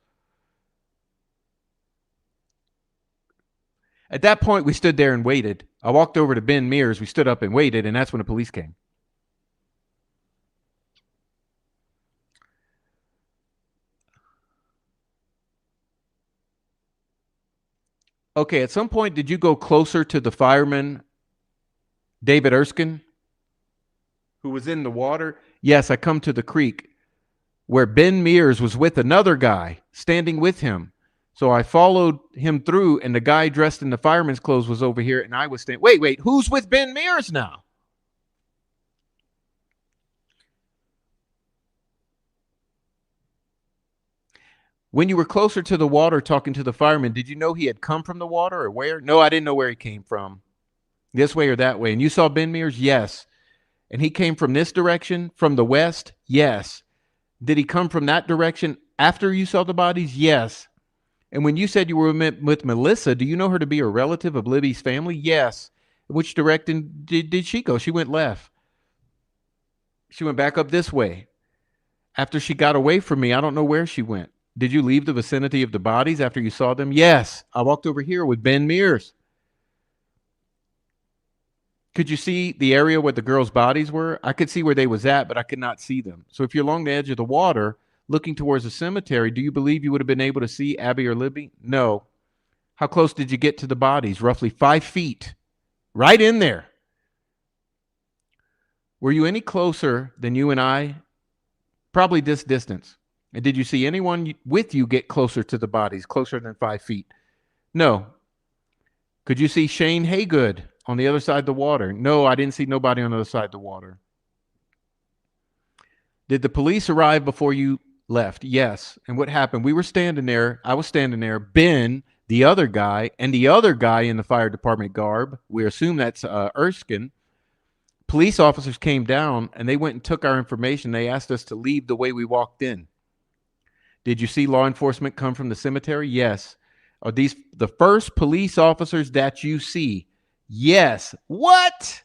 C: At that point, we stood there and waited. I walked over to Ben Mears. We stood up and waited, and that's when the police came. Okay, at some point, did you go closer to the fireman, David Erskine, who was in the water? Yes, I come to the creek where Ben Mears was with another guy standing with him. So I followed him through, and the guy dressed in the fireman's clothes was over here, and I was standing. Wait, who's with Ben Mears now? When you were closer to the water talking to the fireman, did you know he had come from the water or where? No, I didn't know where he came from. This way or that way. And you saw Ben Mears? Yes. And he came from this direction, from the west? Yes. Did he come from that direction after you saw the bodies? Yes. And when you said you were with Melissa, do you know her to be a relative of Libby's family? Yes. Which direction did she go? She went left. She went back up this way. After she got away from me, I don't know where she went. Did you leave the vicinity of the bodies after you saw them? Yes. I walked over here with Ben Mears. Could you see the area where the girls' bodies were? I could see where they was at, but I could not see them. So if you're along the edge of the water, looking towards the cemetery, do you believe you would have been able to see Abby or Libby? No. How close did you get to the bodies? Roughly 5 feet. Right in there. Were you any closer than you and I? Probably this distance. And did you see anyone with you get closer to the bodies, closer than 5 feet? No. Could you see Shane Haygood on the other side of the water? No, I didn't see nobody on the other side of the water. Did the police arrive before you left? Yes. And what happened? We were standing there. I was standing there. Ben, the other guy, and the other guy in the fire department garb, we assume that's Erskine. Police officers came down and they went and took our information. They asked us to leave the way we walked in. Did you see law enforcement come from the cemetery? Yes. Are these the first police officers that you see? Yes. What?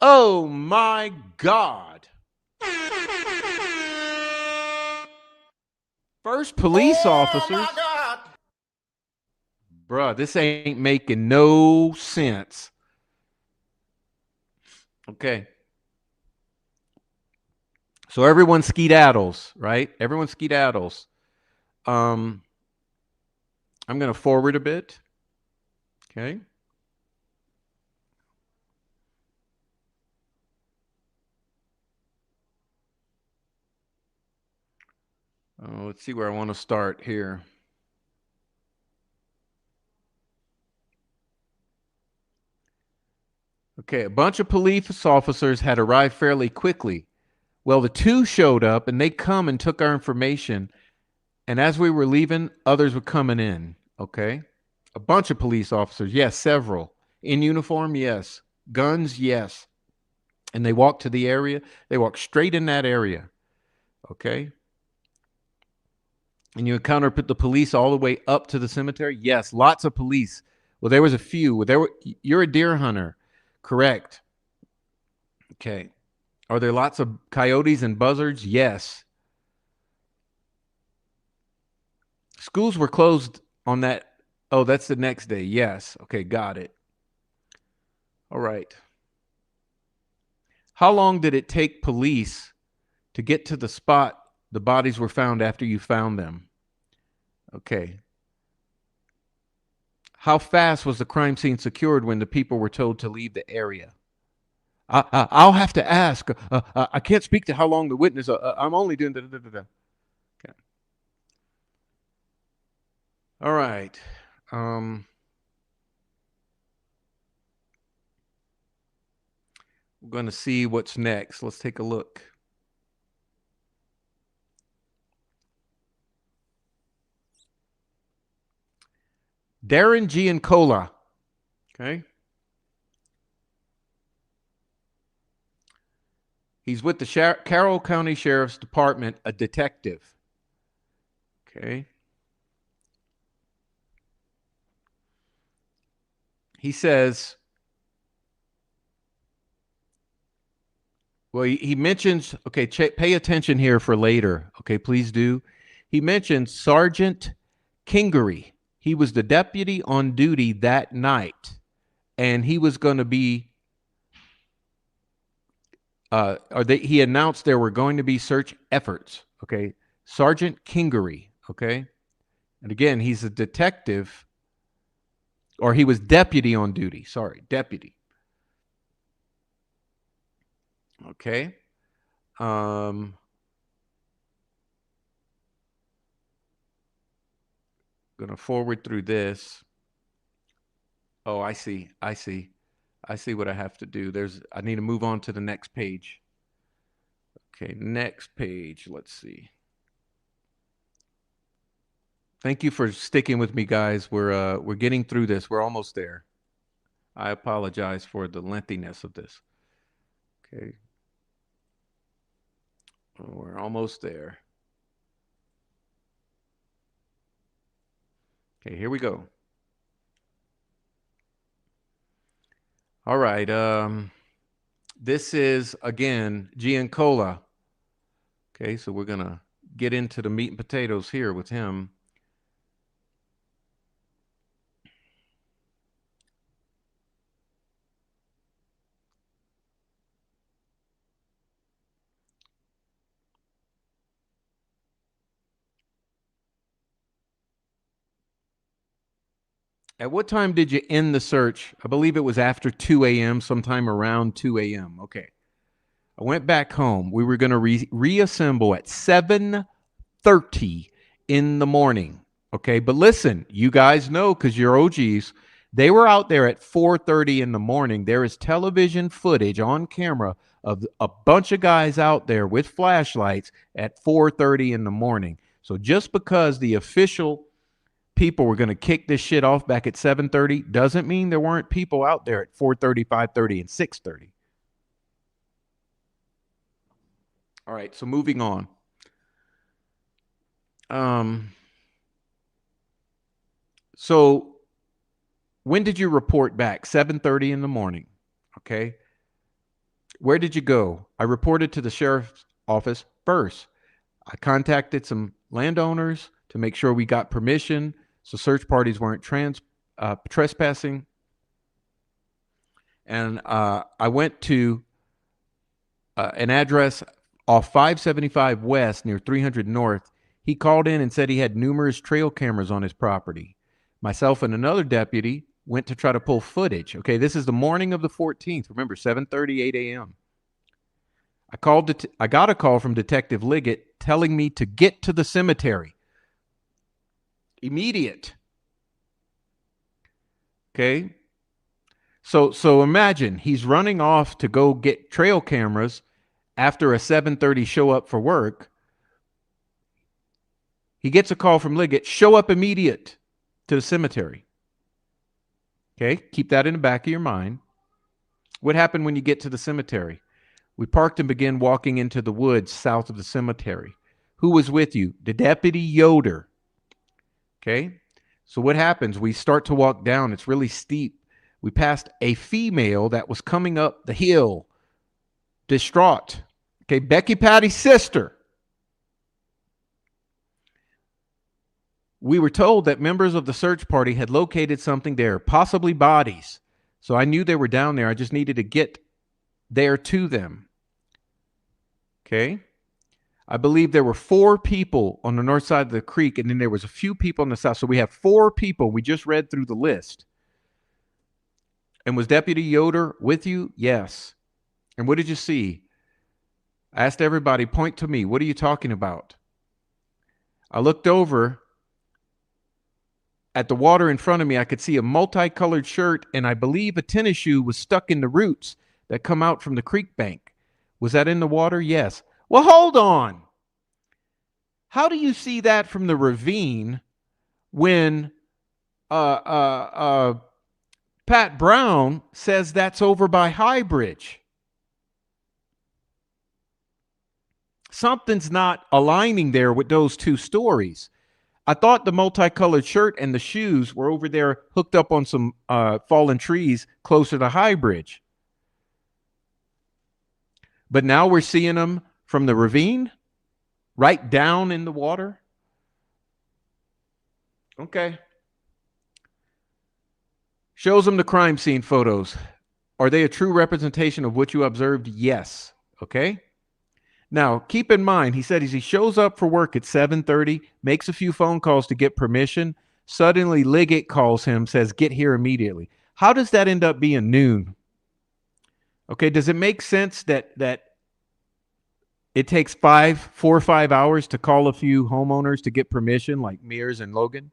C: Oh my God. First police officers. My God. Bruh, this ain't making no sense. Okay. So everyone skedaddles, right? Everyone skedaddles. I'm going to forward a bit. Okay. Let's see where I want to start here. Okay, a bunch of police officers had arrived fairly quickly. Well, the two showed up and they come and took our information. And as we were leaving, others were coming in. Okay. A bunch of police officers. Yes, several. In uniform, yes. Guns, yes. And they walked to the area. They walked straight in that area. Okay. And you encountered the police all the way up to the cemetery? Yes, lots of police. Well, there was a few. You're a deer hunter. Correct. Okay. Are there lots of coyotes and buzzards? Yes. Schools were closed on that. Oh, that's the next day. Yes. Okay, got it. All right. How long did it take police to get to the spot the bodies were found after you found them? Okay. How fast was the crime scene secured when the people were told to leave the area? I'll have to ask. I can't speak to how long the witness. I'm only doing da, da, da, da. Okay. All right. We're going to see what's next. Let's take a look. Darren Giancola. Okay. He's with the Carroll County Sheriff's Department, a detective. Okay. He says, well, he mentions, okay, pay attention here for later. Okay, please do. He mentions Sergeant Kingery. He was the deputy on duty that night, and he was going to be, he announced there were going to be search efforts. Okay, Sergeant Kingery. Okay, and again, he's a detective, or he was deputy on duty. Sorry, deputy. Okay. Going to forward through this. Oh, I see what I have to do. I need to move on to the next page. Okay, next page. Let's see. Thank you for sticking with me, guys. We're getting through this. We're almost there. I apologize for the lengthiness of this. Okay. We're almost there. Okay, here we go. All right. This is, again, Giancola. Okay, so we're going to get into the meat and potatoes here with him. At what time did you end the search? I believe it was after 2 a.m., sometime around 2 a.m. Okay. I went back home. We were going to reassemble at 7:30 7:30 in the morning. Okay, but listen, you guys know because you're OGs, they were out there at 4:30 in the morning. There is television footage on camera of a bunch of guys out there with flashlights at 4:30 in the morning. So just because the official people were going to kick this shit off back at 7:30 doesn't mean there weren't people out there at 4:30, 5:30, and 6:30. All right, so moving on. So when did you report back? 7:30 in the morning. Okay. Where did you go? I reported to the sheriff's office first. I contacted some landowners to make sure we got permission so search parties weren't trespassing. And I went to an address off 575 West near 300 North. He called in and said he had numerous trail cameras on his property. Myself and another deputy went to try to pull footage. Okay, this is the morning of the 14th. Remember, 7:30, 8 a.m. I got a call from Detective Liggett telling me to get to the cemetery. Immediate. Okay. So imagine he's running off to go get trail cameras after a 7:30 show up for work. He gets a call from Liggett, show up immediate to the cemetery. Okay, keep that in the back of your mind. What happened when you get to the cemetery? We parked and began walking into the woods south of the cemetery. Who was with you? The Deputy Yoder. Okay, so what happens? We start to walk down. It's really steep. We passed a female that was coming up the hill, distraught. Okay, Becky Patty's sister. We were told that members of the search party had located something there, possibly bodies. So I knew they were down there. I just needed to get there to them. Okay. I believe there were 4 people on the north side of the creek, and then there was a few people on the south. So we have 4 people. We just read through the list. And was Deputy Yoder with you? Yes. And what did you see? I asked everybody, point to me. What are you talking about? I looked over at the water in front of me. I could see a multicolored shirt, and I believe a tennis shoe was stuck in the roots that come out from the creek bank. Was that in the water? Yes. Well, hold on. How do you see that from the ravine when Pat Brown says that's over by High Bridge? Something's not aligning there with those two stories. I thought the multicolored shirt and the shoes were over there hooked up on some fallen trees closer to High Bridge. But now we're seeing them from the ravine, right down in the water. Okay. Shows them the crime scene photos. Are they a true representation of what you observed? Yes. Okay. Now, keep in mind, he said as he shows up for work at 7:30, makes a few phone calls to get permission. Suddenly, Liggett calls him, says, get here immediately. How does that end up being noon? Okay, does it make sense that it takes 4 or 5 hours to call a few homeowners to get permission, like Mears and Logan?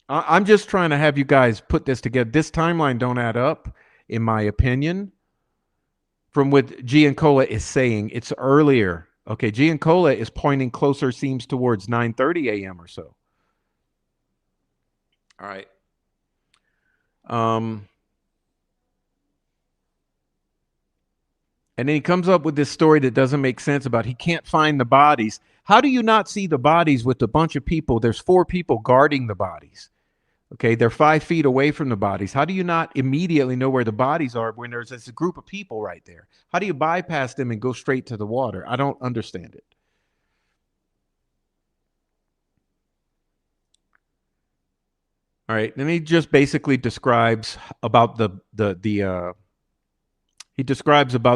C: I'm just trying to have you guys put this together. This timeline don't add up, in my opinion, from what Giancola is saying. It's earlier. Okay, Giancola is pointing closer, seems towards 9:30 a.m. or so. All right. And then he comes up with this story that doesn't make sense about he can't find the bodies. How do you not see the bodies with a bunch of people? There's 4 people guarding the bodies. Okay, they're 5 feet away from the bodies. How do you not immediately know where the bodies are when there's this group of people right there? How do you bypass them and go straight to the water? I don't understand it. All right, then he just basically describes about the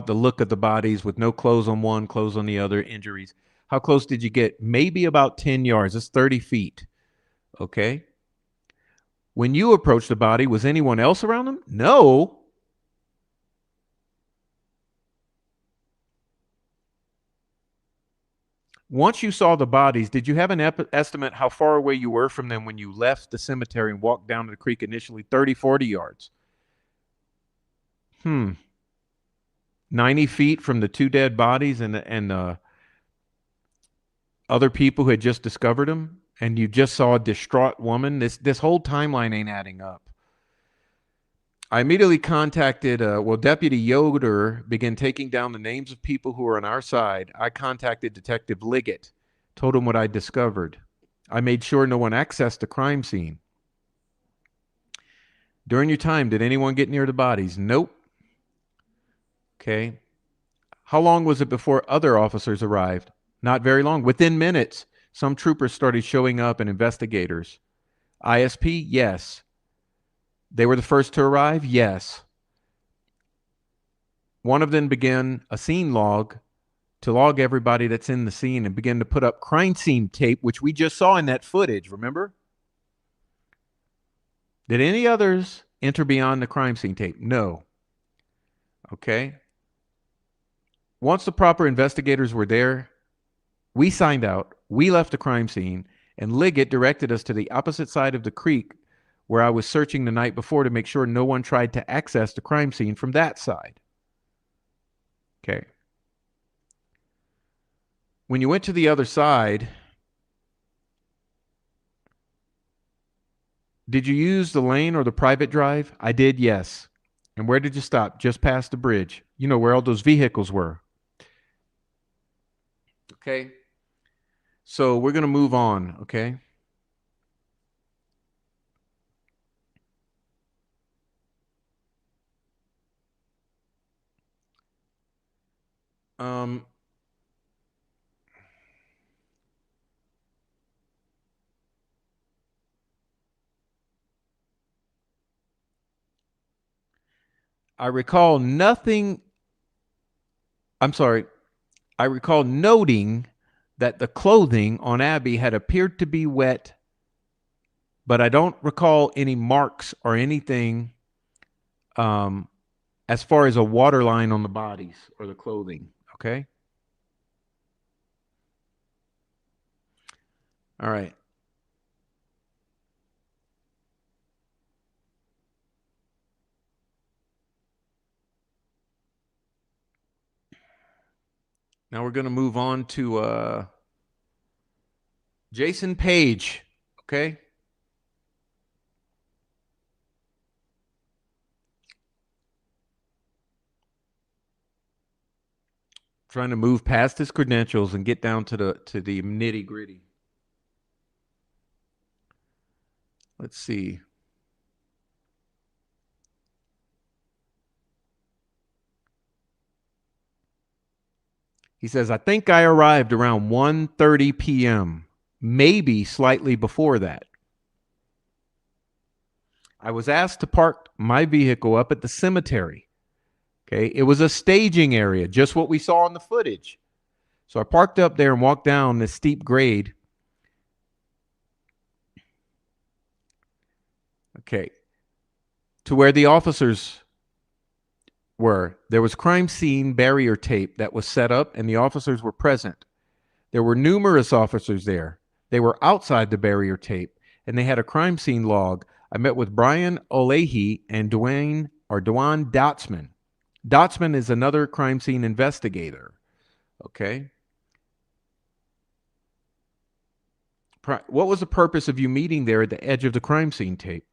C: look of the bodies with no clothes on one, clothes on the other, injuries. How close did you get? Maybe about 10 yards. That's 30 feet. Okay. When you approached the body, was anyone else around them? No. Once you saw the bodies, did you have an estimate how far away you were from them when you left the cemetery and walked down to the creek initially? 30, 40 yards. 90 feet from the two dead bodies and other people who had just discovered them, and you just saw a distraught woman. This whole timeline ain't adding up. I immediately contacted, Deputy Yoder began taking down the names of people who were on our side. I contacted Detective Liggett, told him what I discovered. I made sure no one accessed the crime scene. During your time, did anyone get near the bodies? Nope. Okay. How long was it before other officers arrived? Not very long. Within minutes, some troopers started showing up and investigators. ISP? Yes. They were the first to arrive? Yes. One of them began a scene log to log everybody that's in the scene and began to put up crime scene tape, which we just saw in that footage, remember? Did any others enter beyond the crime scene tape? No. Okay. Once the proper investigators were there, we signed out, we left the crime scene, and Liggett directed us to the opposite side of the creek where I was searching the night before to make sure no one tried to access the crime scene from that side. Okay. When you went to the other side, did you use the lane or the private drive? I did, yes. And where did you stop? Just past the bridge. You know where all those vehicles were. Okay. So we're going to move on, okay? I recall noting that the clothing on Abby had appeared to be wet, but I don't recall any marks or anything as far as a water line on the bodies or the clothing, okay? All right. Now we're going to move on to Jason Page, okay? Trying to move past his credentials and get down to the nitty-gritty. Let's see. He says, I think I arrived around 1:30 p.m., maybe slightly before that. I was asked to park my vehicle up at the cemetery. Okay, it was a staging area, just what we saw in the footage. So I parked up there and walked down this steep grade. Okay, to where the officers were. There was crime scene barrier tape that was set up and the officers were present. There were numerous officers there. They were outside the barrier tape and they had a crime scene log. I met with Brian Olehi and Dwayne Dotsman. Dotsman is another crime scene investigator. Okay. What was the purpose of you meeting there at the edge of the crime scene tape?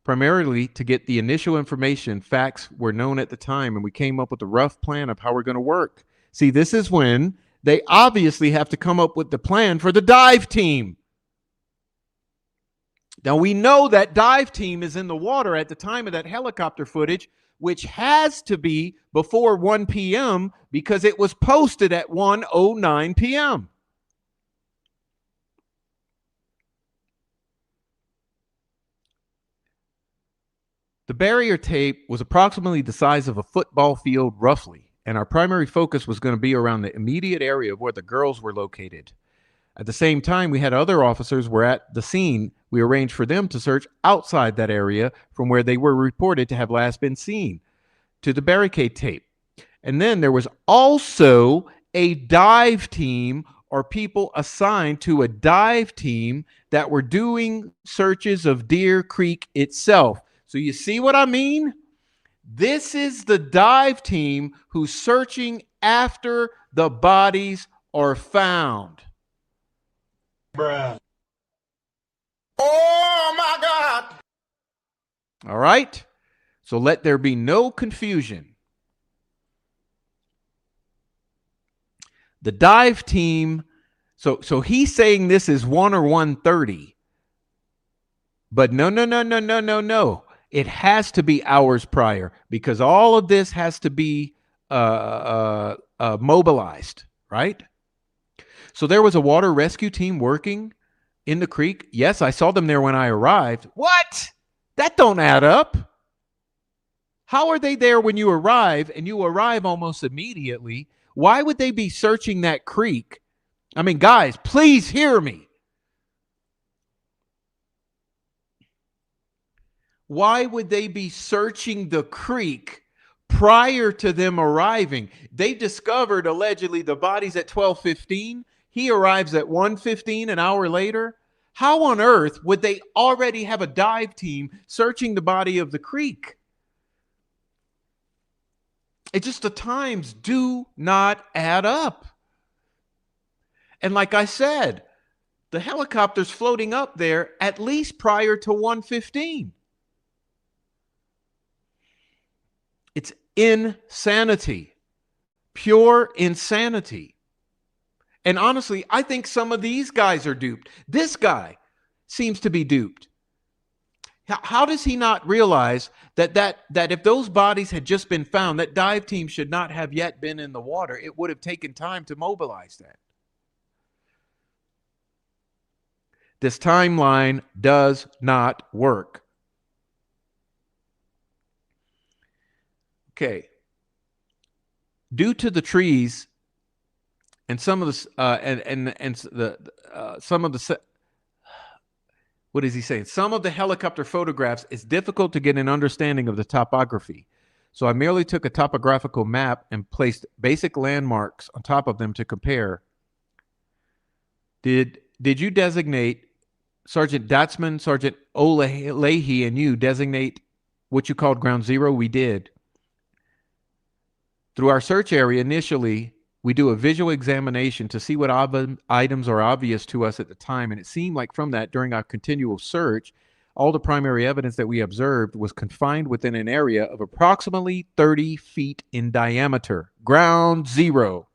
C: Primarily to get the initial information. Facts were known at the time, and we came up with a rough plan of how we're going to work. See, this is when they obviously have to come up with the plan for the dive team. Now, we know that dive team is in the water at the time of that helicopter footage, which has to be before 1 p.m. because it was posted at 1:09 p.m. The barrier tape was approximately the size of a football field, roughly, and our primary focus was going to be around the immediate area of where the girls were located. At the same time, we had other officers were at the scene. We arranged for them to search outside that area from where they were reported to have last been seen to the barricade tape. And then there was also a dive team are people assigned to a dive team that were doing searches of Deer Creek itself. So you see what I mean? This is the dive team who's searching after the bodies are found.
B: Bruh. Oh my God.
C: All right? So let there be no confusion. The dive team, so he's saying this is 1 or 1:30. But no. It has to be hours prior because all of this has to be mobilized, right? So there was a water rescue team working in the creek. Yes, I saw them there when I arrived. What? That don't add up. How are they there when you arrive and you arrive almost immediately? Why would they be searching that creek? I mean, guys, please hear me. Why would they be searching the creek prior to them arriving? They discovered allegedly the bodies at 12:15. He arrives at 1:15 an hour later. How on earth would they already have a dive team searching the body of the creek? It's just the times do not add up. And like I said, the helicopter's floating up there at least prior to 1:15. It's insanity, pure insanity. And honestly, I think some of these guys are duped. This guy seems to be duped. How does he not realize that if those bodies had just been found, that dive team should not have yet been in the water? It would have taken time to mobilize that. This timeline does not work. Okay. Due to the trees and some of the some of the what is he saying? Some of the helicopter photographs, it's difficult to get an understanding of the topography. So I merely took a topographical map and placed basic landmarks on top of them to compare. Did you designate Sergeant Datsman, Sergeant O'Leahy, and you designate what you called ground zero? We did. Through our search area, initially, we do a visual examination to see what items are obvious to us at the time. And it seemed like from that, during our continual search, all the primary evidence that we observed was confined within an area of approximately 30 feet in diameter. Ground zero.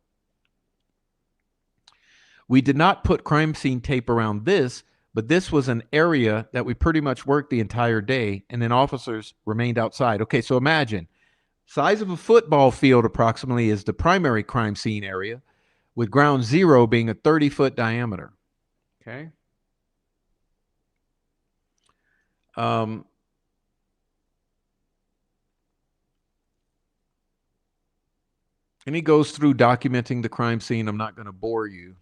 C: We did not put crime scene tape around this, but this was an area that we pretty much worked the entire day, and then officers remained outside. Okay, so imagine. Size of a football field approximately is the primary crime scene area, with ground zero being a 30-foot diameter. Okay. And he goes through documenting the crime scene. I'm not going to bore you.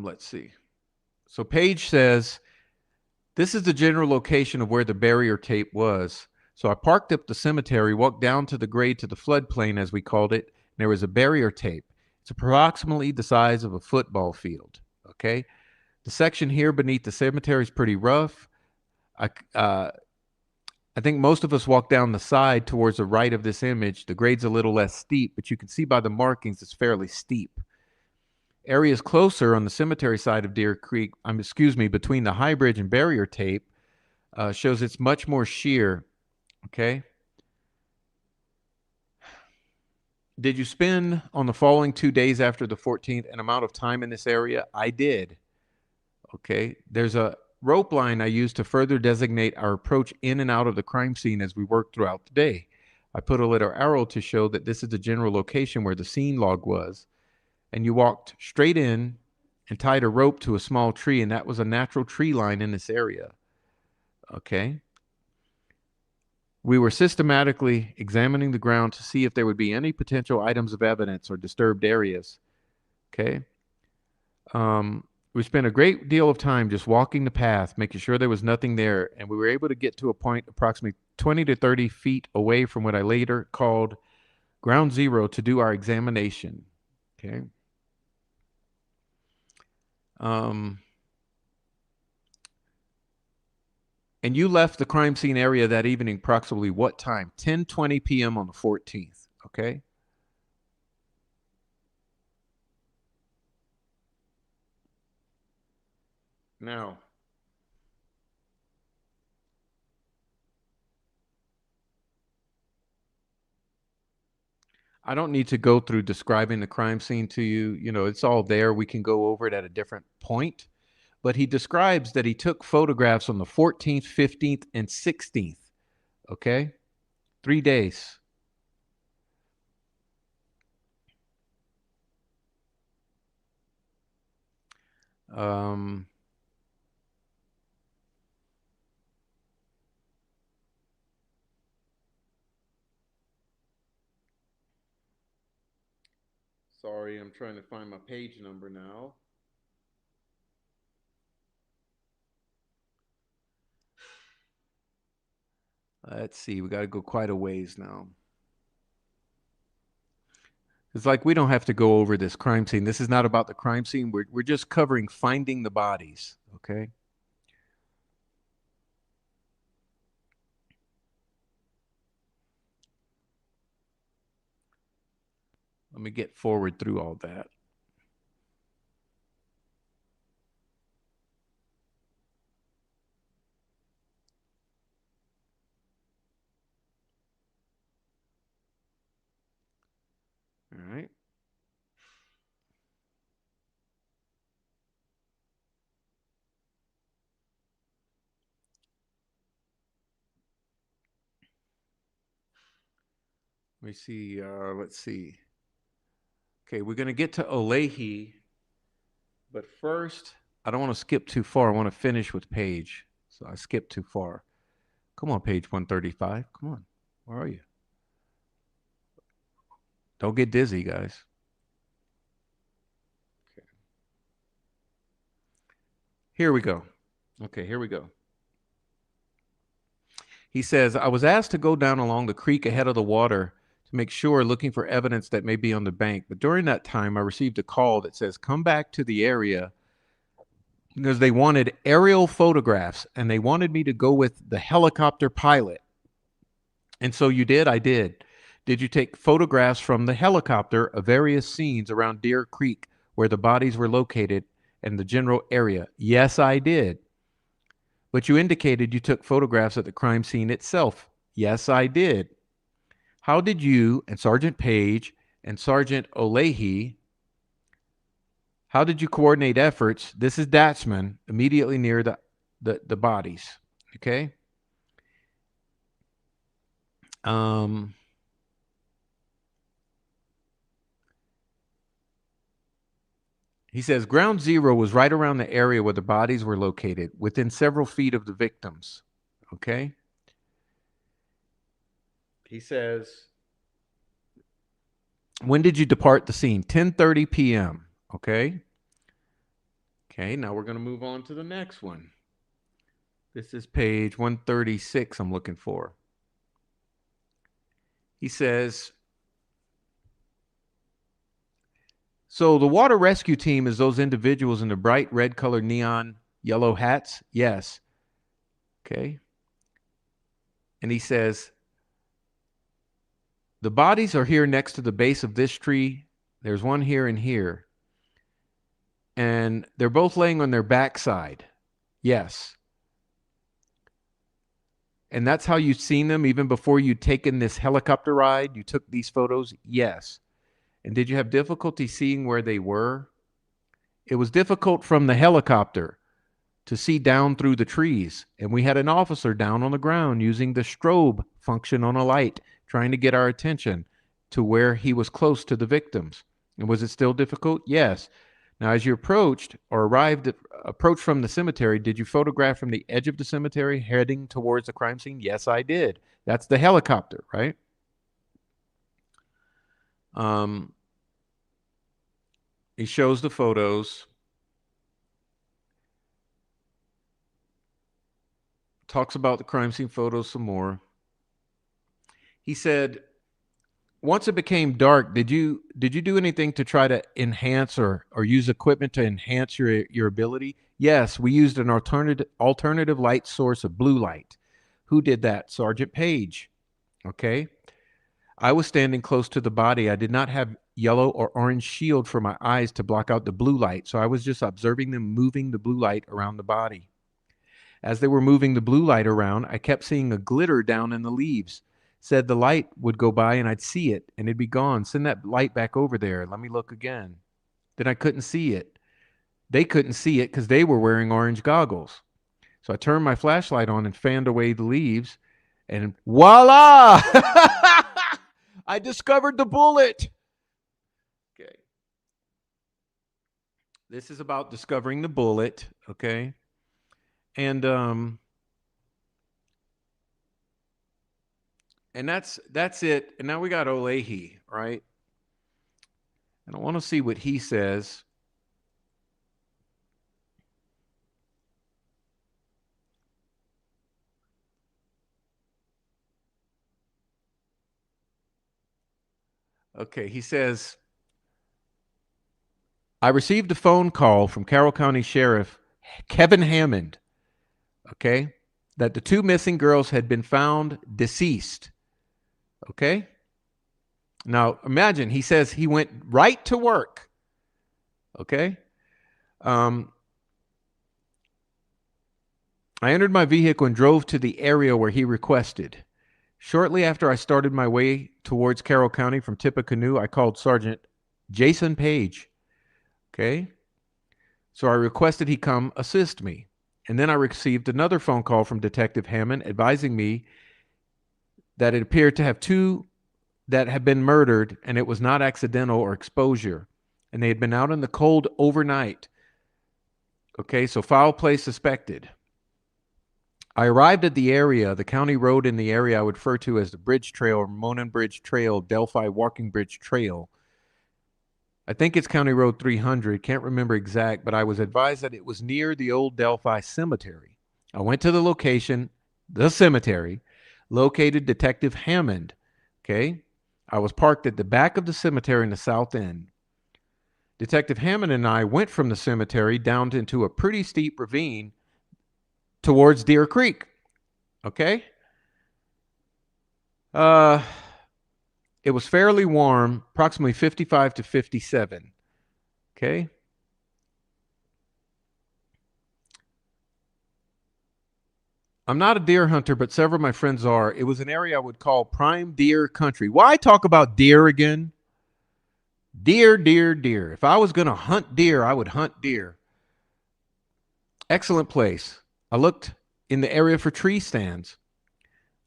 C: Let's see. So Paige says, this is the general location of where the barrier tape was. So I parked up the cemetery, walked down to the grade to the floodplain, as we called it, and there was a barrier tape. It's approximately the size of a football field, okay? The section here beneath the cemetery is pretty rough. I think most of us walk down the side towards the right of this image. The grade's a little less steep, but you can see by the markings it's fairly steep. Areas closer on the cemetery side of Deer Creek, between the high bridge and barrier tape, shows it's much more sheer. Okay. Did you spend on the following 2 days after the 14th an amount of time in this area? I did. Okay. There's a rope line I used to further designate our approach in and out of the crime scene as we worked throughout the day. I put a little arrow to show that this is the general location where the scene log was. And you walked straight in and tied a rope to a small tree, and that was a natural tree line in this area. Okay. We were systematically examining the ground to see if there would be any potential items of evidence or disturbed areas. Okay. We We spent a great deal of time just walking the path, making sure there was nothing there, and we were able to get to a point approximately 20 to 30 feet away from what I later called ground zero to do our examination. Okay. And you left the crime scene area that evening approximately what time? 10:20 p.m. on the 14th. Okay. Now, I don't need to go through describing the crime scene to you. You know, it's all there. We can go over it at a different point. But he describes that he took photographs on the 14th, 15th, and 16th. Okay? 3 days. Sorry, I'm trying to find my page number now. Let's see, we got to go quite a ways now. It's like we don't have to go over this crime scene. This is not about the crime scene. We're just covering finding the bodies, okay? Let me get forward through all that. All right. Let me see. Let's see. Okay, we're going to get to Olehi. But first, I don't want to skip too far. I want to finish with Page. So I skipped too far. Come on, page 135. Come on. Where are you? Don't get dizzy, guys. Okay. Here we go. Okay, here we go. He says, I was asked to go down along the creek ahead of the water to make sure, looking for evidence that may be on the bank. But during that time, I received a call that says, come back to the area, because they wanted aerial photographs and they wanted me to go with the helicopter pilot. And so you did? I did. Did you take photographs from the helicopter of various scenes around Deer Creek where the bodies were located and the general area? Yes, I did. But you indicated you took photographs at the crime scene itself. Yes, I did. How did you and Sergeant Page and Sergeant Olehi, how did you coordinate efforts? This is Datchman, immediately near the bodies. Okay. He says ground zero was right around the area where the bodies were located, within several feet of the victims. Okay. He says, when did you depart the scene? 10:30 p.m. Okay. Okay. Now we're going to move on to the next one. This is page 136 I'm looking for. He says, so the water rescue team is those individuals in the bright red colored neon yellow hats? Yes. Okay. And he says, the bodies are here next to the base of this tree. There's one here and here. And they're both laying on their backside. Yes. And that's how you've seen them even before you'd taken this helicopter ride? You took these photos? Yes. And did you have difficulty seeing where they were? It was difficult from the helicopter to see down through the trees. And we had an officer down on the ground using the strobe function on a light, trying to get our attention to where he was close to the victims. And was it still difficult? Yes. Now, as you approached from the cemetery, did you photograph from the edge of the cemetery heading towards the crime scene? Yes, I did. That's the helicopter, right? He shows the photos. talks about the crime scene photos some more. He said, once it became dark, did you do anything to try to enhance or use equipment to enhance your ability? Yes, we used an alternative light source of blue light. Who did that? Sergeant Page. Okay. I was standing close to the body. I did not have yellow or orange shield for my eyes to block out the blue light, so I was just observing them moving the blue light around the body. As they were moving the blue light around, I kept seeing a glitter down in the leaves. Said the light would go by and I'd see it and it'd be gone. Send that light back over there. Let me look again. Then I couldn't see it. They couldn't see it because they were wearing orange goggles. So I turned my flashlight on and fanned away the leaves, and voila! I discovered the bullet. Okay. This is about discovering the bullet, okay? And that's it. And now we got Olehi, right? And I want to see what he says. Okay, he says, I received a phone call from Carroll County Sheriff Kevin Hammond, okay, that the two missing girls had been found deceased. Okay? Now, imagine, he says he went right to work. Okay? I entered my vehicle and drove to the area where he requested. Shortly after I started my way towards Carroll County from Tippecanoe, I called Sergeant Jason Page. Okay? So I requested he come assist me. And then I received another phone call from Detective Hammond advising me that it appeared to have two that had been murdered, and it was not accidental or exposure. And they had been out in the cold overnight. Okay, so foul play suspected. I arrived at the area, the county road in the area I would refer to as the Bridge Trail or Monon Bridge Trail, Delphi Walking Bridge Trail. I think it's County Road 300, can't remember exact, but I was advised that it was near the old Delphi Cemetery. I went to the location, the cemetery, located Detective Hammond. Okay, I was parked at the back of the cemetery in the south end. Detective Hammond and I went from the cemetery down into a pretty steep ravine towards Deer Creek. Okay? It was fairly warm, approximately 55 to 57. Okay? I'm not a deer hunter, but several of my friends are. It was an area I would call prime deer country. Why talk about deer again? Deer, deer, deer. If I was going to hunt deer, I would hunt deer. Excellent place. I looked in the area for tree stands.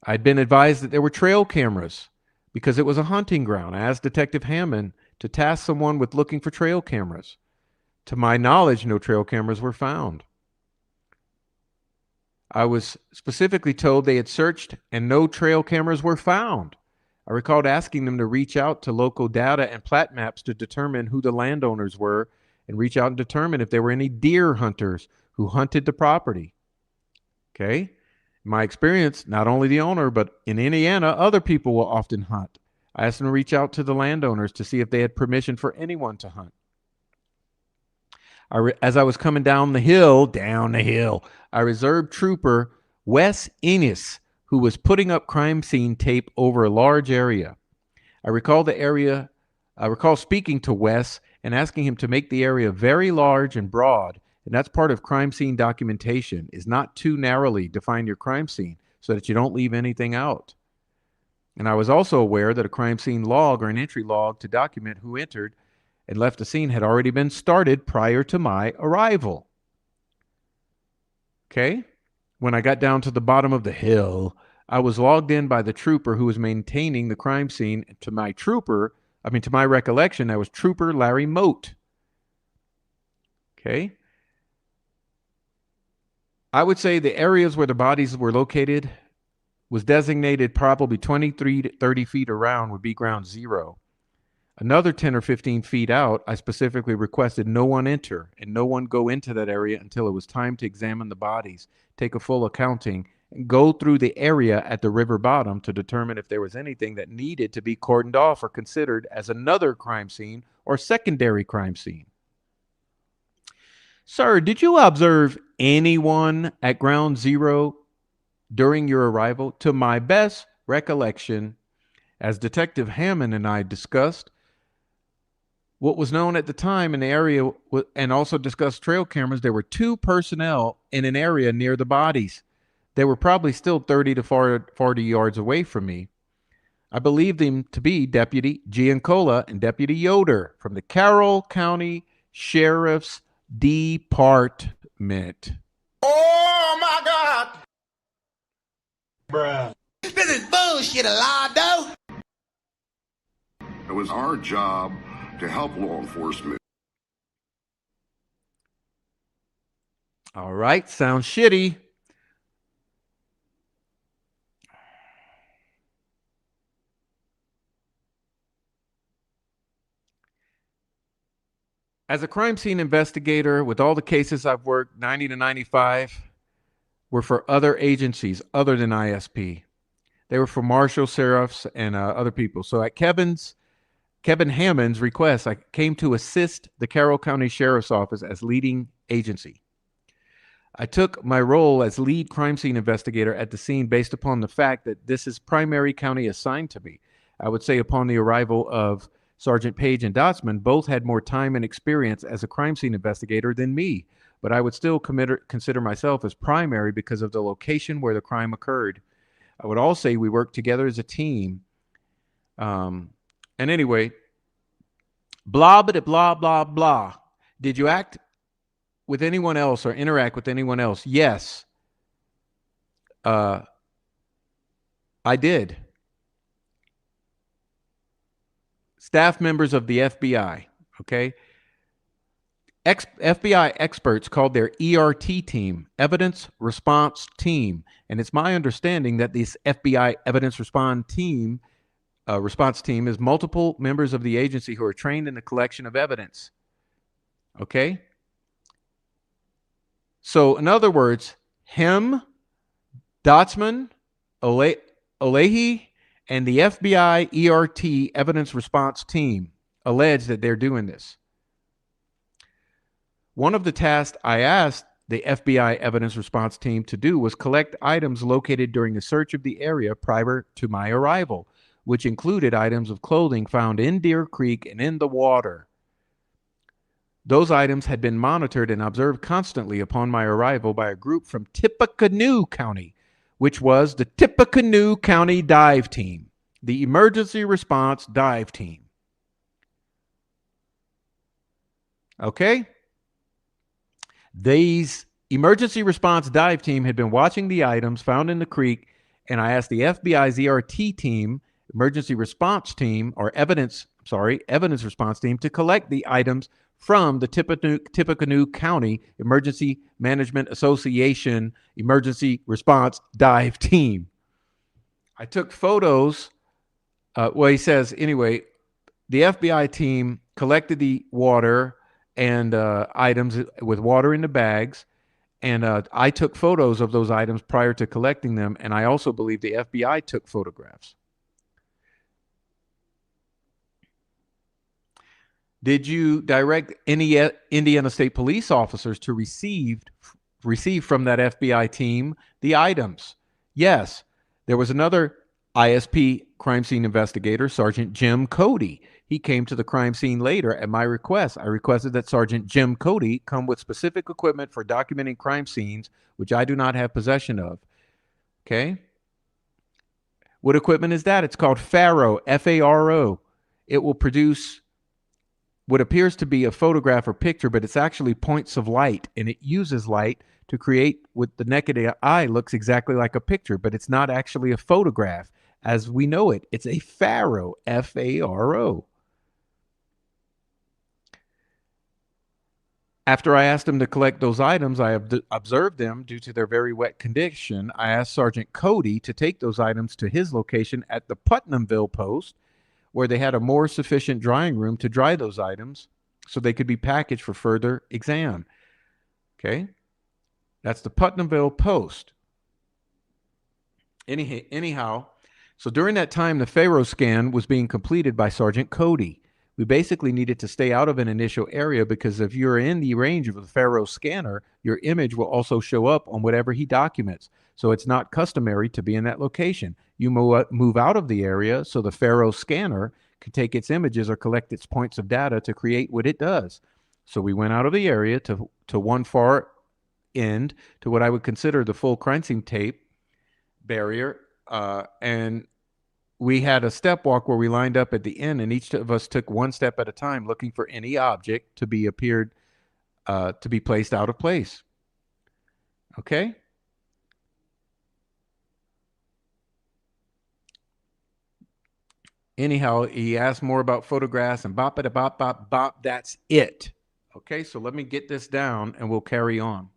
C: I'd been advised that there were trail cameras because it was a hunting ground. I asked Detective Hammond to task someone with looking for trail cameras. To my knowledge, no trail cameras were found. I was specifically told they had searched and no trail cameras were found. I recalled asking them to reach out to local data and plat maps to determine who the landowners were and reach out and determine if there were any deer hunters who hunted the property. Okay? In my experience, not only the owner, but in Indiana, other people will often hunt. I asked them to reach out to the landowners to see if they had permission for anyone to hunt. As I was coming down the hill, I reserved trooper Wes Ennis, who was putting up crime scene tape over a large area. I recall speaking to Wes and asking him to make the area very large and broad, and that's part of crime scene documentation, is not too narrowly define your crime scene so that you don't leave anything out. And I was also aware that a crime scene log or an entry log to document who entered and left the scene had already been started prior to my arrival. Okay? When I got down to the bottom of the hill, I was logged in by the trooper who was maintaining the crime scene. To my recollection, that was Trooper Larry Moat. Okay? I would say the areas where the bodies were located was designated probably 23 to 30 feet around would be ground zero. Another 10 or 15 feet out, I specifically requested no one enter and no one go into that area until it was time to examine the bodies, take a full accounting, go through the area at the river bottom to determine if there was anything that needed to be cordoned off or considered as another crime scene or secondary crime scene. Sir, did you observe anyone at ground zero during your arrival? To my best recollection, as Detective Hammond and I discussed, what was known at the time in the area and also discussed trail cameras, there were 2 personnel in an area near the bodies. They were probably still 30 to 40 yards away from me. I believe them to be Deputy Giancola and Deputy Yoder from the Carroll County Sheriff's Department.
B: Oh my God! Bruh. This is bullshit, Alado.
T: It was our job to help law enforcement.
C: All right, sounds shitty. As a crime scene investigator, with all the cases I've worked, 90 to 95 were for other agencies other than ISP. They were for marshal, sheriffs, and other people. So at Kevin Hammond's request, I came to assist the Carroll County Sheriff's Office as leading agency. I took my role as lead crime scene investigator at the scene based upon the fact that this is primary county assigned to me. I would say upon the arrival of Sergeant Page and Dotsman, both had more time and experience as a crime scene investigator than me, but I would still consider myself as primary because of the location where the crime occurred. I would all say we worked together as a team. And anyway, blah, blah, blah, blah. Did you act with anyone else or interact with anyone else? Yes. I did. Staff members of the FBI, okay? FBI experts called their ERT team, Evidence Response Team. And it's my understanding that this FBI Evidence Response Team is multiple members of the agency who are trained in the collection of evidence. Okay? So, in other words, him, Dotsman, Olehi, and the FBI ERT Evidence Response Team allege that they're doing this. One of the tasks I asked the FBI Evidence Response Team to do was collect items located during the search of the area prior to my arrival, which included items of clothing found in Deer Creek and in the water. Those items had been monitored and observed constantly upon my arrival by a group from Tippecanoe County, which was the Tippecanoe County Dive Team, the Emergency Response Dive Team. Okay? These Emergency Response Dive Team had been watching the items found in the creek, and I asked the FBI's ERT team, Emergency Response Team, or Evidence Response Team, to collect the items from the Tippecanoe County Emergency Management Association Emergency Response Dive Team. I took photos. He says, anyway, the FBI team collected the water and items with water in the bags, and I took photos of those items prior to collecting them, and I also believe the FBI took photographs. Did you direct any Indiana State Police officers to receive from that FBI team the items? Yes. There was another ISP crime scene investigator, Sergeant Jim Cody. He came to the crime scene later at my request. I requested that Sergeant Jim Cody come with specific equipment for documenting crime scenes, which I do not have possession of. Okay? What equipment is that? It's called FARO, F-A-R-O. It will produce what appears to be a photograph or picture, but it's actually points of light, and it uses light to create what the naked eye looks exactly like a picture, but it's not actually a photograph as we know it. It's a FARO, F-A-R-O. After I asked him to collect those items, I have observed them due to their very wet condition. I asked Sergeant Cody to take those items to his location at the Putnamville post, where they had a more sufficient drying room to dry those items so they could be packaged for further exam. Okay? That's the Putnamville post. Anyhow, so during that time, the Pharaoh scan was being completed by Sergeant Cody. We basically needed to stay out of an initial area because if you're in the range of the Pharaoh scanner, your image will also show up on whatever he documents. So it's not customary to be in that location. You move out of the area so the Pharaoh scanner can take its images or collect its points of data to create what it does. So we went out of the area to one far end to what I would consider the full crime scene tape barrier, and we had a step walk where we lined up at the end, and each of us took one step at a time looking for any object to be placed out of place. Okay? Anyhow, he asked more about photographs and bop, bop, bop, bop. That's it. Okay, so let me get this down and we'll carry on.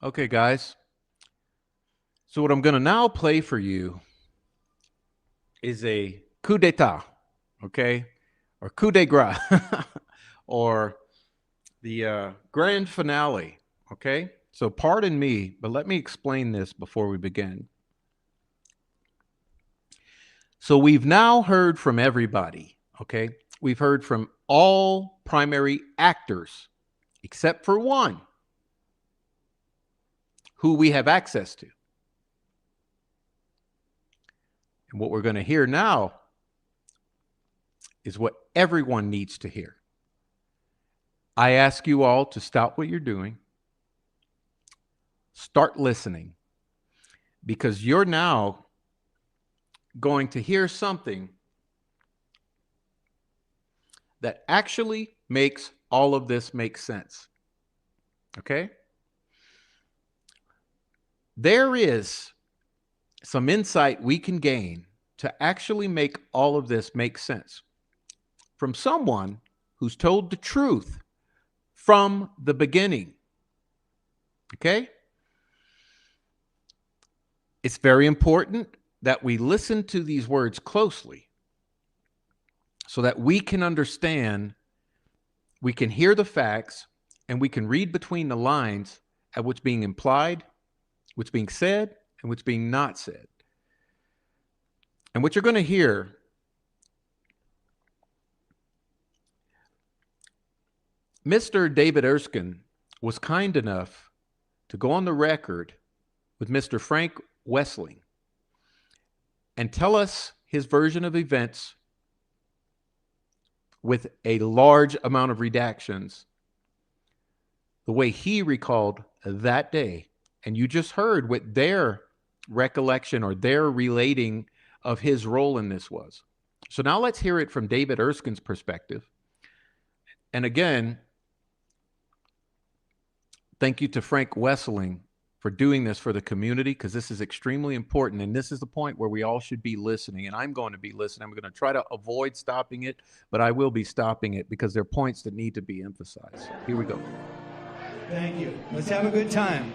C: Okay, guys. So what I'm going to now play for you is a coup d'etat, okay? Or coup de grace, or the grand finale, okay? So pardon me, but let me explain this before we begin. So we've now heard from everybody, okay? We've heard from all primary actors, except for one, who we have access to. And what we're going to hear now is what everyone needs to hear. I ask you all to stop what you're doing, start listening, because you're now going to hear something that actually makes all of this make sense. Okay? There is some insight we can gain to actually make all of this make sense from someone who's told the truth from the beginning. Okay? It's very important that we listen to these words closely so that we can understand, we can hear the facts, and we can read between the lines at what's being implied, what's being said, and what's being not said. And what you're going to hear Mr. David Erskine was kind enough to go on the record with Mr. Frank Wessling and tell us his version of events with a large amount of redactions, the way he recalled that day. And you just heard what their recollection or their relating of his role in this was. So now let's hear it from David Erskine's perspective. And again, thank you to Frank Wessling for doing this for the community, because this is extremely important. And this is the point where we all should be listening. And I'm going to be listening. I'm going to try to avoid stopping it, but I will be stopping it because there are points that need to be emphasized. So here we go.
A: Thank you. Let's have a good time.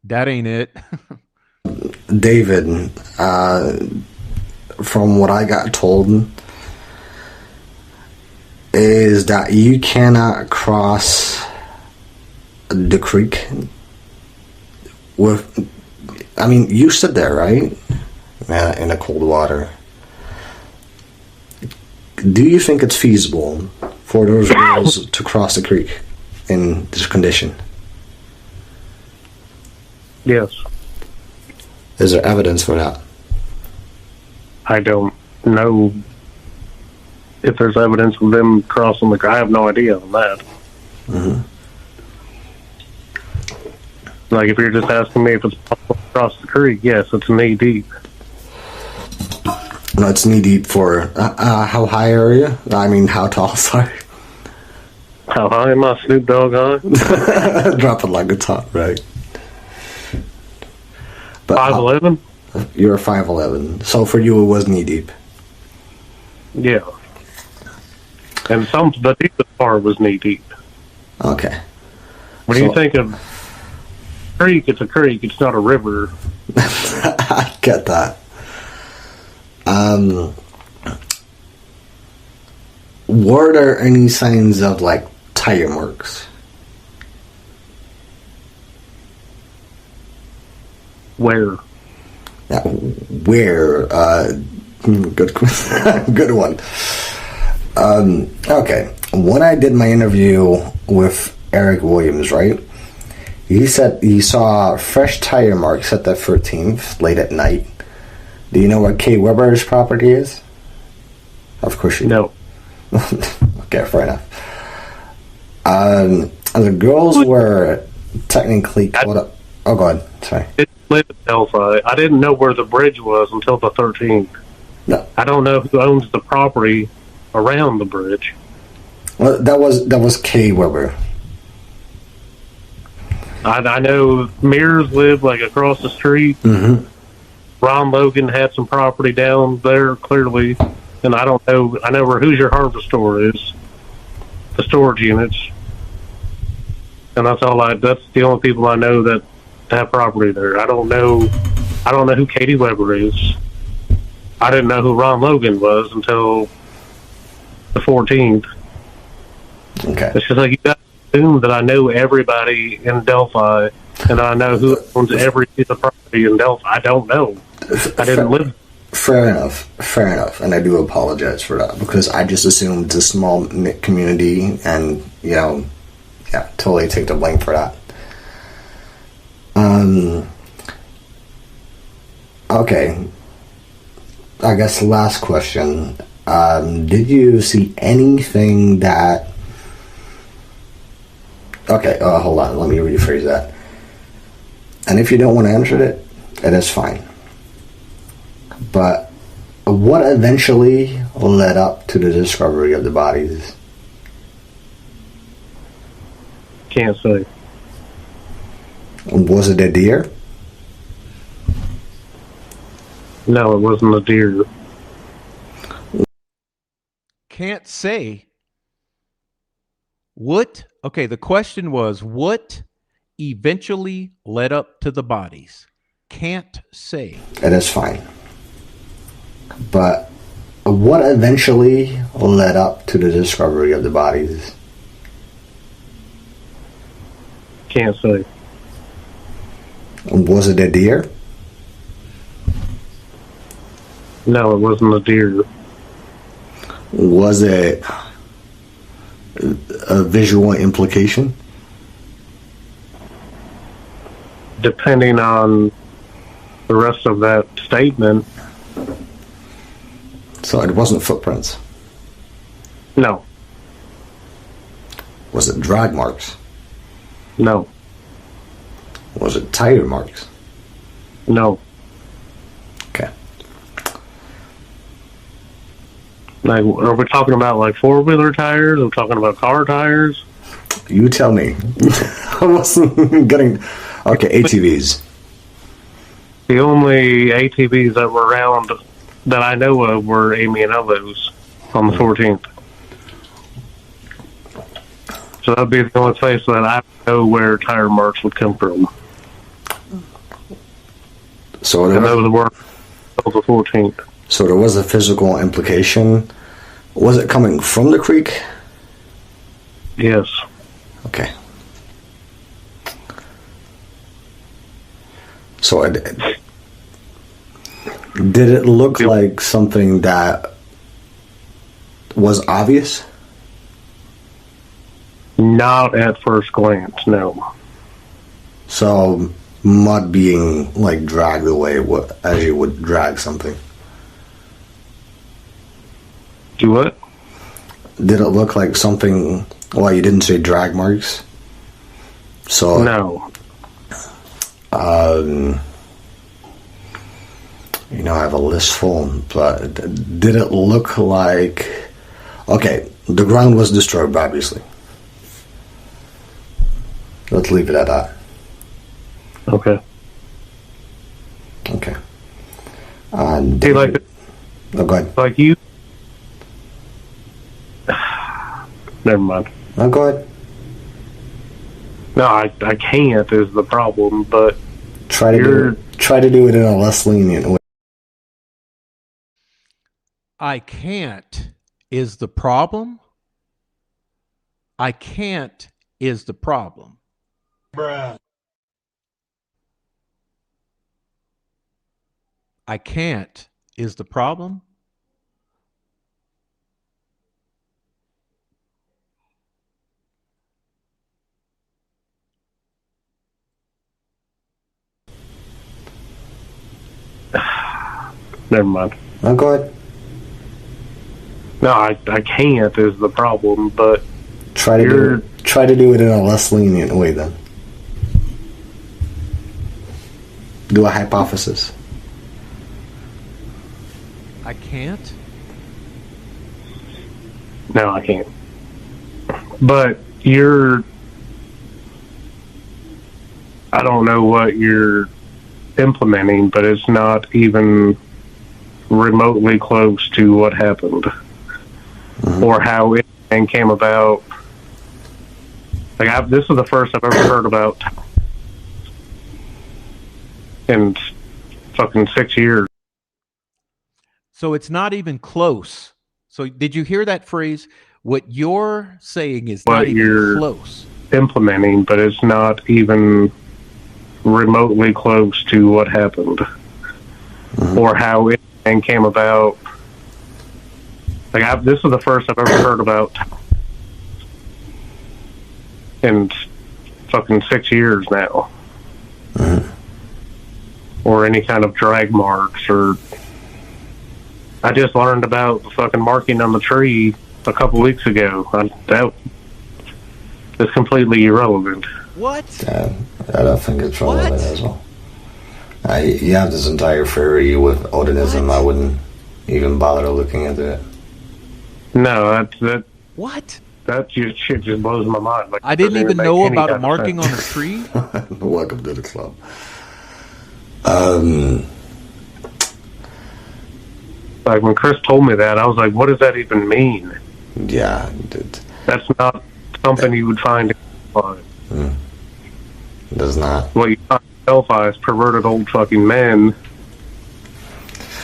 C: That ain't it.
U: David, from what I got told, is that you cannot cross the creek with, I mean, you stood there, right? In the cold water. Do you think it's feasible for those girls to cross the creek in this condition?
V: Yes.
U: Is there evidence for that?
V: I don't know
F: if there's evidence of them crossing the creek. I have no idea on that.
U: Mm-hmm.
F: Like, if you're just asking me if it's possible to cross the creek, yes, it's knee deep.
U: No, it's knee deep for how high are you? I mean, how tall? Sorry.
F: How high am I, Snoop Dogg high?
U: Drop it like it's hot, right?
F: 5'11"?
U: You're 5'11". So for you, it was knee deep.
F: Yeah. And the deepest part was knee deep.
U: Okay.
F: When you think of creek, it's a creek. It's not a river.
U: I get that. Were there any signs of, like, tire marks?
F: Where?
U: Where? Good, good one. Okay. When I did my interview with Eric Williams, right? He said he saw fresh tire marks at the 13th late at night. Do you know what Kay Weber's property is? Of course you
F: know.
U: Okay, fair enough. The girls were technically caught up. Oh, go ahead. Sorry.
F: It lived in Delphi. I didn't know where the bridge was until the 13th.
U: No.
F: I don't know who owns the property around the bridge.
U: Well, that was Kay Weber.
F: I know Mears lived like across the street.
U: Mm-hmm.
F: Ron Logan had some property down there clearly, and I don't know. I know where Hoosier Hardware Store is, the storage units, and that's all. That's the only people I know that have property there. I don't know who Katie Weber is. I didn't know who Ron Logan was until the 14th.
U: Okay.
F: It's just like you got to assume that I know everybody in Delphi, and I know who owns every piece of property in Delphi. I don't know. I didn't live.
U: Fair enough, and I do apologize for that because I just assumed it's a small knit community, and totally take the blame for that. Okay. I guess last question. Did you see anything that... Okay, hold on. Let me rephrase that. And if you don't want to answer it, it is fine. But what eventually led up to the discovery of the bodies?
F: Can't say.
U: Was it a deer?
F: No, it wasn't a deer.
C: Can't say. What? Okay, the question was, what eventually led up to the bodies? Can't say.
U: It is fine. But what eventually led up to the discovery of the bodies?
F: Can't say.
U: Was it a deer?
F: No, it wasn't a deer.
U: Was it a visual implication?
F: Depending on the rest of that statement.
U: So it wasn't footprints?
F: No.
U: Was it drag marks?
F: No.
U: Was it tire marks?
F: No.
U: Okay.
F: Like, are we talking about like four-wheeler tires? Are we talking about car tires?
U: You tell me. I wasn't getting... Okay, ATVs.
F: The only ATVs that were around that I know of were Amy and Elo's on the 14th. So that'd be the only place that I know where tire marks would come from.
U: So
F: there was the 14th.
U: So there was a physical implication. Was it coming from the creek?
F: Yes.
U: Okay. So did it look like something that was obvious?
F: Not at first glance, no.
U: So mud being like dragged away as you would drag something.
F: Do what?
U: did it look like something? Well, you didn't say drag marks. So
F: no.
U: You know, I have a list full, but did it look like? Okay, the ground was disturbed, obviously. Let's leave it at that.
F: Okay.
U: Okay.
F: Hey, like,
U: oh, go ahead.
F: Like you. Never mind.
U: No, go ahead.
F: No, I can't is the problem, but
U: try to do it in a less lenient way.
C: I can't is the problem. I can't is the problem.
A: Bruh.
C: I can't is the problem.
F: Never mind.
U: No, go ahead.
F: No, I can't is the problem, but
U: try to do it in a less lenient way then. Do a hypothesis.
C: I can't?
F: No, I can't. But I don't know what you're implementing, but it's not even remotely close to what happened. Mm-hmm. Or how it came about. Like, this is the first I've ever heard about in fucking 6 years.
C: So it's not even close. So did you hear that phrase? What you're saying is not even close.
F: Implementing, but it's not even remotely close to what happened. Mm-hmm. Or how it came about. Like, this is the first I've ever heard about in fucking 6 years now.
U: Mm-hmm.
F: Or any kind of drag marks, or I just learned about the fucking marking on the tree a couple weeks ago. That is completely irrelevant.
C: What?
U: I don't think it's relevant as well. You have this entire theory with Odinism. What? I wouldn't even bother looking into it.
F: No, that.
C: What?
F: That shit just blows my mind. Like,
C: I didn't even know about a marking on a tree.
U: Welcome to the club.
F: Like, when Chris told me that, I was like, what does that even mean?
U: Yeah.
F: That's not something you would find in Delphi.
U: It does not.
F: What you find in Delphi is perverted old fucking men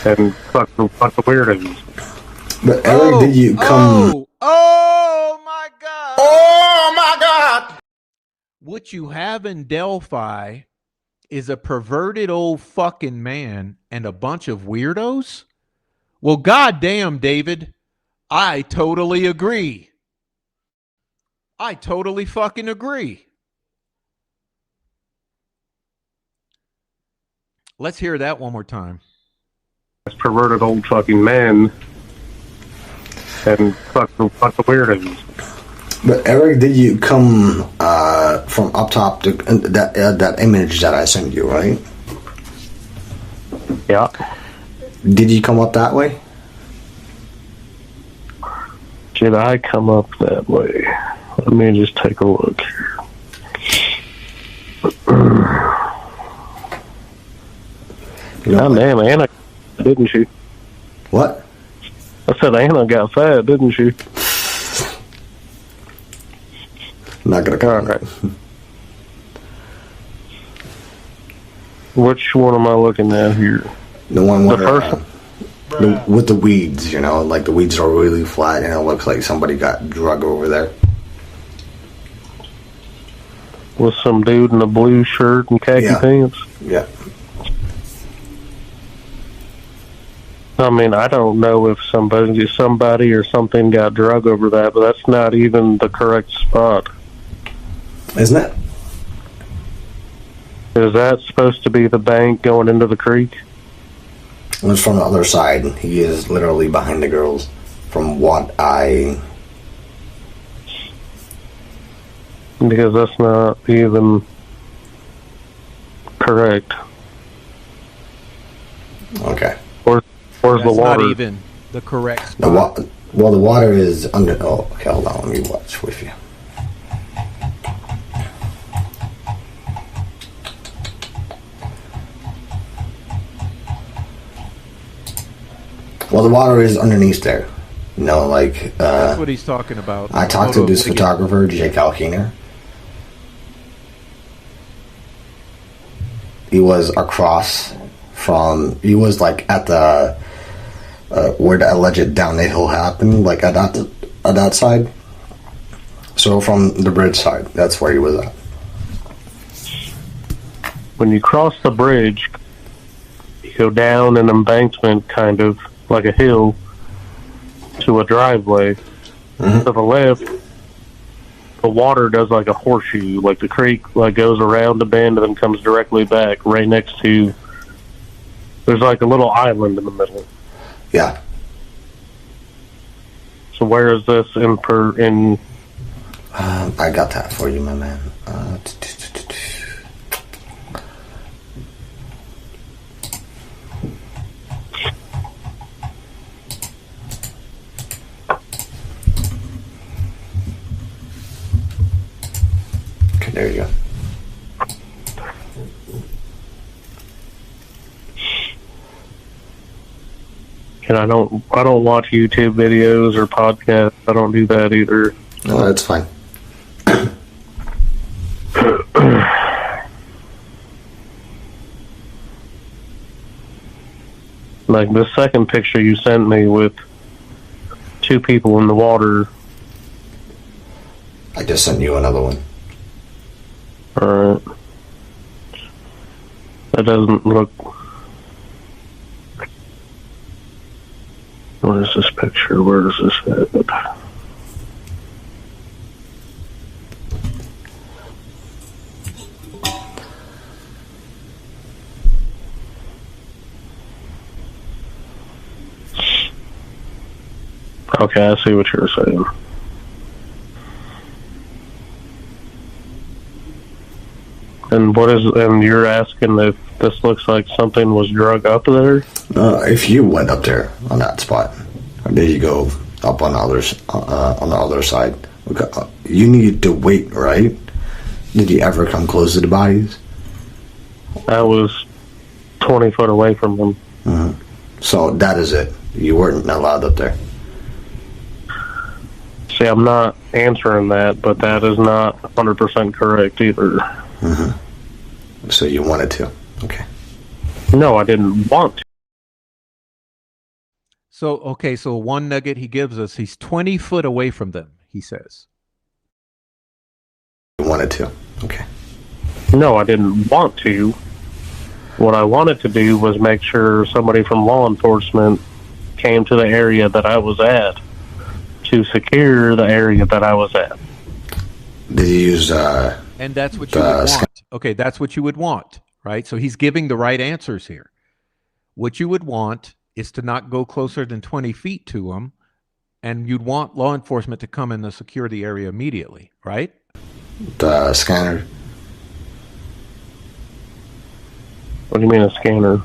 F: and fucking weirdos.
U: But Eric, did you come...
C: Oh my God!
U: Oh my God!
C: What you have in Delphi is a perverted old fucking man and a bunch of weirdos? Well, goddamn, David, I totally agree. I totally fucking agree. Let's hear that one more time.
F: It's perverted old fucking men and fucking weirdos.
U: But Eric, did you come from up top to that image that I sent you, right?
F: Yeah.
U: Did you come up that way?
F: Did I come up that way? Let me just take a look here. God damn, Anna, didn't she?
U: What?
F: I said Anna got fat, didn't she?
U: Not gonna comment.
F: All right. Which one am I looking at here?
U: The one
F: with
U: with the weeds, you know, like the weeds are really flat and it looks like somebody got drug over there.
F: With some dude in a blue shirt and khaki pants?
U: Yeah.
F: I mean, I don't know if somebody or something got drug over that, but that's not even the correct spot.
U: Isn't it?
F: Is that supposed to be the bank going into the creek?
U: It's from the other side. He is literally behind the girls, from what I
G: Because that's not even correct.
U: Okay.
G: Where's
C: That's
G: the water?
C: not even the correct spot.
U: Well, the water is under. Oh, okay. Hold on. Let me watch with you. Well, the water is underneath there. You know, like.
C: That's what he's talking about.
U: I talked to this photographer, Jake Alkiner. He was across from. He was like at the where the alleged down the hill happened, like at that side. So from the bridge side, that's where he was at.
G: When you cross the bridge, you go down an embankment, kind of like a hill, to a driveway. To the left, the water does like a horseshoe, like the creek like goes around the bend and then comes directly back right next to. There's like a little island in the middle.
U: Yeah.
G: So where is this in?
U: I got that for you, my man. Okay, there you go.
G: And I don't watch YouTube videos or podcasts. I don't do that either.
U: No, that's fine.
G: Like the second picture you sent me with two people in the water.
U: I just sent you another one.
G: Alright. That doesn't look... What is this picture? Where does this head? Okay, I see what you're saying. And you're asking if this looks like something was drug up there?
U: If you went up there on that spot, or did you go up on the other side? You needed to wait, right? Did you ever come close to the bodies?
G: I was 20 foot away from them.
U: Mm-hmm. So that is it. You weren't allowed up there.
G: See, I'm not answering that, but that is not 100% correct either.
U: Mm-hmm. So you wanted to. Okay.
G: No, I didn't want to.
C: So one nugget he gives us, he's 20 foot away from them, he says.
U: You wanted to. Okay.
G: No, I didn't want to. What I wanted to do was make sure somebody from law enforcement came to the area that I was at to secure the area that I was at.
U: Did you use
C: and that's what you would want. Okay, that's what you would want, right? So he's giving the right answers here. What you would want is to not go closer than 20 feet to him, and you'd want law enforcement to come in to secure the area immediately, right?
U: The scanner.
G: What do you mean a scanner?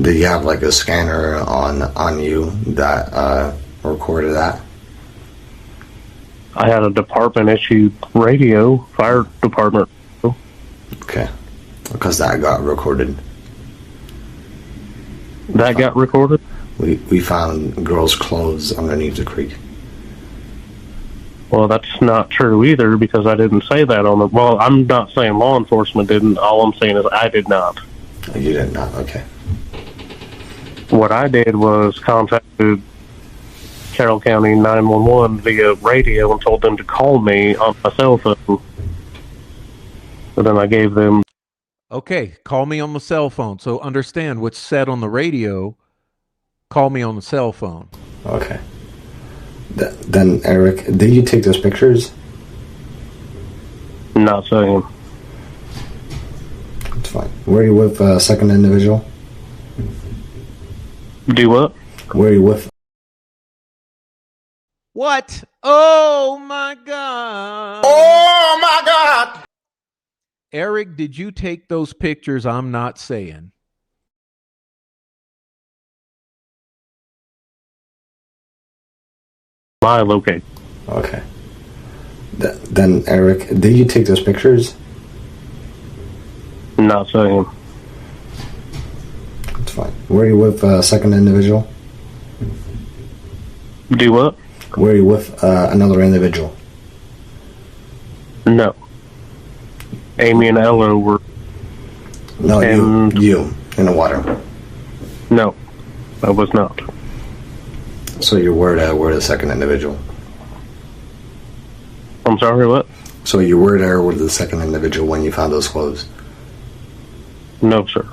U: Did you have like a scanner on you that recorded that?
G: I had a department-issued radio, fire department.
U: Okay. Because that got recorded.
G: That got recorded?
U: We found girls' clothes underneath the creek.
G: Well, that's not true either, because I didn't say that on the... Well, I'm not saying law enforcement didn't. All I'm saying is I did not.
U: You did not? Okay.
G: What I did was contacted Carroll County 911 via radio and told them to call me on my cell phone. And then I gave them...
C: Okay, call me on the cell phone. So understand what's said on the radio, call me on the cell phone.
U: Okay. Then, Eric, did you take those pictures?
G: Not saying.
U: That's fine. Were you with a second individual?
G: Do what?
U: Were you with...
C: What? Oh my God.
B: Oh my God.
C: Eric, did you take those pictures? I'm not saying.
G: My location.
U: Okay. Then, Eric, did you take those pictures?
G: Not saying.
U: It's fine. Were you with a second individual?
G: Do what?
U: Were you with another individual?
G: No. Amy and Ella were.
U: No, you in the water.
G: No, I was not.
U: So you were the second individual.
G: I'm sorry, what?
U: So you were there with the second individual when you found those clothes?
G: No, sir.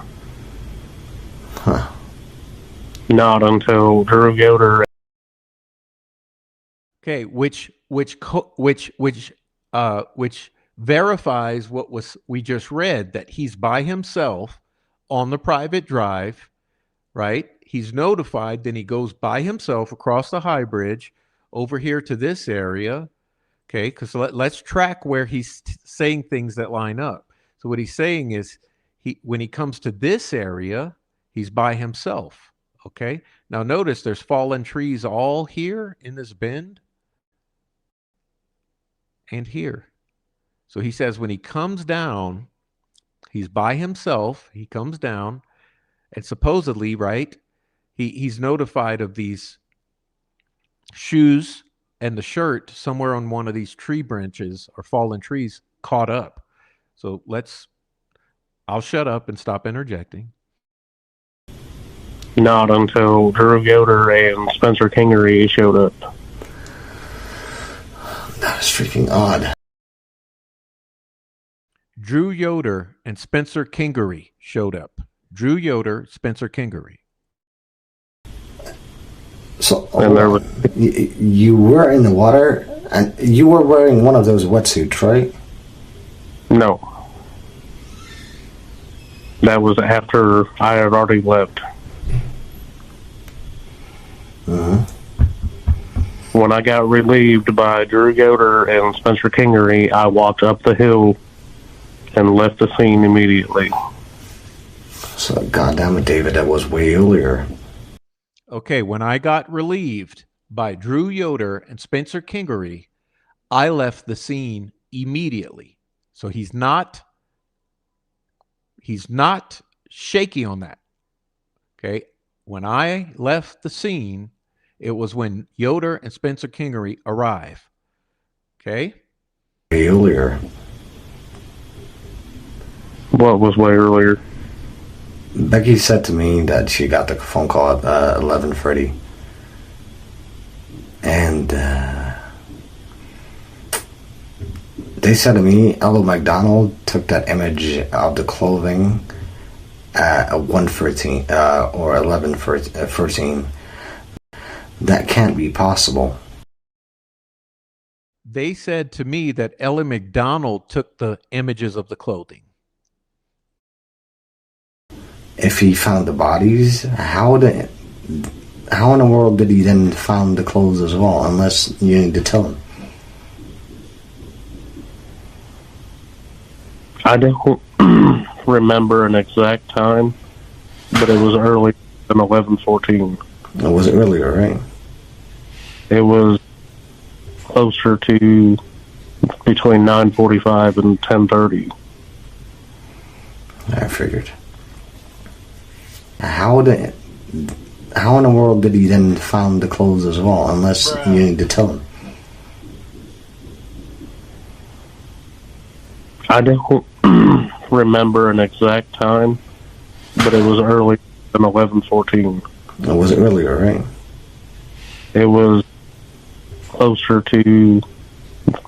U: Huh.
G: Not until Drew Yoder.
C: Okay, which verifies what we just read, that he's by himself on the private drive, right? He's notified, then he goes by himself across the high bridge over here to this area. Okay, because let's track where he's saying things that line up. So what he's saying is, when he comes to this area, he's by himself. Okay, now notice there's fallen trees all here in this bend and here. So he says when he comes down, he's by himself. He comes down, and supposedly, right, he's notified of these shoes and the shirt somewhere on one of these tree branches or fallen trees caught up. So I'll shut up and stop interjecting.
G: Not until Drew Yoder and Spencer Kingery showed up.
U: That is freaking odd.
C: Drew Yoder and Spencer Kingery showed up. Drew Yoder, Spencer Kingery.
U: So you were in the water, and you were wearing one of those wetsuits, right?
G: No. That was after I had already left. When I got relieved by Drew Yoder and Spencer Kingery, I walked up the hill and left the scene immediately.
U: So, goddamn it, David, that was way earlier.
C: Okay, when I got relieved by Drew Yoder and Spencer Kingery, I left the scene immediately. So he's not shaky on that. Okay, when I left the scene, it was when Yoder and Spencer Kingery arrive. Okay?
U: Way earlier.
G: What was way earlier?
U: Becky said to me that she got the phone call at 11:30. And they said to me, Ella McDonald took that image of the clothing at 1:13 or 11:13. That can't be possible.
C: They said to me that Ella McDonald took the images of the clothing.
U: If he found the bodies, how in the world did he then found the clothes as well? Unless you need to tell him.
G: I don't remember an exact time, but it was early than 11:14.
U: It was earlier, right?
G: It was closer to between 9:45 and 10:30.
U: I figured. How in the world did he then found the clothes as well? Unless you need to tell him.
G: I don't remember an exact time, but it was early than 11:14.
U: It was earlier, right?
G: It was closer to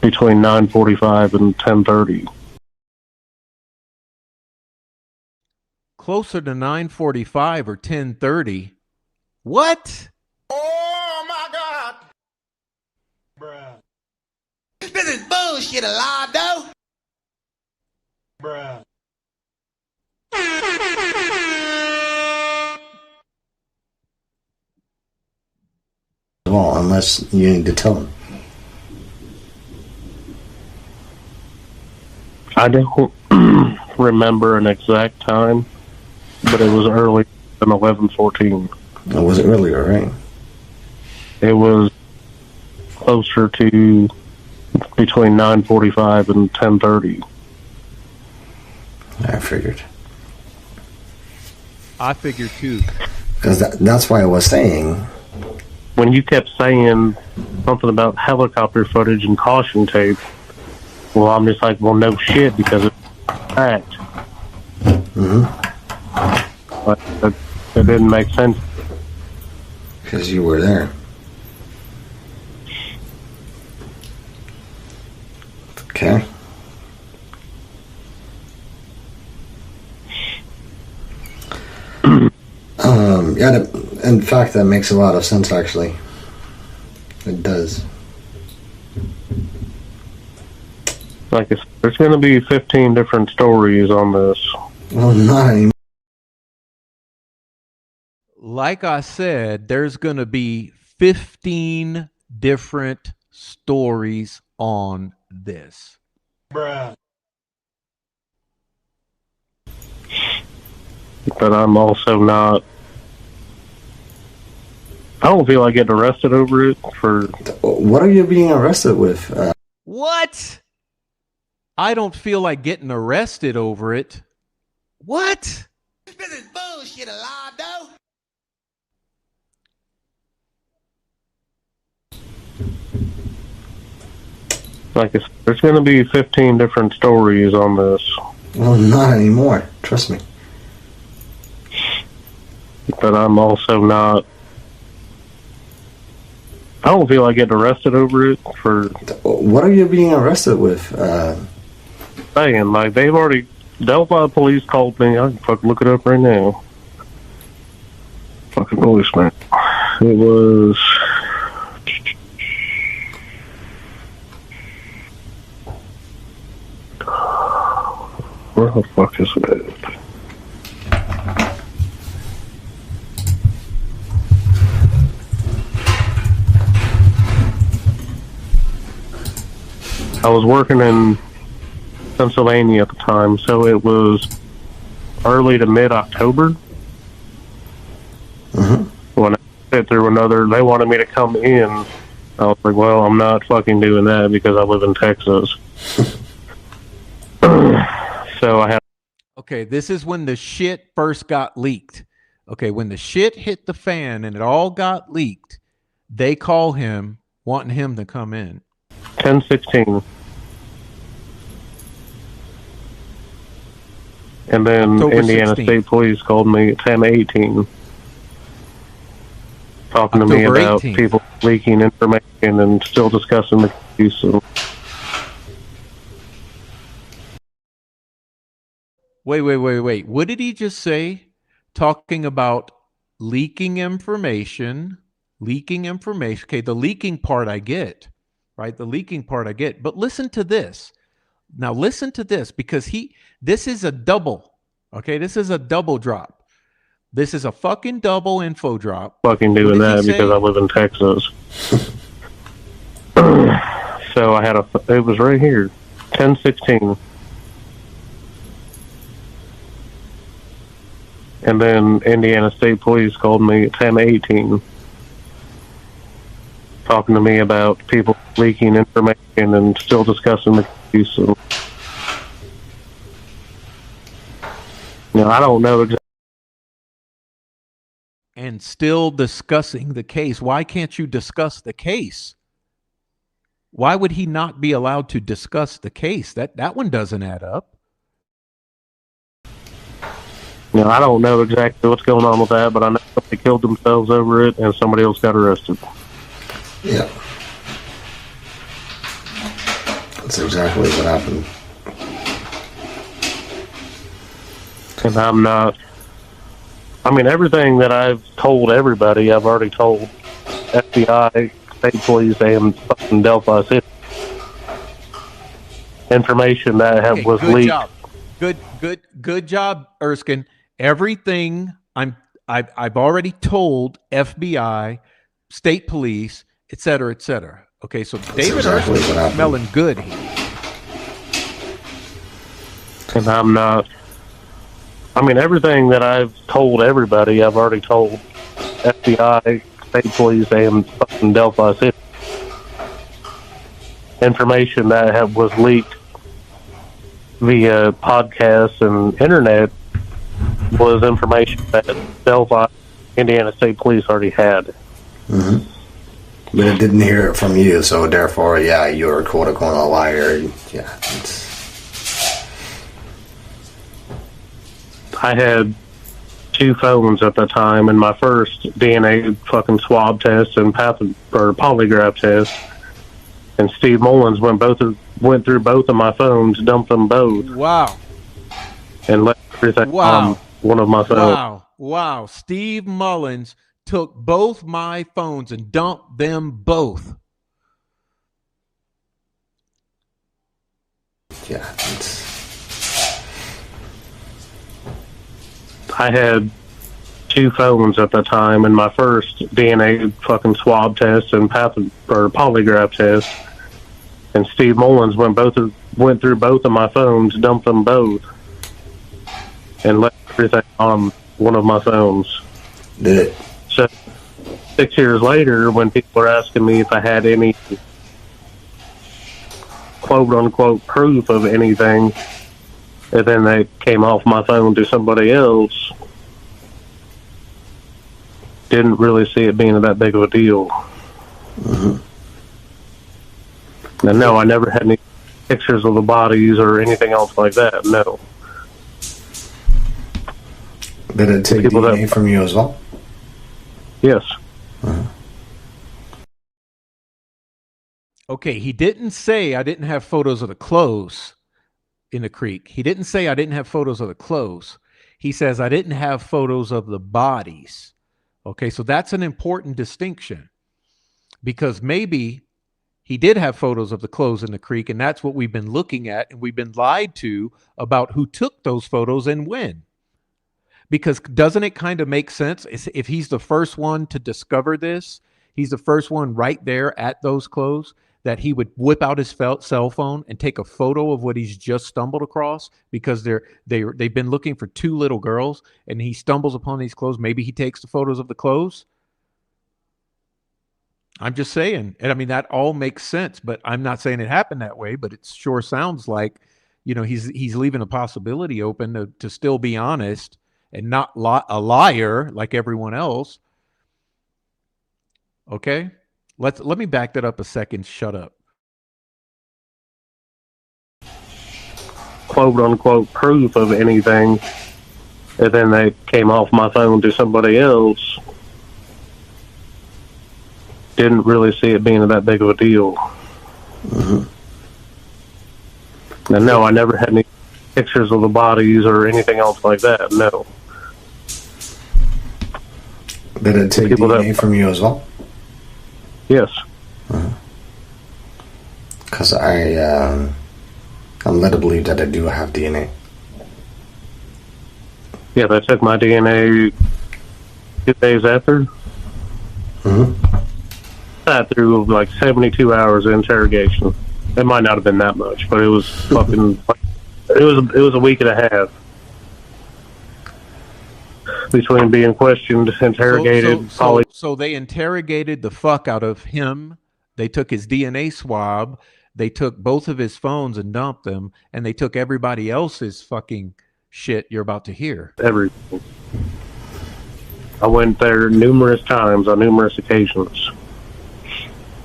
G: between 9:45 and 10:30.
C: Closer to 9:45 or 10:30. What?
B: Oh my God! Bruh. This is bullshit alive, though. Bruh.
U: Well, unless you need to tell him.
G: I don't remember an exact time, but it was early than 11:14.
U: It was earlier, right?
G: It was closer to between 9:45 and 10:30.
U: I figured.
C: I figured too.
U: Because that's why I was saying.
G: When you kept saying something about helicopter footage and caution tape, well, I'm just like, well, no shit, because it's fact. But it didn't make sense.
U: Because you were there. Okay. Yeah, in fact, that makes a lot of sense, actually. It does.
G: Like, there's going to be 15 different stories on this.
U: Well, not anymore.
C: Like I said, there's going to be 15 different stories on this.
G: Bruh. But I'm also not... I don't feel like getting arrested over it for...
U: What are you being arrested with?
C: What? I don't feel like getting arrested over it. What?
B: This is bullshit, Alado.
G: Like, there's going to be 15 different stories on this.
U: Well, not anymore. Trust me.
G: But I'm also not... I don't feel like getting arrested over it for...
U: What are you being arrested with?
G: Saying, like, they've already... Delphi police called me. I can fucking look it up right now. Fucking policeman. It was... Where the fuck is it? I was working in Pennsylvania at the time, so it was early to mid-October. When I went through another, they wanted me to come in. I was like, well, I'm not fucking doing that because I live in Texas. So I had...
C: Okay, this is when the shit first got leaked. Okay, when the shit hit the fan and it all got leaked, they call him, wanting him to come in.
G: 10:16. And then
C: October
G: Indiana
C: 16th.
G: State Police called me at 10:18, talking to me
C: October
G: about
C: 18th.
G: people leaking information and still discussing the case. So
C: Wait. What did he just say? Talking about leaking information. Okay, the leaking part I get, right? The leaking part I get. But listen to this. Now listen to this, because this is a double. Okay, this is a double drop. This is a fucking double info drop.
G: fucking doing that because I live in Texas. So I had it was right here, 10:16. And then Indiana State Police called me at 10:18, talking to me about people leaking information and still discussing the case. So, I don't know exactly.
C: And still discussing the case. Why can't you discuss the case? Why would he not be allowed to discuss the case? That one doesn't add up.
G: I don't know exactly what's going on with that, but I know they killed themselves over it and somebody else got arrested.
U: Yeah. That's exactly what happened.
G: And I'm not... I mean, everything that I've told everybody, I've already told FBI, State Police, and fucking Delphi City. Information that was
C: good
G: leaked.
C: Job. Good job, Erskine. Everything I've already told FBI, State Police, et cetera. Okay, so David
U: exactly
C: Erskine is smelling good here.
G: And I'm not. I mean, everything that I've told everybody, I've already told FBI, state police, and fucking Delphi City. Information that was leaked via podcasts and internet was information that Delphi, Indiana State Police already had.
U: Mm-hmm. But it didn't hear it from you, so therefore, yeah, you're quote-unquote a liar. Yeah.
G: I had 2 phones at the time, and my first DNA fucking swab test and polygraph test, and Steve Mullins went through both of my phones, dumped them both.
C: Wow.
G: And left everything on one of my phones.
C: Wow. Steve Mullins took both my phones and dumped them both.
U: Yeah.
G: I had 2 phones at the time, and my first DNA fucking swab test and polygraph test, and Steve Mullins went through both of my phones, dumped them both, and left everything on one of my phones.
U: Did it?
G: So 6 years later, when people were asking me if I had any quote-unquote proof of anything, and then they came off my phone to somebody else, didn't really see it being that big of a deal.
U: Mm-hmm.
G: And no, I never had any pictures of the bodies or anything else like that, no.
U: Did it take DNA from you as well?
G: Yes.
C: Okay, he didn't say I didn't have photos of the clothes in the creek. He didn't say I didn't have photos of the clothes. He says I didn't have photos of the bodies. Okay, so that's an important distinction, because maybe he did have photos of the clothes in the creek, and that's what we've been looking at, and we've been lied to about who took those photos and when. Because doesn't it kind of make sense if he's the first one to discover this, he's the first one right there at those clothes, that he would whip out his cell phone and take a photo of what he's just stumbled across, because they've been looking for 2 little girls, and he stumbles upon these clothes. Maybe he takes the photos of the clothes. I'm just saying. And I mean, that all makes sense, but I'm not saying it happened that way, but it sure sounds like, he's leaving a possibility open to still be honest and not a liar like everyone else. Okay? Let me back that up a second. Shut up.
G: Quote unquote proof of anything, and then they came off my phone to somebody else, didn't really see it being that big of a deal.
U: Mm-hmm.
G: And no, I never had any pictures of the bodies or anything else like that, no.
U: Did it take DNA from you as well?
G: Yes.
U: Because I'm led to believe that I do have DNA.
G: Yeah, they took my DNA 2 days after.
U: Mm-hmm.
G: Sat through like 72 hours of interrogation. It might not have been that much, but it was fucking. It was a week and a half between being questioned, interrogated.
C: So they interrogated the fuck out of him. They took his DNA swab. They took both of his phones and dumped them, and they took everybody else's fucking shit you're about to hear.
G: Everything. I went there numerous times on numerous occasions.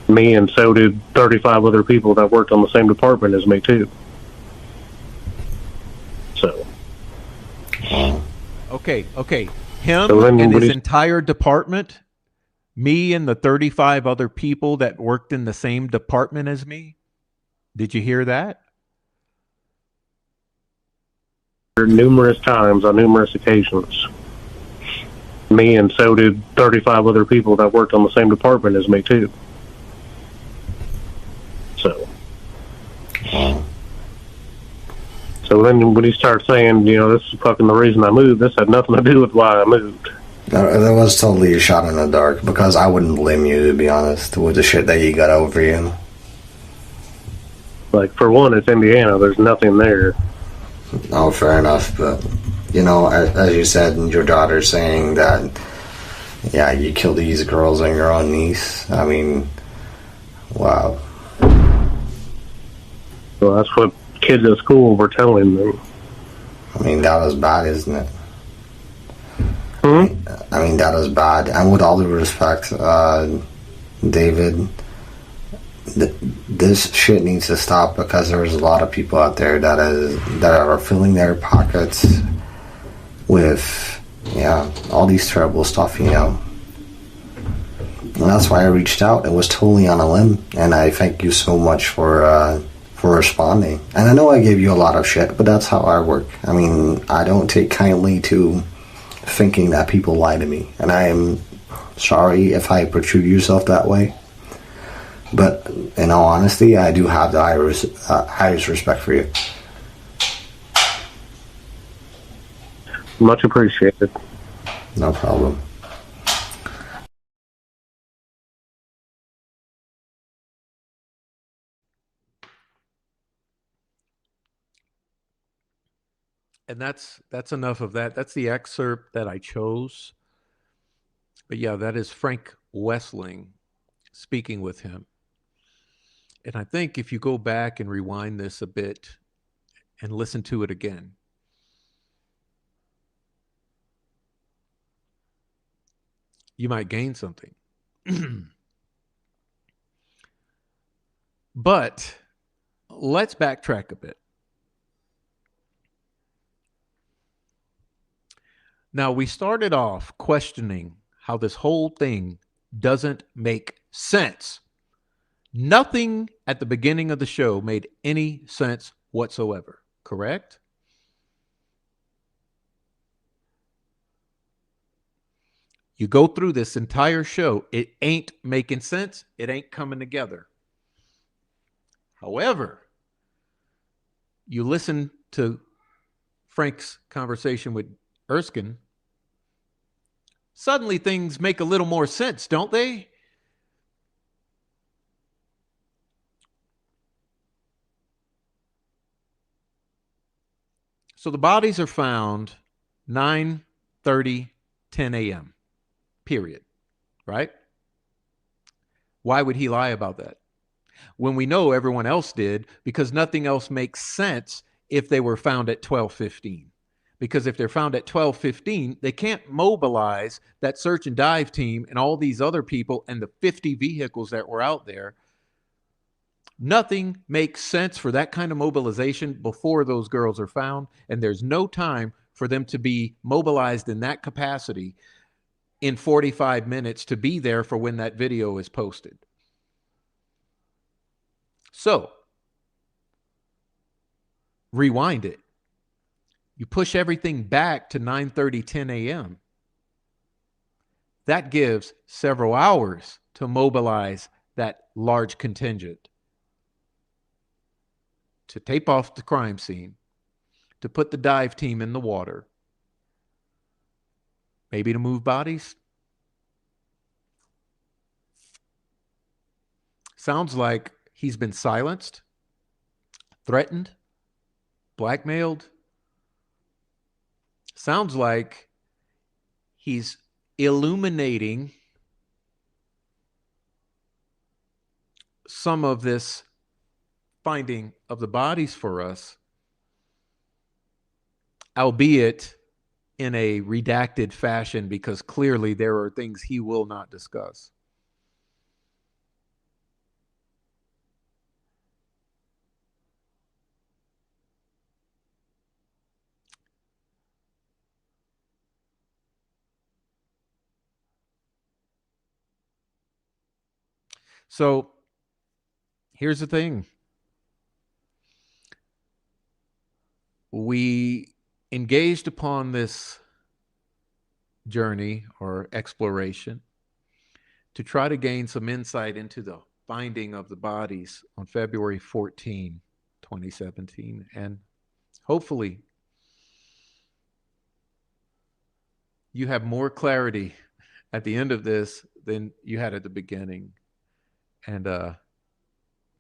G: Me, and so did 35 other people that worked on the same department as me too. So.
C: Okay. Him and his entire department, me and the 35 other people that worked in the same department as me. Did you hear that?
G: Numerous times on numerous occasions. Me, and so did 35 other people that worked on the same department as me too. So. So then when he starts saying, this is fucking the reason I moved, this had nothing to do with why I moved.
U: That was totally a shot in the dark, because I wouldn't blame you, to be honest, with the shit that you got over you.
G: Like, for one, it's Indiana. There's nothing there.
U: Oh, fair enough. But, you know, as you said, your daughter saying that, yeah, you killed these girls on your own niece. I mean, wow.
G: Well, that's what kids at school were telling them.
U: I mean, that was bad, isn't it? I mean, that is bad. And with all due respect, David, this shit needs to stop, because there's a lot of people out there that are filling their pockets with, yeah, all these terrible stuff, you know. And that's why I reached out. It was totally on a limb, and I thank you so much for responding. And I know I gave you a lot of shit, but that's how I work. I mean, I don't take kindly to thinking that people lie to me, and I am sorry if I portrayed yourself that way, but in all honesty, I do have the highest respect for you.
G: Much appreciated.
U: No problem.
C: And that's enough of that. That's the excerpt that I chose. But yeah, that is Frank Wessling speaking with him. And I think if you go back and rewind this a bit and listen to it again, you might gain something. But let's backtrack a bit. Now, we started off questioning how this whole thing doesn't make sense. Nothing at the beginning of the show made any sense whatsoever, correct? You go through this entire show, it ain't making sense. It ain't coming together. However, you listen to Frank's conversation with Erskine, suddenly things make a little more sense, don't they? So the bodies are found 9:30, 10 a.m., period, right? Why would he lie about that? When we know everyone else did, because nothing else makes sense if they were found at 12:15. Because if they're found at 12:15, they can't mobilize that search and dive team and all these other people and the 50 vehicles that were out there. Nothing makes sense for that kind of mobilization before those girls are found, and there's no time for them to be mobilized in that capacity in 45 minutes to be there for when that video is posted. So, rewind it. You push everything back to 9:30, 10 a.m. That gives several hours to mobilize that large contingent, to tape off the crime scene, to put the dive team in the water, maybe to move bodies. Sounds like he's been silenced, threatened, blackmailed. Sounds like he's illuminating some of this finding of the bodies for us, albeit in a redacted fashion, because clearly there are things he will not discuss. So here's the thing. We engaged upon this journey or exploration to try to gain some insight into the finding of the bodies on February 14, 2017. And hopefully you have more clarity at the end of this than you had at the beginning. And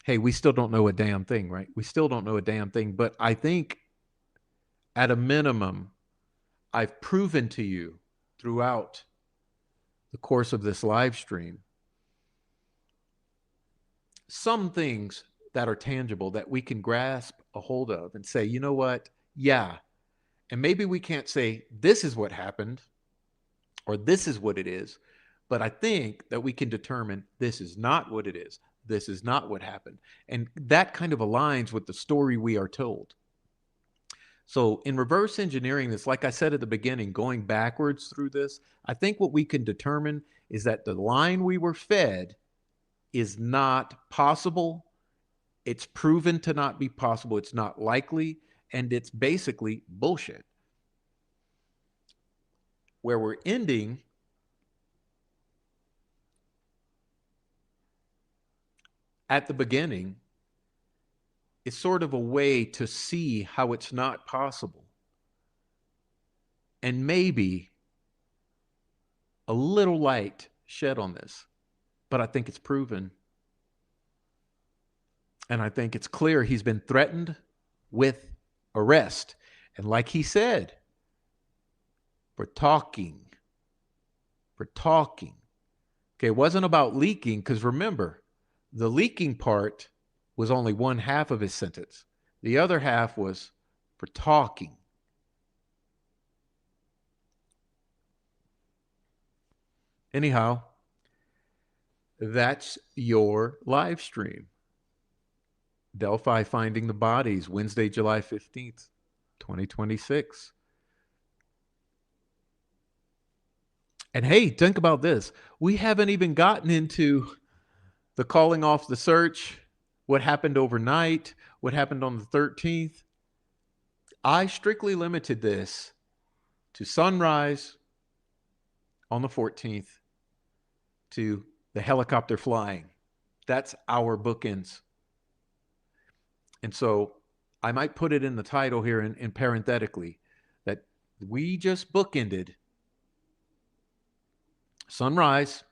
C: hey, we still don't know a damn thing, right? We still don't know a damn thing. But I think at a minimum, I've proven to you throughout the course of this live stream some things that are tangible that we can grasp a hold of and say, you know what? Yeah. And maybe we can't say this is what happened or this is what it is, but I think that we can determine this is not what it is. This is not what happened. And that kind of aligns with the story we are told. So in reverse engineering this, like I said at the beginning, going backwards through this, I think what we can determine is that the line we were fed is not possible. It's proven to not be possible. It's not likely. And it's basically bullshit. Where we're ending at the beginning is sort of a way to see how it's not possible. And maybe a little light shed on this. But I think it's proven. And I think it's clear he's been threatened with arrest. And like he said, for talking. Okay, it wasn't about leaking, because remember, the leaking part was only one half of his sentence. The other half was for talking. Anyhow, that's your live stream. Delphi Finding the Bodies, Wednesday, July 15th, 2026. And hey, think about this. We haven't even gotten into the calling off the search, what happened overnight, what happened on the 13th. I strictly limited this to sunrise on the 14th to the helicopter flying. That's our bookends. And so I might put it in the title here in parenthetically that we just bookended sunrise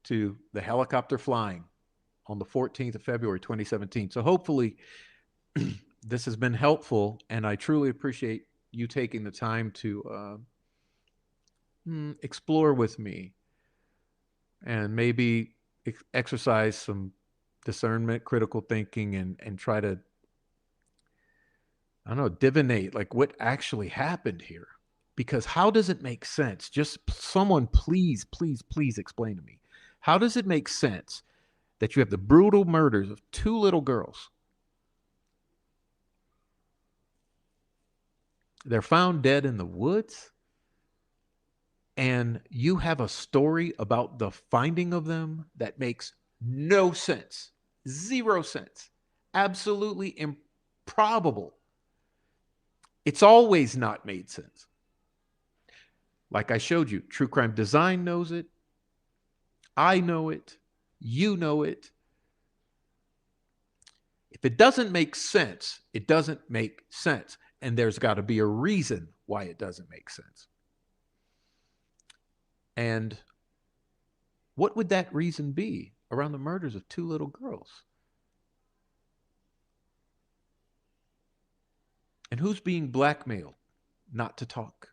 C: to the helicopter flying on the 14th of February, 2017. So hopefully this has been helpful, and I truly appreciate you taking the time to explore with me and maybe exercise some discernment, critical thinking, and try to, I don't know, divinate like what actually happened here. Because how does it make sense? Just someone please explain to me. How does it make sense that you have the brutal murders of two little girls? They're found dead in the woods. And you have a story about the finding of them that makes no sense. 0 sense. Absolutely improbable. It's always not made sense. Like I showed you, True Crime Design knows it. I know it. You know it. If it doesn't make sense, it doesn't make sense. And there's got to be a reason why it doesn't make sense. And what would that reason be around the murders of two little girls? And who's being blackmailed not to talk?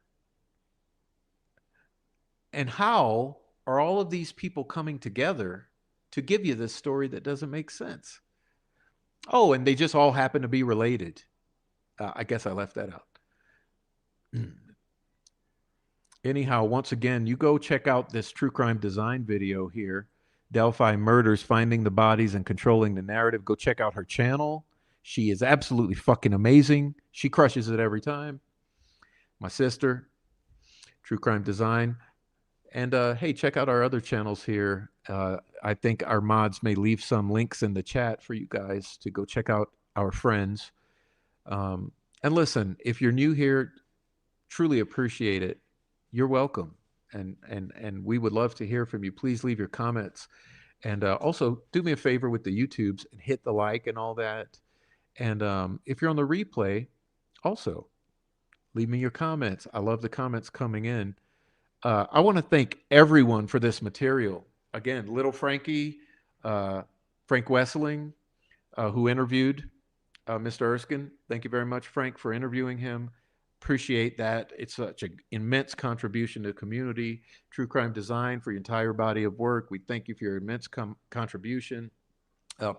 C: And how are all of these people coming together to give you this story that doesn't make sense? Oh, and they just all happen to be related. I guess I left that out. Anyhow, once again, you go check out this True Crime Design video here. Delphi Murders, Finding the Bodies and Controlling the Narrative. Go check out her channel. She is absolutely fucking amazing. She crushes it every time. My sister, True Crime Design. And hey, check out our other channels here. I think our mods may leave some links in the chat for you guys to go check out our friends. And listen, if you're new here, truly appreciate it. You're welcome. And we would love to hear from you. Please leave your comments. And also do me a favor with the YouTubes and hit the like and all that. And if you're on the replay, also leave me your comments. I love the comments coming in. I want to thank everyone for this material. Again, Little Frankie, Frank Wessling, who interviewed Mr. Erskine. Thank you very much, Frank, for interviewing him. Appreciate that. It's such an immense contribution to the community. True Crime Design for your entire body of work. We thank you for your immense contribution.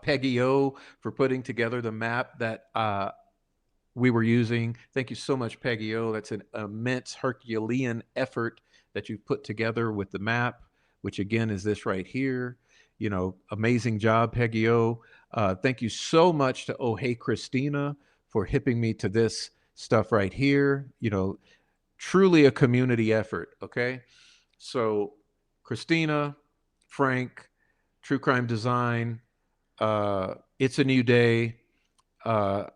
C: Peggy O for putting together the map that we were using. Thank you so much, Peggy O. That's an immense Herculean effort that you've put together with the map, which again is this right here. You know, amazing job, Peggy O. Thank you so much to Oh Hey Christina for hipping me to this stuff right here. You know, truly a community effort. Okay. So Christina, Frank, True Crime Design, It's a New Day,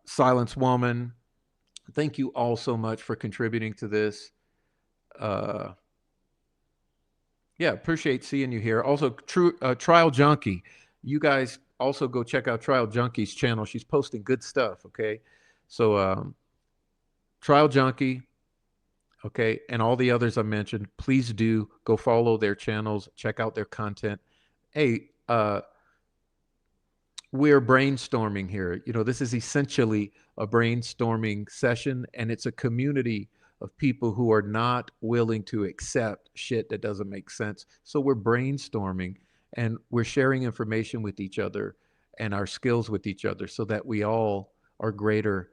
C: Silence Woman. Thank you all so much for contributing to this. Yeah, appreciate seeing you here. Also, Trial Junkie. You guys also go check out Trial Junkie's channel. She's posting good stuff, okay? So, Trial Junkie, okay, and all the others I mentioned, please do go follow their channels, check out their content. Hey, we're brainstorming here. You know, this is essentially a brainstorming session, and it's a community of people who are not willing to accept shit that doesn't make sense. So we're brainstorming and we're sharing information with each other and our skills with each other so that we all are greater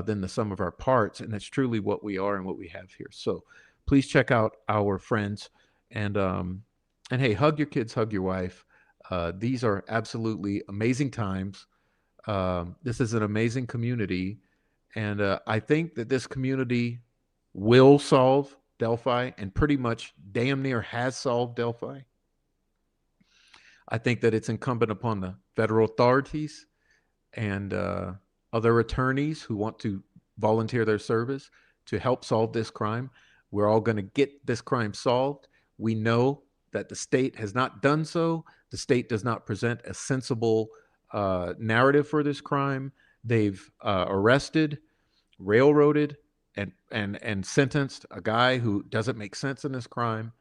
C: than the sum of our parts. And that's truly what we are and what we have here. So please check out our friends and hey, hug your kids, hug your wife. These are absolutely amazing times. This is an amazing community. And I think that this community will solve Delphi and pretty much damn near has solved Delphi. I think that it's incumbent upon the federal authorities and other attorneys who want to volunteer their service to help solve this crime. We're all going to get this crime solved. We know that the state has not done so. The state does not present a sensible narrative for this crime. They've arrested, railroaded, and sentenced a guy who doesn't make sense in this crime.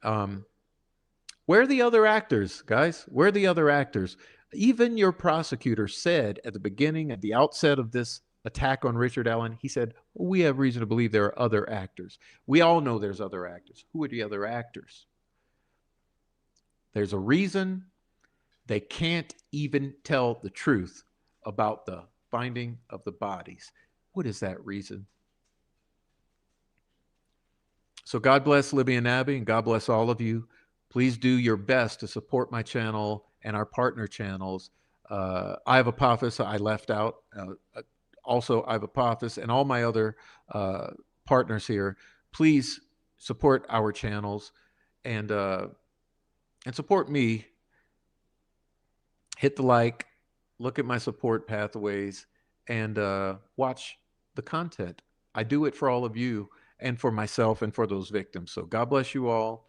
C: Where are the other actors, guys? Where are the other actors? Even your prosecutor said at the beginning, at the outset of this attack on Richard Allen, he said, we have reason to believe there are other actors. We all know there's other actors. Who are the other actors? There's a reason they can't even tell the truth about the finding of the bodies. What is that reason? So God bless Libby and Abby, and God bless all of you. Please do your best to support my channel and our partner channels. I have Apophis, I left out. Also, I have Apophis and all my other partners here. Please support our channels and support me. Hit the like, look at my support pathways, and watch the content. I do it for all of you and for myself and for those victims. So God bless you all.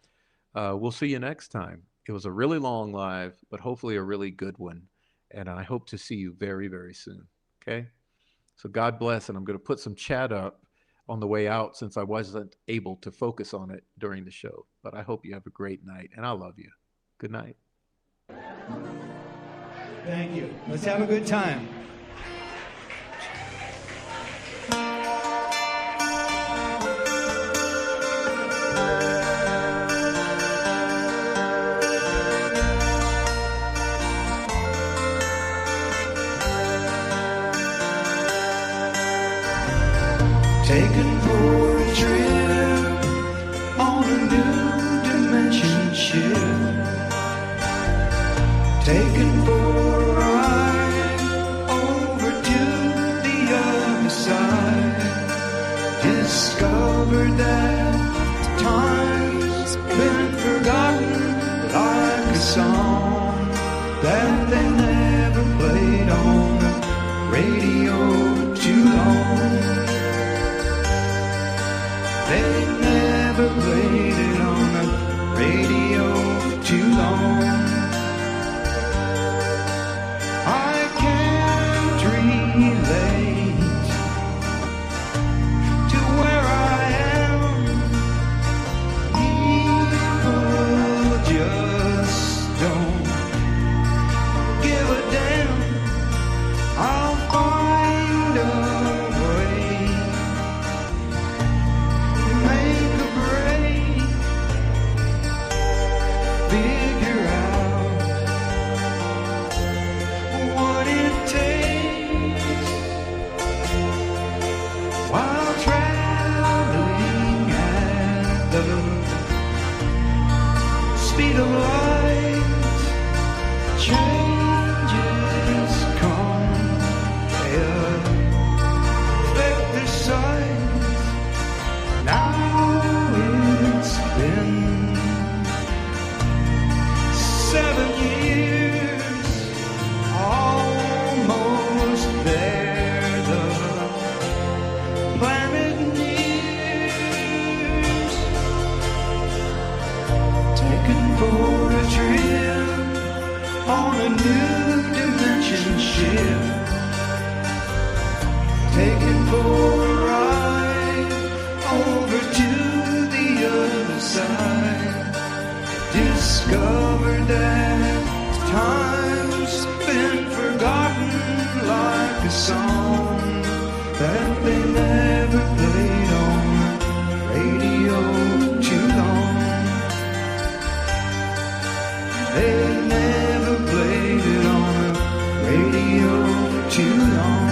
C: We'll see you next time. It was a really long live, but hopefully a really good one. And I hope to see you very, very soon. Okay? So God bless. And I'm going to put some chat up on the way out since I wasn't able to focus on it during the show. But I hope you have a great night. And I love you. Good night.
A: Thank you. Let's have a good time.
B: Taken for a trip on a new dimension ship. Taken for a ride over to the other side. Discovered that time's been forgotten like a song that they never played on the radio too long. They never played it on the radio too long. I can't relate to where I am. People just don't give a damn. I'll find taken for a ride over to the other side. Discovered that time's been forgotten like a song that they never played on the radio too long. They never played it on the radio too long.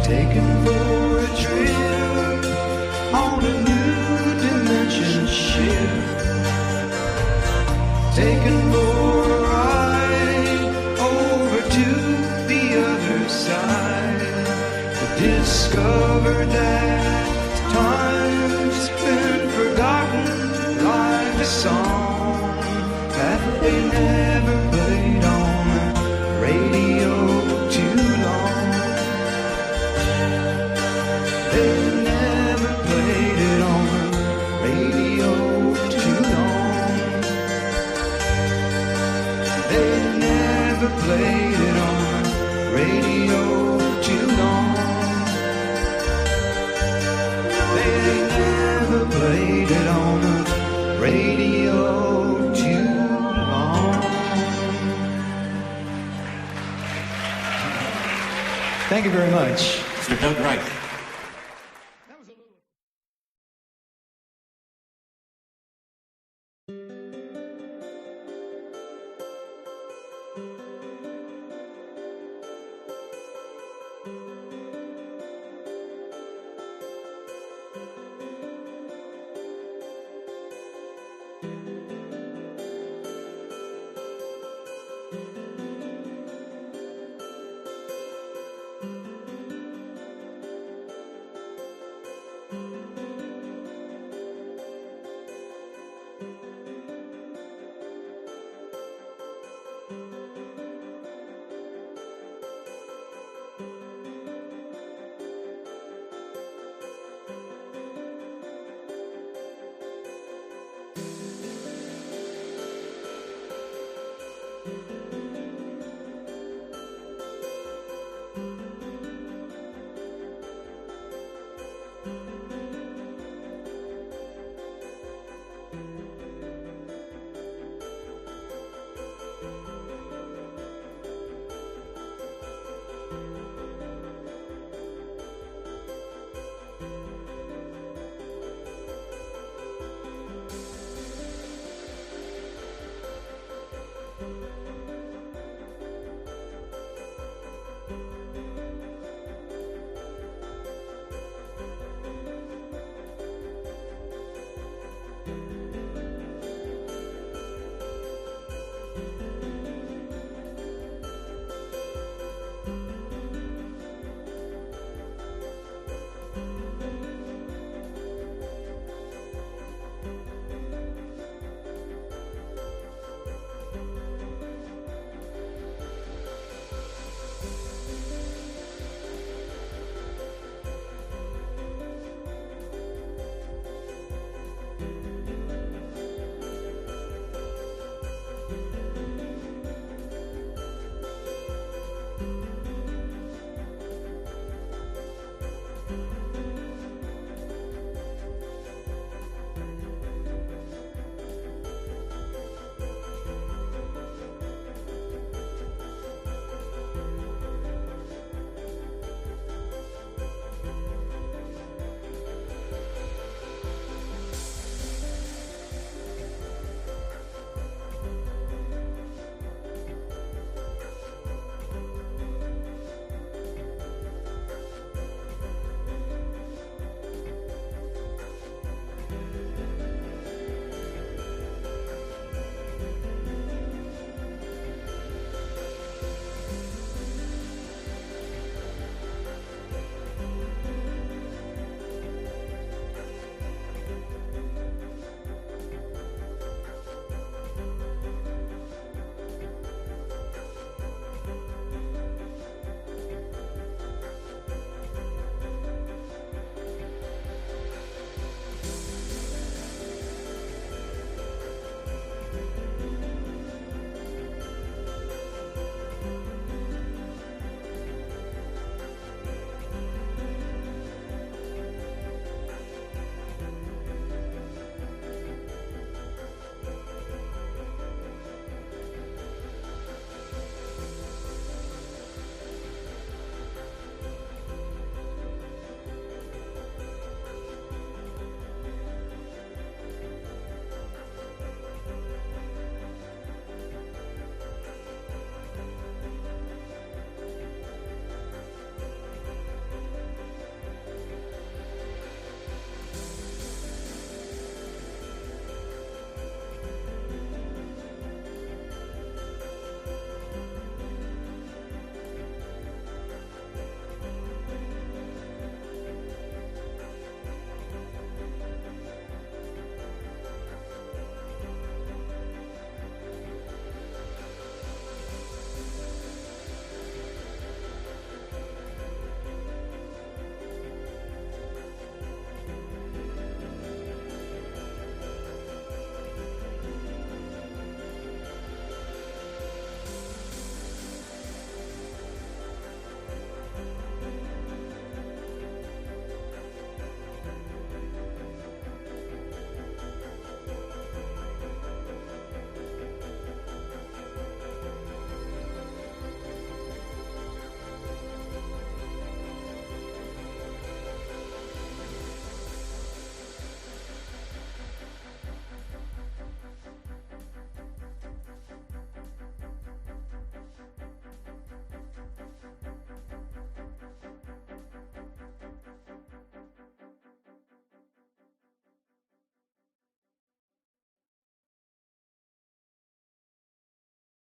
B: Taken for a trip on a new dimension ship. Taken for a ride over to the other side. Discovered that time's been forgotten like a song that they never played on the radio too long. They never played it on the radio too long. They never played it on the radio too long. They never played it on the radio too long.
A: Thank you very much.
D: Mr. Doug Wright.